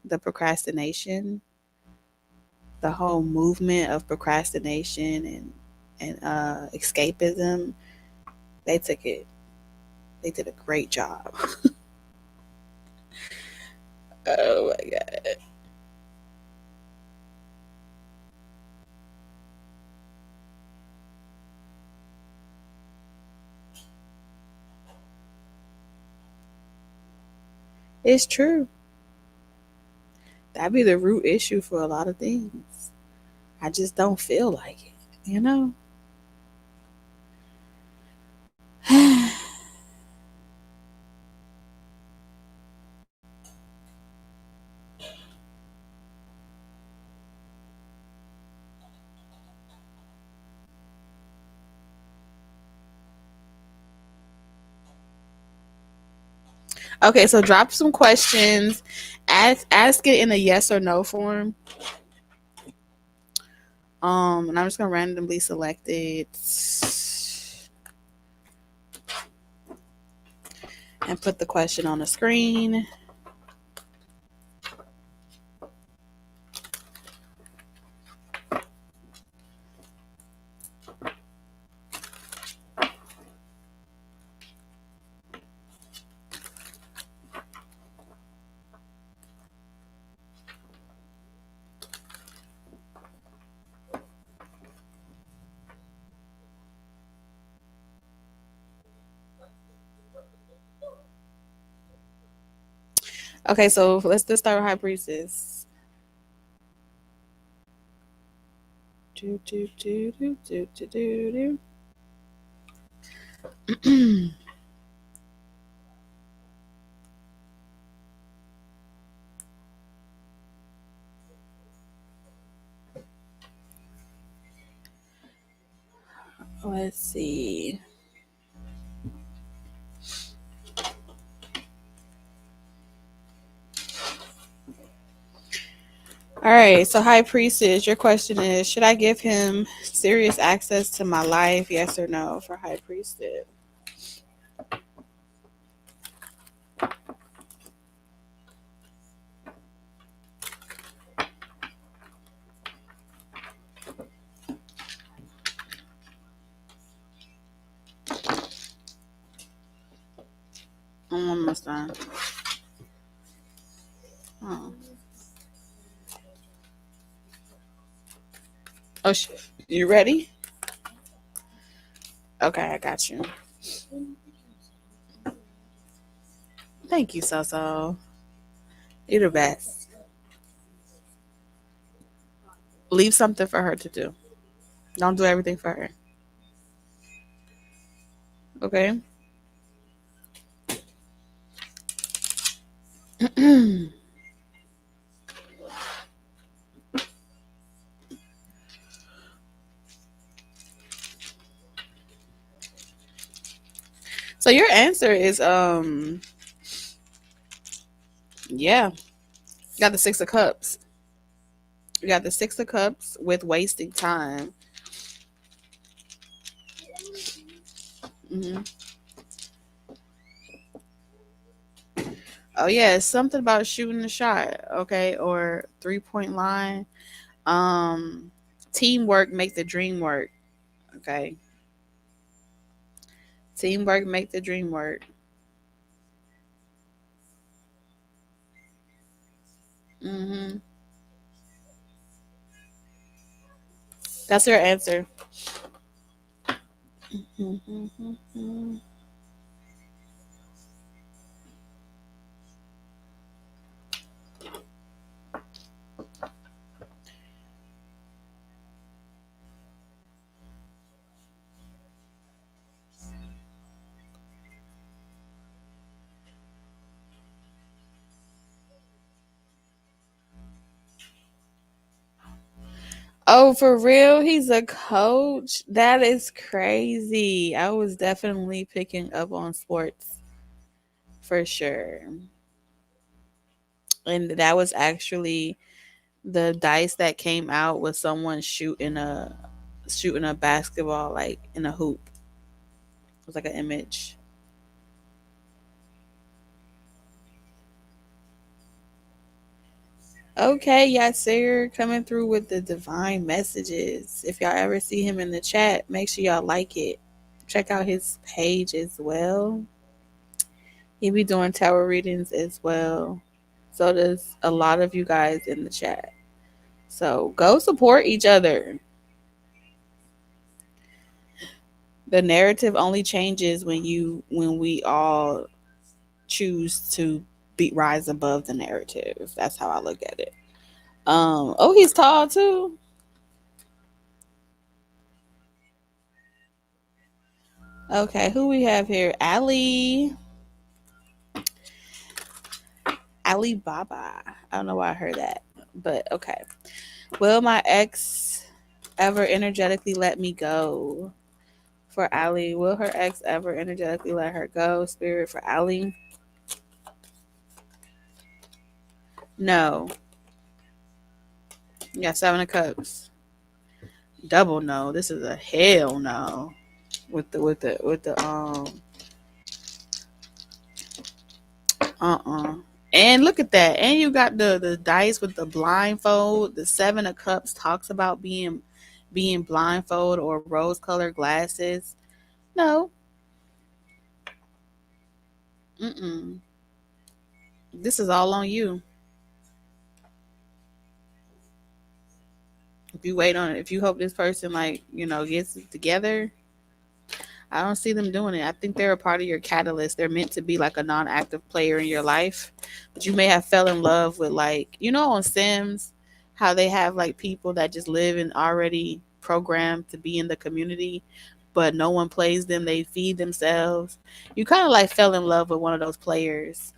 the procrastination, the whole movement of procrastination and escapism. They took it. They did a great job. Oh my god, it's true. That'd be the root issue for a lot of things. I just don't feel like it, you know. Okay, so drop some questions. Ask it in a yes or no form. And I'm just gonna randomly select it and put the question on the screen. Okay, so let's just start with High Priestess. Do, do, do, do, do, do, do, do. All right, so High Priestess, your question is: should I give him serious access to my life? Yes or no for High Priestess? I'm almost done. Oh, you ready? Okay, I got you. Thank you, Soso. You're the best. Leave something for her to do. Don't do everything for her. Okay. So your answer is yeah. You got the 6 of Cups. You got the 6 of Cups with wasting time. Hmm. Oh yeah, it's something about shooting the shot, okay, or 3 point line. Um, Teamwork make the dream work. Okay, teamwork make the dream work. Hmm. That's your answer. Mhm. Oh, for real? He's a coach? That is crazy. I was definitely picking up on sports for sure. And that was actually the dice that came out was someone shooting a basketball like in a hoop. It was like an image. Okay, Yasir coming through with the divine messages. If y'all ever see him in the chat, make sure y'all like it. Check out his page as well. He be doing tarot readings as well. So does a lot of you guys in the chat. So go support each other. The narrative only changes when we all choose to be rise above the narrative. That's how I look at it. Oh, he's tall too. Okay, who we have here? Alibaba. I don't know why I heard that, but okay. Will my ex ever energetically let me go? For Ali, will her ex ever energetically let her go? Spirit for Ali. No. You got 7 of Cups. Double no. This is a hell no. With the And look at that. And you got the dice with the blindfold. The 7 of Cups talks about being blindfold or rose colored glasses. No. Mm-mm. This is all on you. If you wait on it, if you hope this person gets it together, I don't see them doing it. I think they're a part of your catalyst. They're meant to be like a non-active player in your life. But you may have fell in love with on Sims, how they have like people that just live and already programmed to be in the community, but no one plays them. They feed themselves. You kind of like fell in love with one of those players.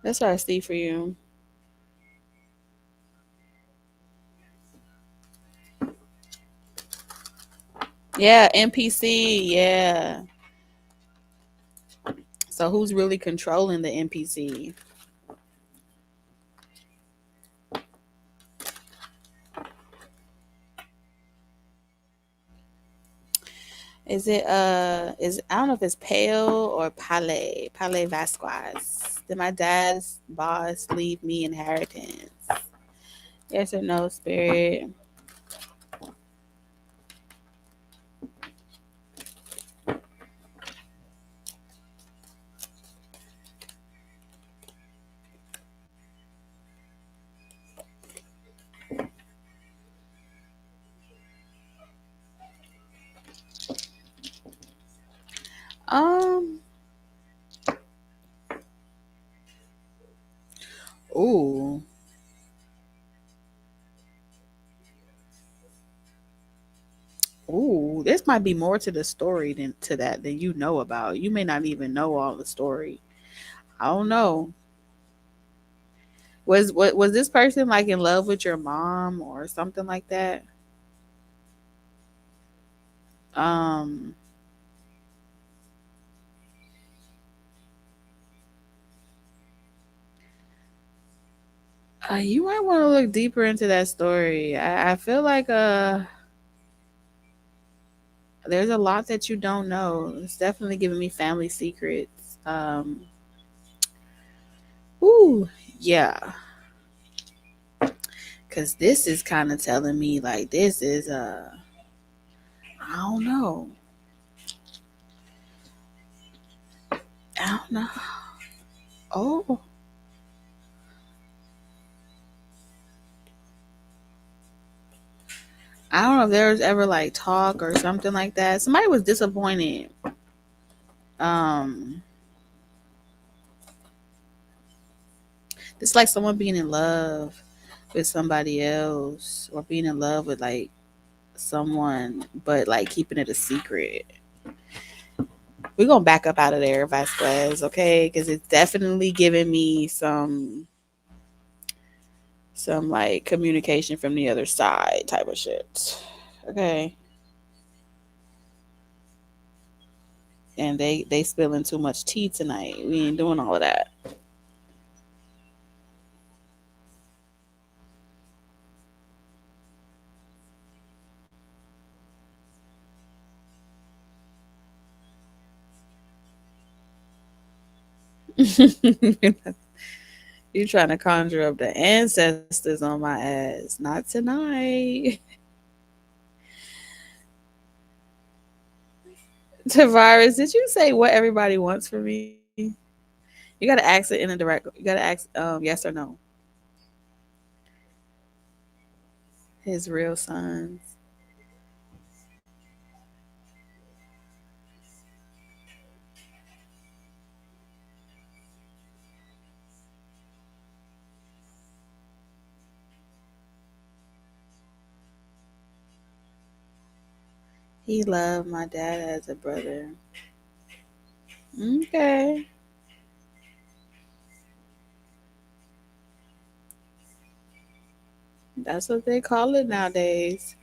That's what I see for you. Yeah, NPC. Yeah. So who's really controlling the NPC? Is I don't know if it's Pale or Pale Vasquez. Did my dad's boss leave me inheritance? Yes or no, spirit? Um ooh. Ooh, this might be more to the story than to that than you know about. You may not even know all the story. I don't know. Was this person like in love with your mom or something like that? Um, you might want to look deeper into that story. I feel like there's a lot that you don't know. It's definitely giving me family secrets. Ooh, yeah, because this is kind of telling me like this is I don't know. I don't know. Oh, I don't know if there was ever like talk or something like that. Somebody was disappointed. Um, it's like someone being in love with somebody else or being in love with like someone, but like keeping it a secret. We're gonna back up out of there, Vasquez, okay? Because it's definitely giving me some like communication from the other side type of shit. Okay. And they spilling too much tea tonight. We ain't doing all of that. You trying to conjure up the ancestors on my ass. Not tonight. Tavares, did you say what everybody wants from me? You gotta ask it in a direct. You gotta ask yes or no. His real sons. He loved my dad as a brother. Okay. That's what they call it nowadays.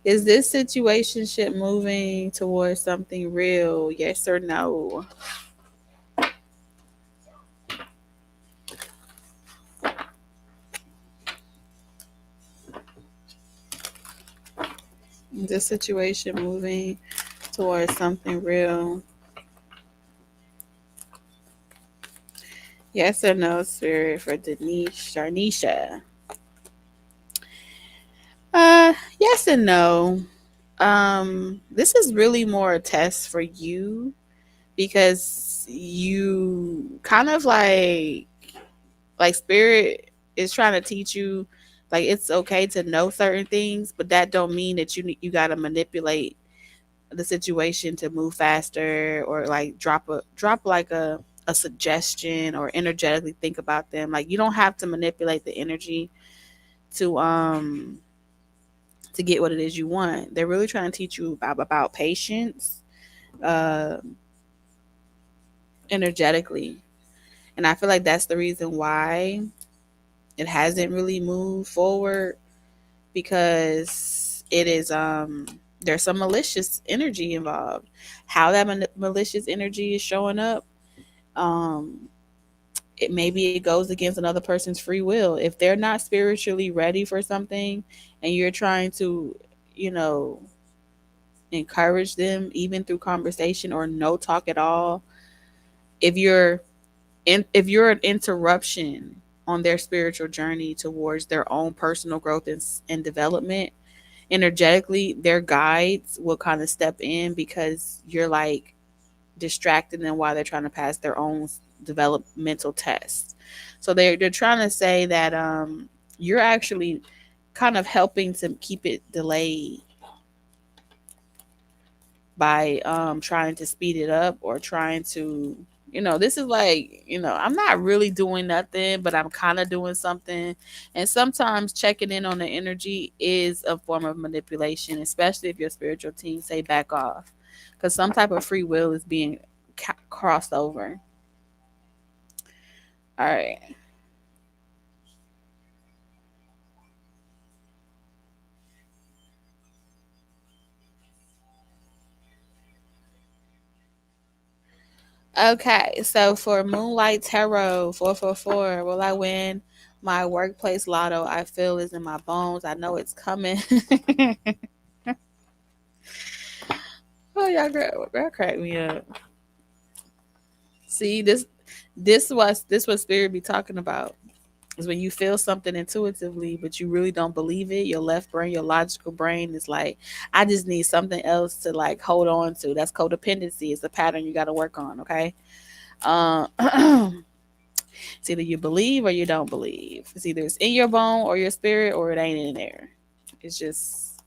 Is this situationship moving towards something real? Yes or no? Is this situation moving towards something real? Yes or no, spirit for Denise Sharnisha? Yes and no. This is really more a test for you because you kind of like spirit is trying to teach you like it's okay to know certain things, but that don't mean that you got to manipulate the situation to move faster or like drop like a suggestion or energetically think about them. Like you don't have to manipulate the energy to to get what it is you want. They're really trying to teach you about patience, uh, energetically, and I feel like that's the reason why it hasn't really moved forward because it is there's some malicious energy involved. How that malicious energy is showing up, Um, maybe it goes against another person's free will. If they're not spiritually ready for something and you're trying to, you know, encourage them even through conversation or no talk at all, if you're an interruption on their spiritual journey towards their own personal growth and development, energetically their guides will kind of step in because you're like distracting them while they're trying to pass their own developmental tests. So they're trying to say that you're actually kind of helping to keep it delayed by trying to speed it up or trying to, this is like, I'm not really doing nothing, but I'm kind of doing something. And sometimes checking in on the energy is a form of manipulation, especially if your spiritual team say back off, because some type of free will is being crossed over. All right. Okay, so for Moonlight Tarot 444, will I win my workplace lotto? I feel is in my bones. I know it's coming. Oh, y'all crack me up. See, this what spirit be talking about. Is when you feel something intuitively, but you really don't believe it. Your left brain, your logical brain is like, I just need something else to like hold on to. That's codependency. It's a pattern you got to work on. Okay. It's either you believe or you don't believe. It's either it's in your bone or your spirit or it ain't in there. It's just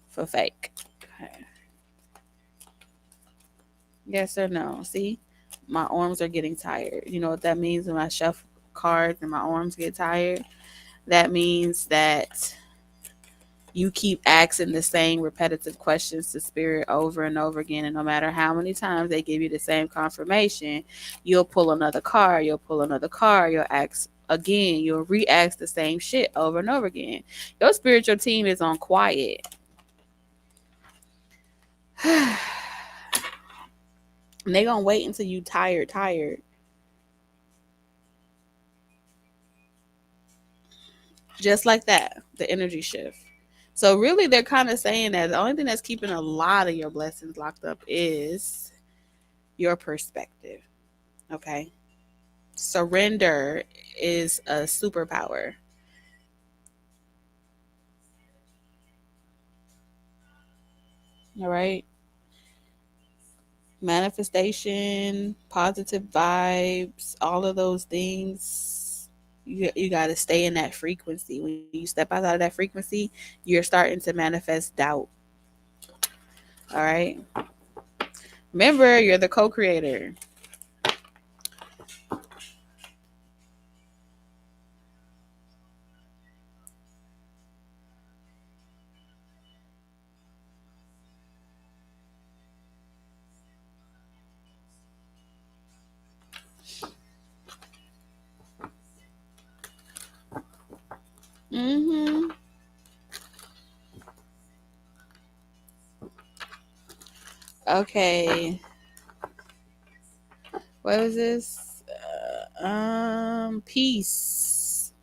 for fake. Okay. Yes or no? See, my arms are getting tired. You know what that means when I shuffle cards and my arms get tired? That means that you keep asking the same repetitive questions to spirit over and over again. And no matter how many times they give you the same confirmation, you'll pull another card, you'll pull another card, you'll ask again, you'll re-ask the same shit over and over again. Your spiritual team is on quiet. And they gonna wait until you tired. Just like that, the energy shift. So really they're kind of saying that the only thing that's keeping a lot of your blessings locked up is your perspective. Okay. Surrender is a superpower. All right. Manifestation, positive vibes, all of those things. You got to stay in that frequency. When you step outside of that frequency, you're starting to manifest doubt. All right. Remember, you're the co creator. Mm-hmm. Okay. What is this? Peace.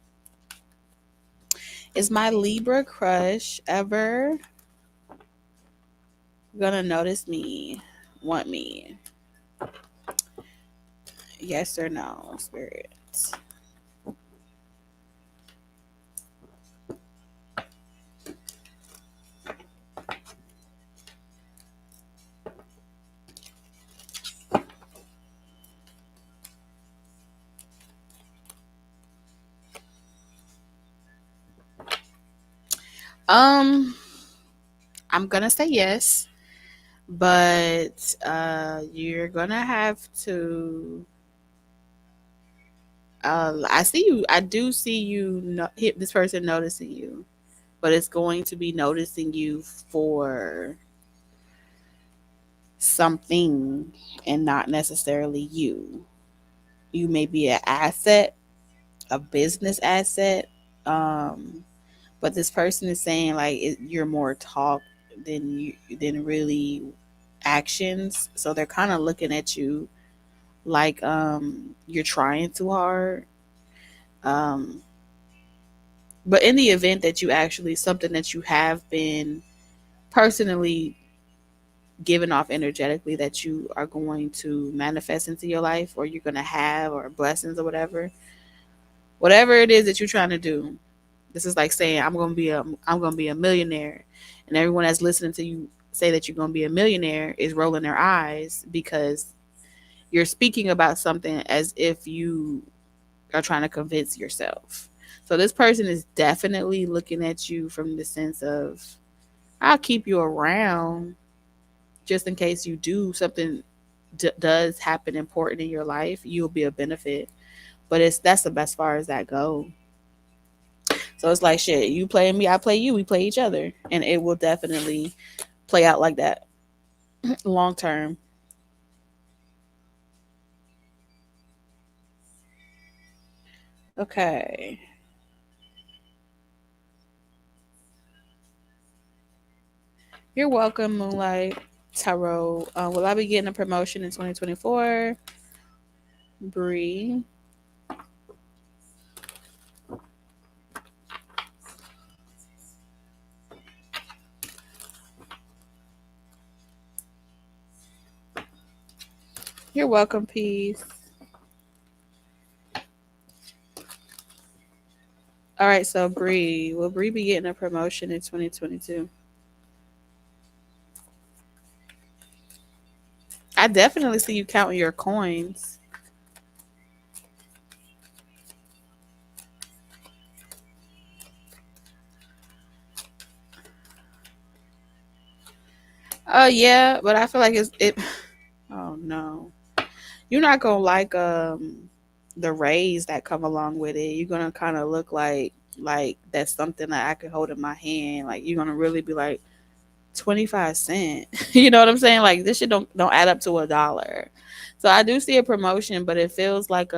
Is my Libra crush ever gonna notice me, want me? Yes or no, spirit? Um, I'm gonna say yes, but you're gonna have to. I see you. I do see you. Hit this person noticing you, but it's going to be noticing you for something and not necessarily you. You may be an asset, a business asset. Um, but this person is saying like you're more talk than really actions. So they're kind of looking at you like you're trying too hard. Um, but in the event that you actually something that you have been personally given off energetically that you are going to manifest into your life, or you're going to have, or blessings, or whatever it is that you're trying to do. This is like saying I'm going to be a millionaire, and everyone that's listening to you say that you're going to be a millionaire is rolling their eyes because you're speaking about something as if you are trying to convince yourself. So this person is definitely looking at you from the sense of, I'll keep you around just in case you do something does happen important in your life. You'll be a benefit, but it's that's the best far as that go. So it's like shit. You play me, I play you. We play each other, and it will definitely play out like that long term. Okay, you're welcome, Moonlight Tarot. Will I be getting a promotion in 2024? Bree. You're welcome, Peace. All right, so Bree, will Bree be getting a promotion in 2022? I definitely see you counting your coins. Oh yeah, but I feel like it's it. Oh no, you're not gonna like the rays that come along with it. You're gonna kind of look like that's something that I could hold in my hand. Like you're gonna really be like 25 cent. You know what I'm saying? Like this shit don't add up to $1. So I do see a promotion, but it feels like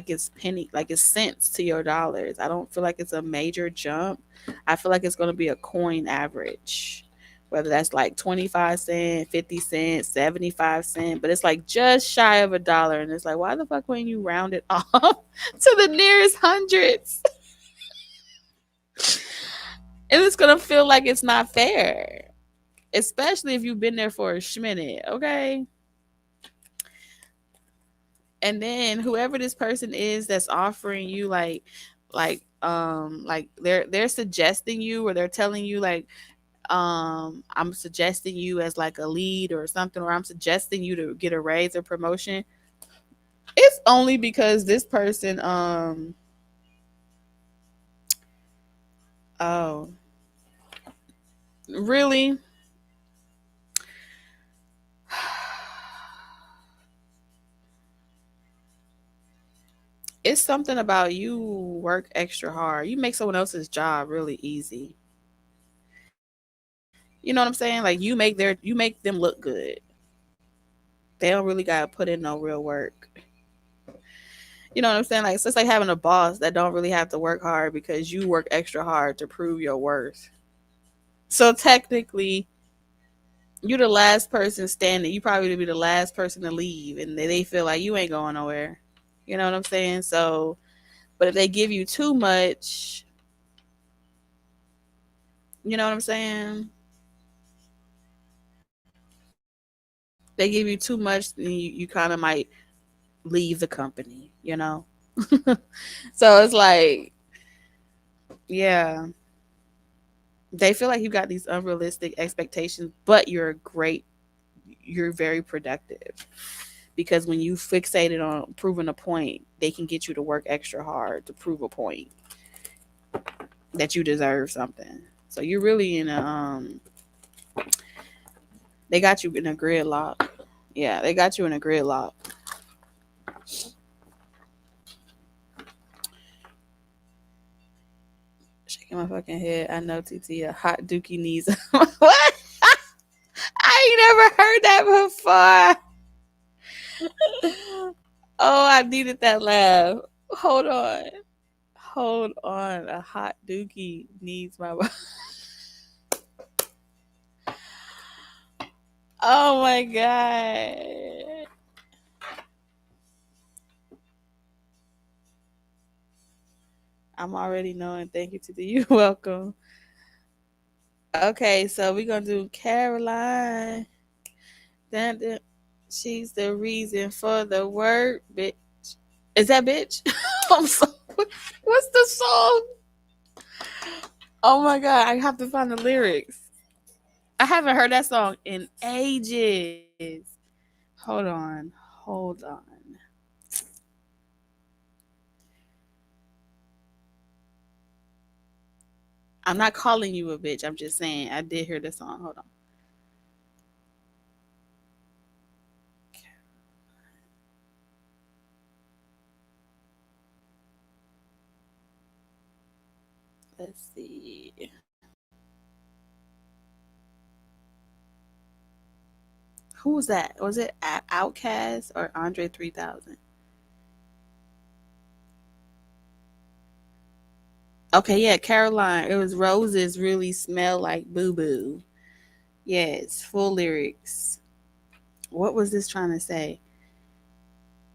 it's penny, like it's cents to your dollars. I don't feel like it's a major jump. I feel like it's going to be a coin average, whether that's like 25 cent, 50 cent, 75 cent, but it's like just shy of $1. And it's like, why the fuck when you round it off to the nearest hundreds? And it's going to feel like it's not fair, especially if you've been there for a schminute, okay? And then whoever this person is that's offering you like they're suggesting you, or they're telling you like I'm suggesting you as like a lead or something, or I'm suggesting you to get a raise or promotion, it's only because this person oh really, it's something about you work extra hard, you make someone else's job really easy. You know what I'm saying? Like you make them look good. They don't really gotta put in no real work. You know what I'm saying? Like, so it's like having a boss that don't really have to work hard because you work extra hard to prove your worth. So technically, you're the last person standing. You probably be the last person to leave, and they feel like you ain't going nowhere. You know what I'm saying? So, but if they give you too much, you know what I'm saying? They give you too much, then you kind of might leave the company. You know? So it's like, yeah, they feel like you got these unrealistic expectations, but you're very productive, because when you fixated on proving a point, they can get you to work extra hard to prove a point that you deserve something. So you're really in a they got you in a gridlock. Yeah, they got you in a gridlock. Shaking my fucking head. I know TT a hot dookie needs what? I ain't never heard that before. Oh, I needed that laugh. Hold on. Hold on. A hot dookie needs my Oh my god. I'm already knowing. Thank you to the you. Welcome. Okay, so we're gonna do Caroline. Then she's the reason for the word, bitch. Is that bitch? I'm sorry. What's the song? Oh my god, I have to find the lyrics. I haven't heard that song in ages. Hold on. Hold on. I'm not calling you a bitch. I'm just saying I did hear the song. Hold on. Let's see. Who was that? Was it Outcast or Andre 3000? Okay, yeah, Caroline. It was roses really smell like boo boo. Yes, full lyrics. What was this trying to say?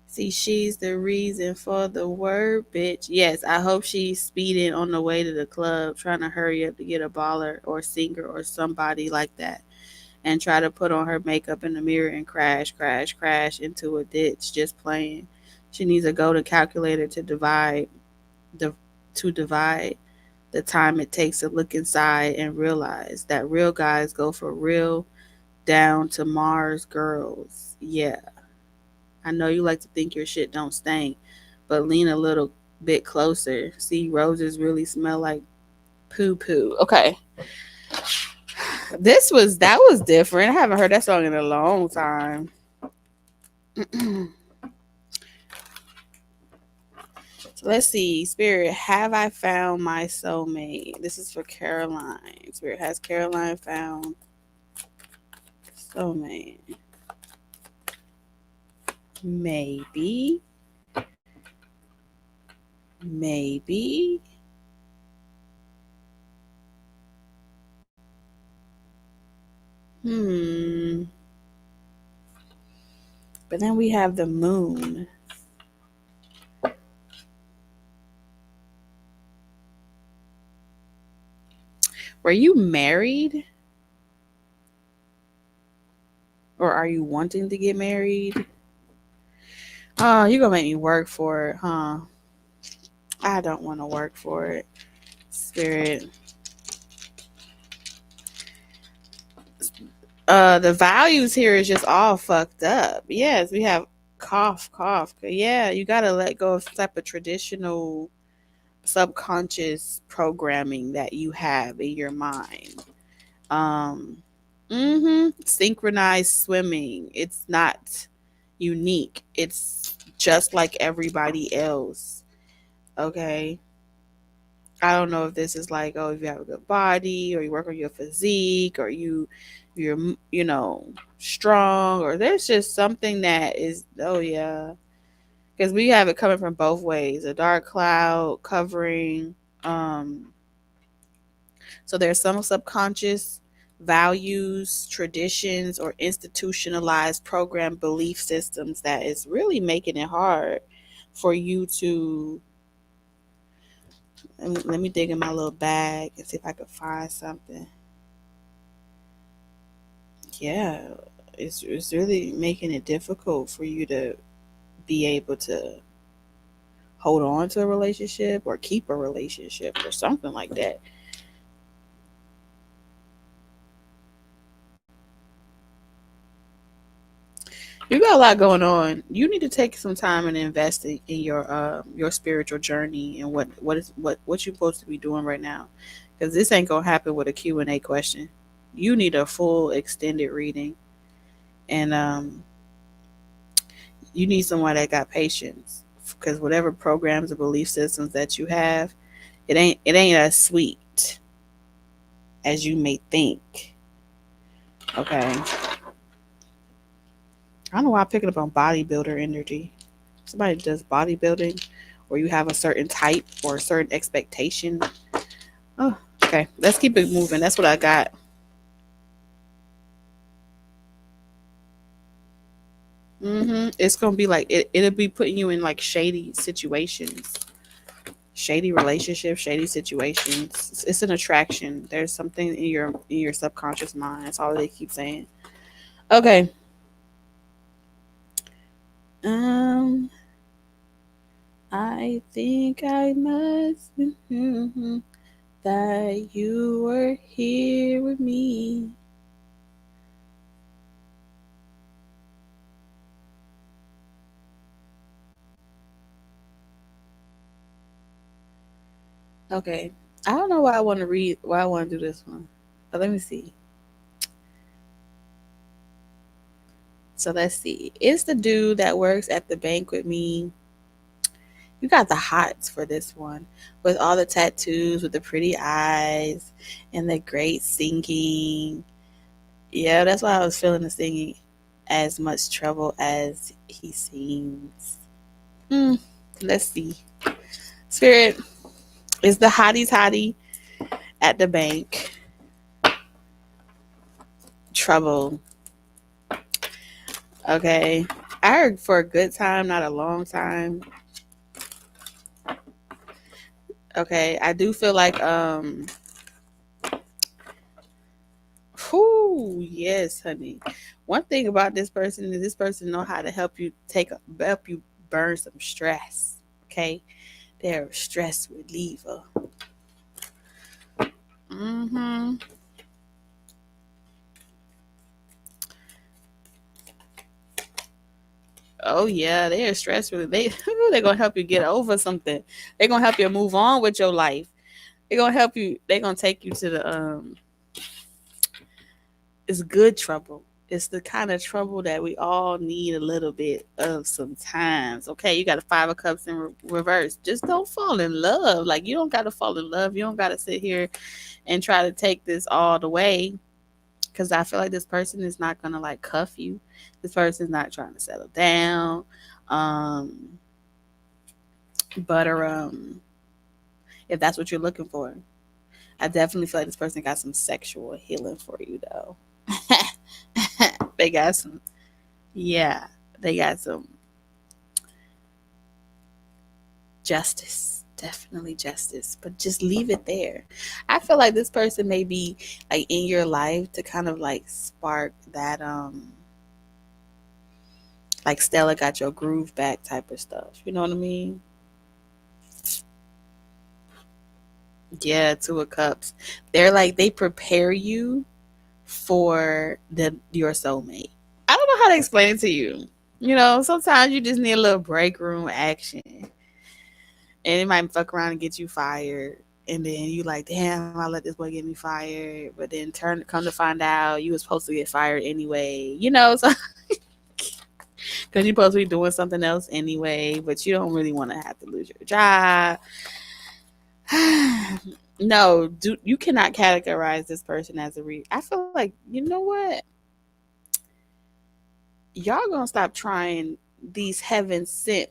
See, she's the reason for the word, bitch. Yes, I hope she's speeding on the way to the club, trying to hurry up to get a baller or singer or somebody like that, and try to put on her makeup in the mirror and crash, crash, crash into a ditch just playing. She needs a golden calculator the to divide the time it takes to look inside and realize that real guys go for real down to Mars girls. Yeah, I know you like to think your shit don't stink, but lean a little bit closer. See, roses really smell like poo poo. Okay. That was different. I haven't heard that song in a long time. So let's see. Spirit, have I found my soulmate? This is for Caroline. Spirit, has Caroline found soulmate? Maybe. Maybe. Hmm. But then we have the moon. Were you married? Or are you wanting to get married? Oh, you're gonna make me work for it, huh? I don't want to work for it. Spirit. The values here is just all fucked up. Yes, we have cough, cough. Yeah, you gotta let go of some type of traditional subconscious programming that you have in your mind. Um, Synchronized swimming. It's not unique. It's just like everybody else. Okay. I don't know if this is like, oh, if you have a good body or you work on your physique or you're strong, or there's just something that is, oh yeah, because we have it coming from both ways, a dark cloud covering. um so there's some subconscious values, traditions, or institutionalized program belief systems that is really making it hard for you to. Let me dig in my little bag and see if I can find something. Yeah, it's really making it difficult for you to be able to hold on to a relationship or keep a relationship or something like that. You got a lot going on. You need to take some time and invest in your spiritual journey and what you're supposed to be doing right now, because this ain't gonna happen with a Q&A question. You need a full extended reading, and you need someone that got patience, because whatever programs or belief systems that you have, it ain't as sweet as you may think. Okay. I don't know why I'm picking up on bodybuilder energy. Somebody does bodybuilding, or you have a certain type or a certain expectation. Oh, okay. Let's keep it moving. That's what I got. It's gonna be like it'll be putting you in like shady situations. shady relationships, shady situations. It's an attraction. There's something in your subconscious mind. That's all they keep saying. Okay. Um, I think I must that you were here with me. Okay. I don't know why I want to read. Why I want to do this one. But let me see. So let's see. It's the dude that works at the bank with me. You got the hots for this one, with all the tattoos, with the pretty eyes, and the great singing. Yeah, that's why I was feeling the singing. As much trouble as he seems. Hmm. Let's see. Spirit is the hottie toddy at the bank. Trouble. Okay. I heard for a good time, not a long time. Okay. I do feel like whoo, yes, honey. One thing about this person is this person know how to help you burn some stress. Okay. They're a stress reliever. Mm-hmm. Oh yeah, they're stress relief. They're gonna help you get over something. They're gonna help you move on with your life. They're gonna help you. They're gonna take you to the it's good trouble. It's the kind of trouble that we all need a little bit of sometimes. Okay, you got a five of cups in reverse. Just don't fall in love. Like you don't got to fall in love. You don't got to sit here and try to take this all the way. Because I feel like this person is not gonna like cuff you. This person's not trying to settle down. Um, but if that's what you're looking for, I definitely feel like this person got some sexual healing for you though. They got some, yeah, they got some justice, definitely justice, but just leave it there. I feel like this person may be like in your life to kind of like spark that like Stella got your groove back type of stuff. You know what I mean? Yeah, two of cups. They're like they prepare you for the your soulmate. I don't know how to explain it to you. You know, sometimes you just need a little break room action. And it might fuck around and get you fired. And then you like, damn, I let this boy get me fired. But then come to find out you was supposed to get fired anyway. You know, so because you're supposed to be doing something else anyway, but you don't really want to have to lose your job. No, you cannot categorize this person as a I feel like you know what? Y'all gonna stop trying these heaven sent,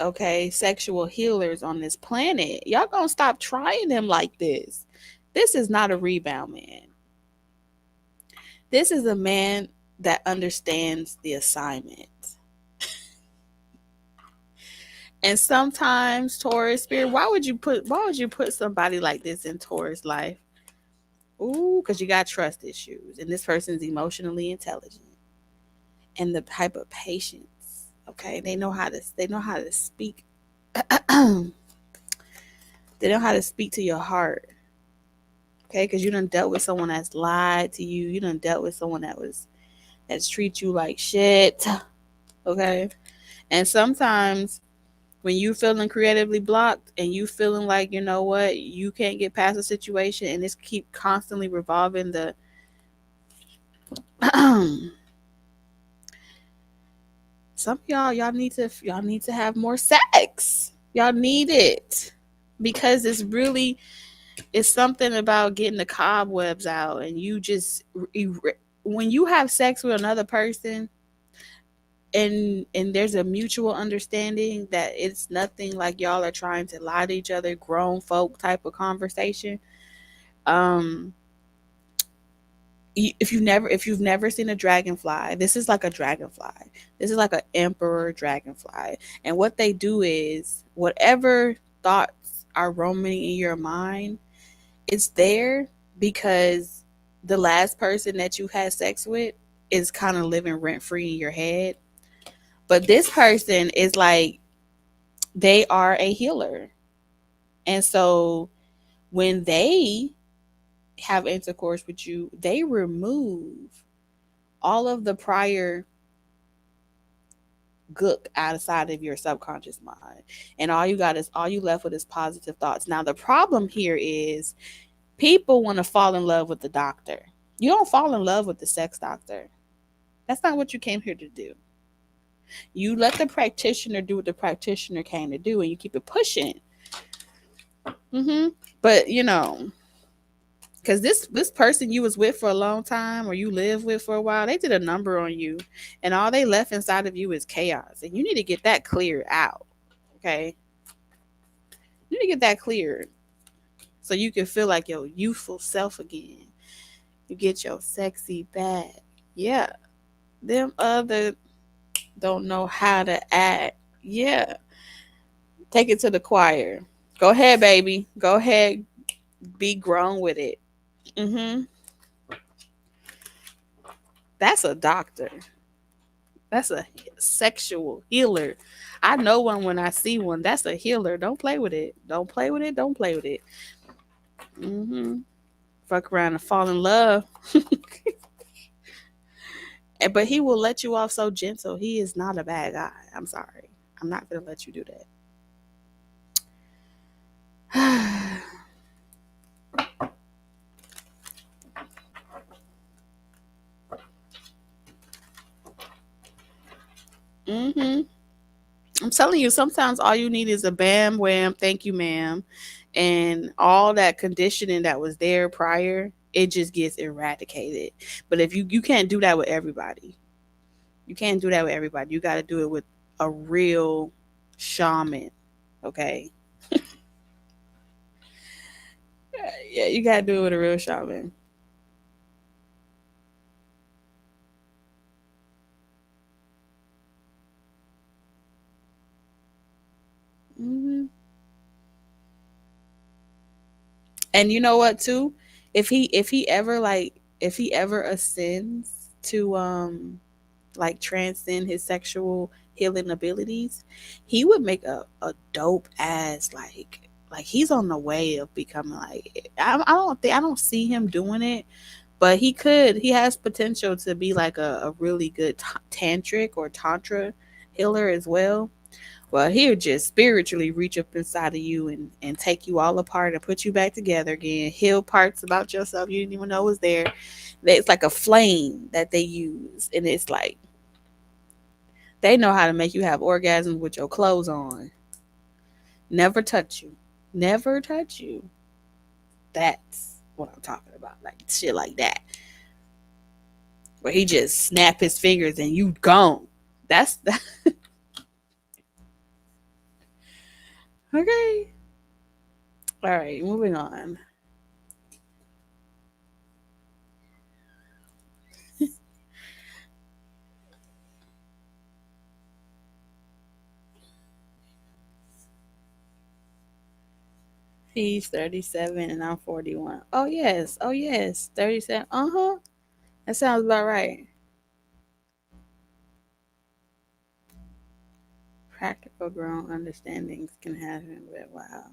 okay, sexual healers on this planet. Y'all gonna stop trying them like this. This is not a rebound man. This is a man that understands the assignment. And sometimes Taurus spirit, why would you put somebody like this in Taurus life? Ooh, because you got trust issues, and this person's emotionally intelligent, and the type of patience. Okay, they know how to speak. They know how to speak to your heart. Okay, because you done dealt with someone that's lied to you. You done dealt with someone that's treat you like shit. Okay, and sometimes when you feeling creatively blocked and you feeling like you know what you can't get past a situation and it's keep constantly revolving the some of y'all need to have more sex. Y'all need it because it's something about getting the cobwebs out and you just when you have sex with another person and there's a mutual understanding that it's nothing like y'all are trying to lie to each other, grown folk type of conversation. um if you've never seen a dragonfly, this is like a dragonfly. This is like an emperor dragonfly. And what they do is whatever thoughts are roaming in your mind, it's there because the last person that you had sex with is kind of living rent free in your head. But this person is like, they are a healer. And so when they have intercourse with you, they remove all of the prior gook outside of your subconscious mind. And all you left with is positive thoughts. Now the problem here is people want to fall in love with the doctor. You don't fall in love with the sex doctor. That's not what you came here to do. You let the practitioner do what the practitioner came to do, and you keep it pushing. But because this person you was with for a long time or you lived with for a while, they did a number on you, and all they left inside of you is chaos, and you need to get that cleared out. Okay, you need to get that cleared so you can feel like your youthful self again. You get your sexy back. Yeah, them other don't know how to act. Yeah, take it to the choir. Go ahead, baby. Go ahead. Be grown with it. Mm-hmm. That's a doctor. That's a sexual healer. I know one when I see one. That's a healer. Don't play with it. Don't play with it. Don't play with it. Mm-hmm. Fuck around and fall in love. But he will let you off so gentle. He is not a bad guy. I'm sorry. I'm not gonna let you do that. Mm-hmm. I'm telling you, sometimes all you need is a bam wham, thank you, ma'am. And all that conditioning that was there prior, it just gets eradicated. But if you can't do that with everybody. You can't do that with everybody. You gotta do it with a real shaman. Okay. Yeah, you gotta do it with a real shaman. Hmm. And you know what too? If he ever ascends to like transcend his sexual healing abilities, he would make a dope ass like he's on the way of becoming like I don't see him doing it, but he has potential to be like a really good tantric or tantra healer as well. Well, he'll just spiritually reach up inside of you and take you all apart and put you back together again, heal parts about yourself you didn't even know was there. It's like a flame that they use, and it's like they know how to make you have orgasms with your clothes on. Never touch you. Never touch you. That's what I'm talking about. Like shit like that. Where he just snap his fingers and you gone. That's that. Okay. All right, moving on. He's 37 and I'm 41. Oh yes. Oh yes. 37. Uh-huh. That sounds about right. Practical grown understandings can happen, but wow.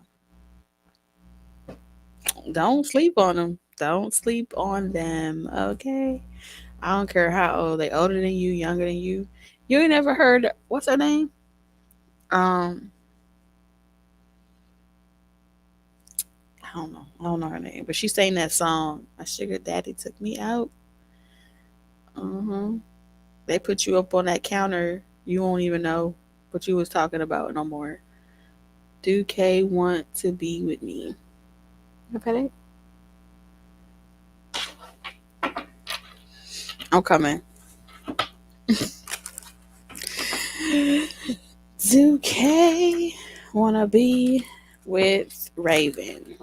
Don't sleep on them. Don't sleep on them. Okay. I don't care how old they, older than you, younger than you. You ain't never heard what's her name? Um, I don't know. I don't know her name, but she sang that song. My sugar daddy took me out. Uh-huh. They put you up on that counter. You won't even know what you was talking about no more. Do K want to be with me? Okay. I'm coming. Do K wanna be with Raven?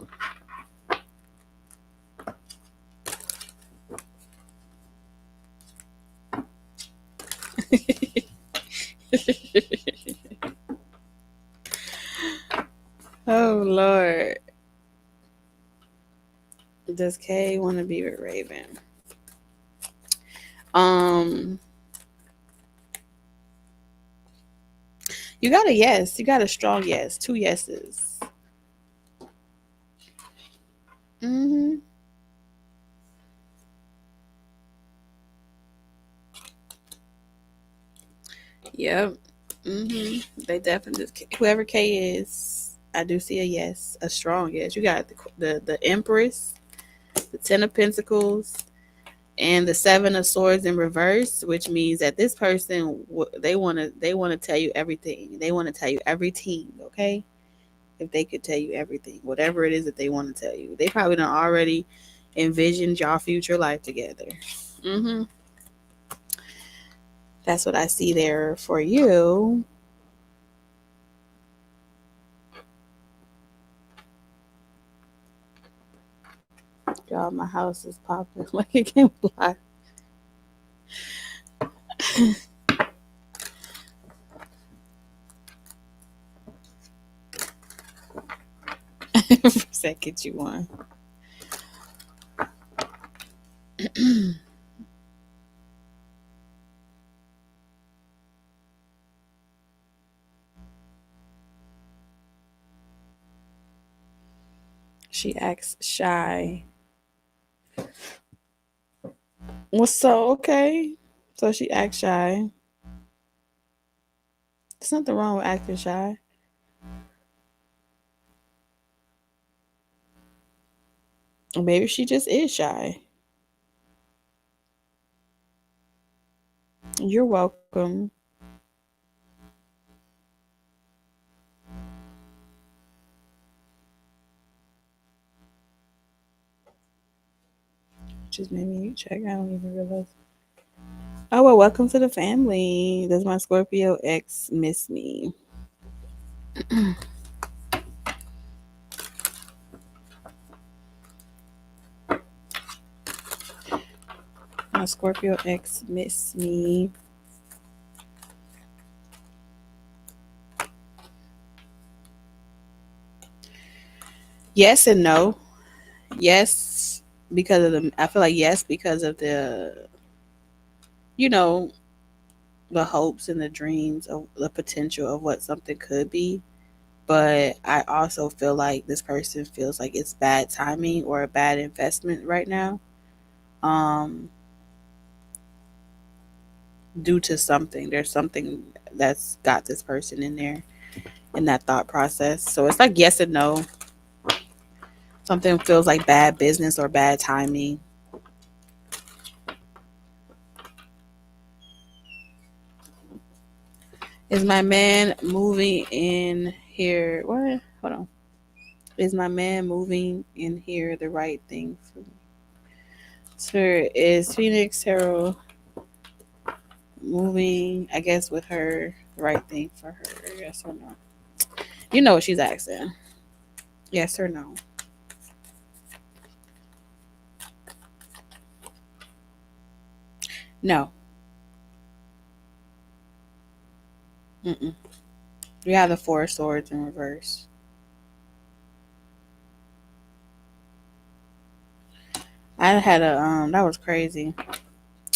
Oh Lord. Does Kay want to be with Raven? Um, you got a yes. You got a strong yes. Two yeses. Mm-hmm. Yep. Mm-hmm. They definitely whoever K is. I do see a yes, a strong yes. You got the Empress, the Ten of Pentacles, and the Seven of Swords in reverse, which means that this person they want to tell you everything. They want to tell you everything. Okay, if they could tell you everything, whatever it is that they want to tell you, they probably done already envisioned y'all future life together. Mm-hmm. That's what I see there for you. Y'all, my house is popping like it can't fly. For a second, you won. She acts shy. Well, so okay. So she acts shy. There's nothing wrong with acting shy. Or maybe she just is shy. You're welcome. Just made me check. I don't even realize. Oh well, welcome to the family. Does my Scorpio ex miss me? My Scorpio ex miss me. Yes and no. Yes, because of the. I feel like yes because of you know, the hopes and the dreams of the potential of what something could be. But I also feel like this person feels like it's bad timing or a bad investment right now. Um, due to something, there's something that's got this person in there in that thought process. So it's like yes and no. Something feels like bad business or bad timing. Is my man moving in here? What? Hold on. Is my man moving in here the right thing for me? Sir, is Phoenix Tarot moving, I guess, with her the right thing for her? Yes or no? You know what she's asking. Yes or no? No. Mm-mm. We have the Four of Swords in reverse. I had a that was crazy.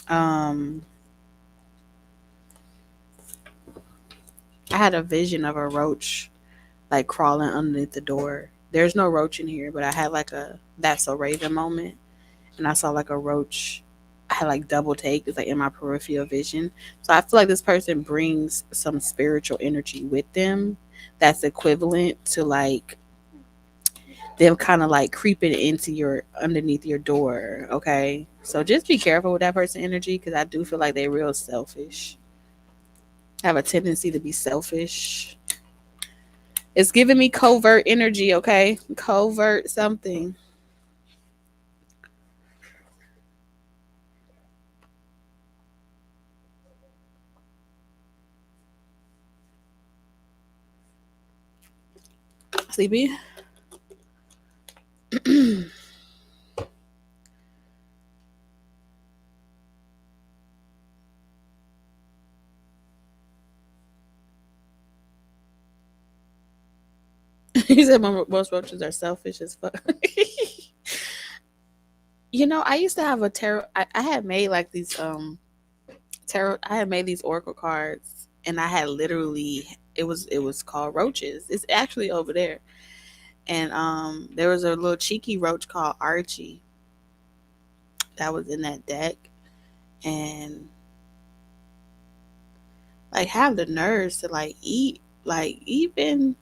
Um I had a vision of a roach like crawling underneath the door. There's no roach in here, but I had like a that's a raven moment, and I saw like a roach. I had like double take. It's like in my peripheral vision. So I feel like this person brings some spiritual energy with them that's equivalent to like them kind of like creeping into your underneath your door. Okay, so just be careful with that person energy because I do feel like they're real selfish. Have a tendency to be selfish. It's giving me covert energy, okay? Covert something. Sleepy? He said most roaches are selfish as fuck. I used to have a tarot. I had made like these tarot. I had made these oracle cards, and I had literally it was called roaches. It's actually over there, and there was a little cheeky roach called Archie that was in that deck, and like have the nerves to like eat, like even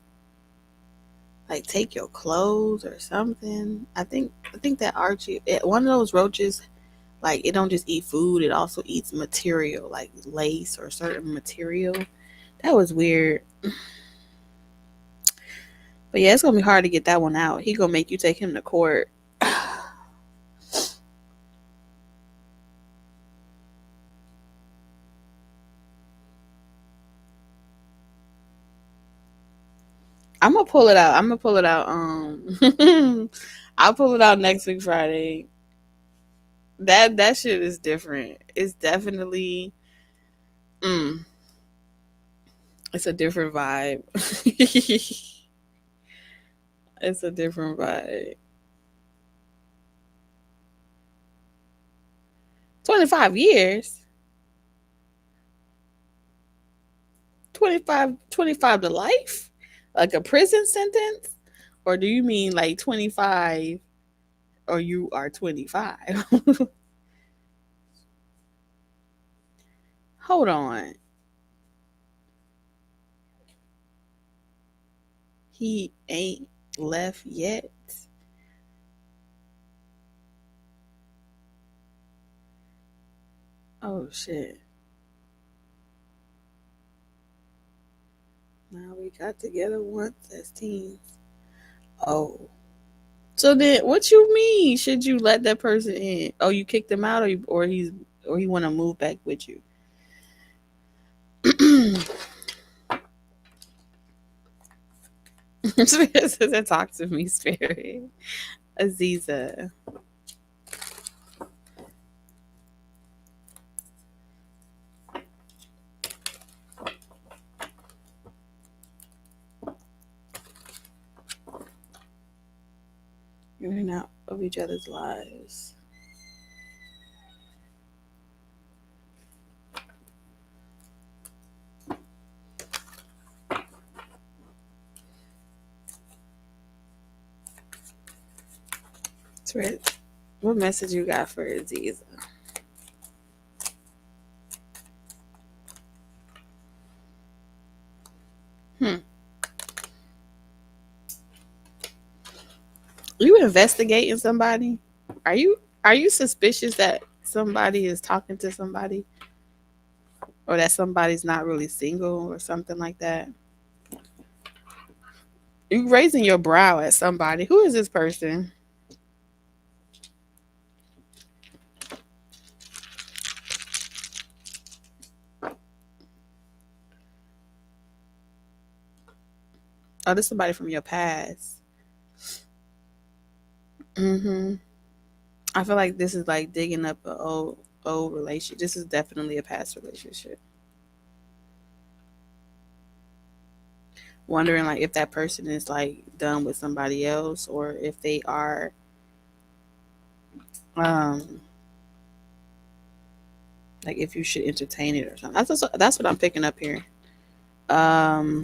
like take your clothes or something. I think that Archie, one of those roaches, like it don't just eat food, it also eats material like lace or certain material. That was weird. But yeah, it's gonna be hard to get that one out. He gonna make you take him to court. I'm gonna pull it out. I'm gonna pull it out. I'll pull it out next week Friday. That shit is different. It's definitely mm, it's a different vibe. It's a different vibe. 25 years. 25 to life? Like a prison sentence? Or do you mean like 25 or you are 25? Hold on. He ain't left yet. Oh shit. Now we got together once as teens. Oh. So then what you mean? Should you let that person in? Oh, you kicked him out or he wanna move back with you? Spirit says that talk to me, Spirit. Aziza. You're not of each other's lives. Spirit, what message you got for Aziza? Hmm. You investigating somebody? Are you are you suspicious that somebody is talking to somebody or that somebody's not really single or something like that? You raising your brow at somebody. Who is this person? Oh, this is somebody from your past. Mm-hmm. I feel like this is like digging up an old relationship. This is definitely a past relationship. Wondering like if that person is like done with somebody else or if they are um like if you should entertain it or something. That's what I'm picking up here. Um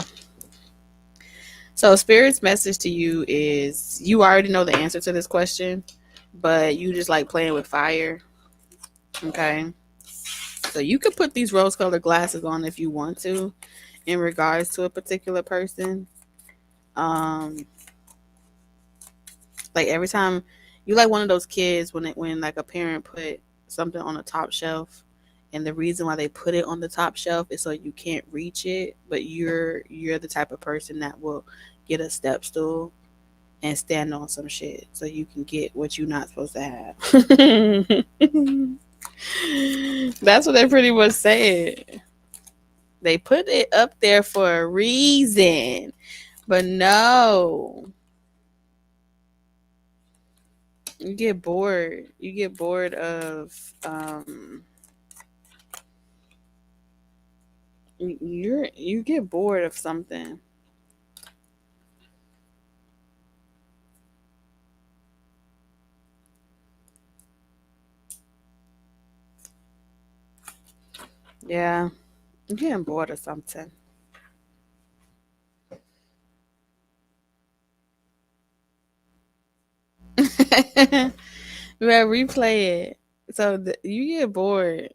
so spirit's message to you is you already know the answer to this question, but you just like playing with fire. Okay. So you could put these rose colored glasses on if you want to in regards to a particular person. Um like every time you like one of those kids when like a parent put something on the top shelf and the reason why they put it on the top shelf is so you can't reach it, but you're the type of person that will get a step stool and stand on some shit so you can get what you're not supposed to have. That's what they pretty much said. They put it up there for a reason. But no, you get bored. You get bored of you get bored of something. Yeah, I'm getting bored or something. Well, replay it. So you get bored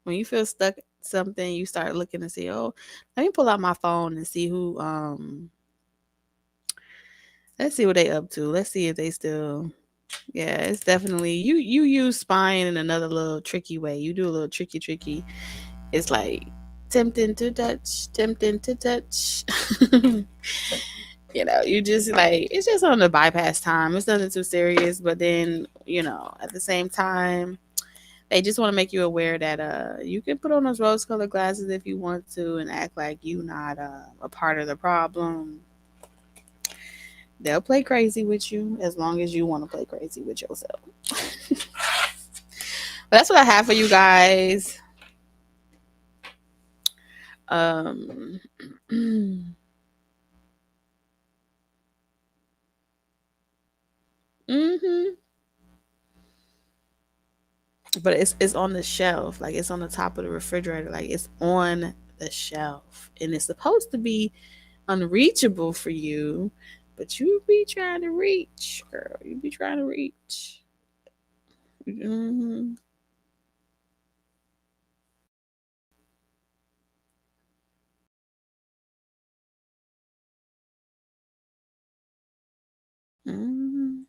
when you feel stuck at something. You start looking to see. Oh, let me pull out my phone and see who. Let's see what they up to. Let's see if they still. Yeah, it's definitely you use spying in another little tricky way. You do a little tricky. It's like tempting to touch, tempting to touch. You just like it's just on the bypass time. It's nothing too serious, but then at the same time, they just want to make you aware that you can put on those rose-colored glasses if you want to and act like you not a part of the problem. They'll play crazy with you as long as you want to play crazy with yourself. But that's what I have for you guys. Um, hmm But it's on the shelf, like it's on the top of the refrigerator, like it's on the shelf, and it's supposed to be unreachable for you, but you be trying to reach, girl. You be trying to reach. Hmm hmm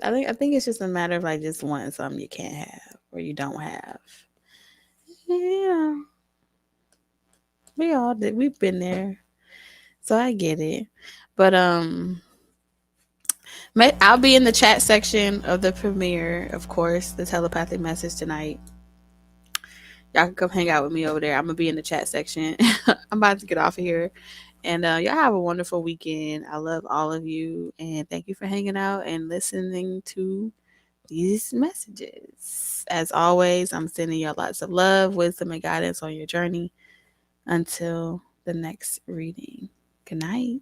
I think it's just a matter of like just wanting something you can't have or you don't have. Yeah, we've been there, so I get it. But I'll be in the chat section of the premiere, of course, the telepathic message tonight. Y'all can come hang out with me over there. I'm gonna be in the chat section. I'm about to get off of here, and y'all have a wonderful weekend. I love all of you, and thank you for hanging out and listening to these messages. As always, I'm sending y'all lots of love, wisdom, and guidance on your journey. Until the next reading. Good night.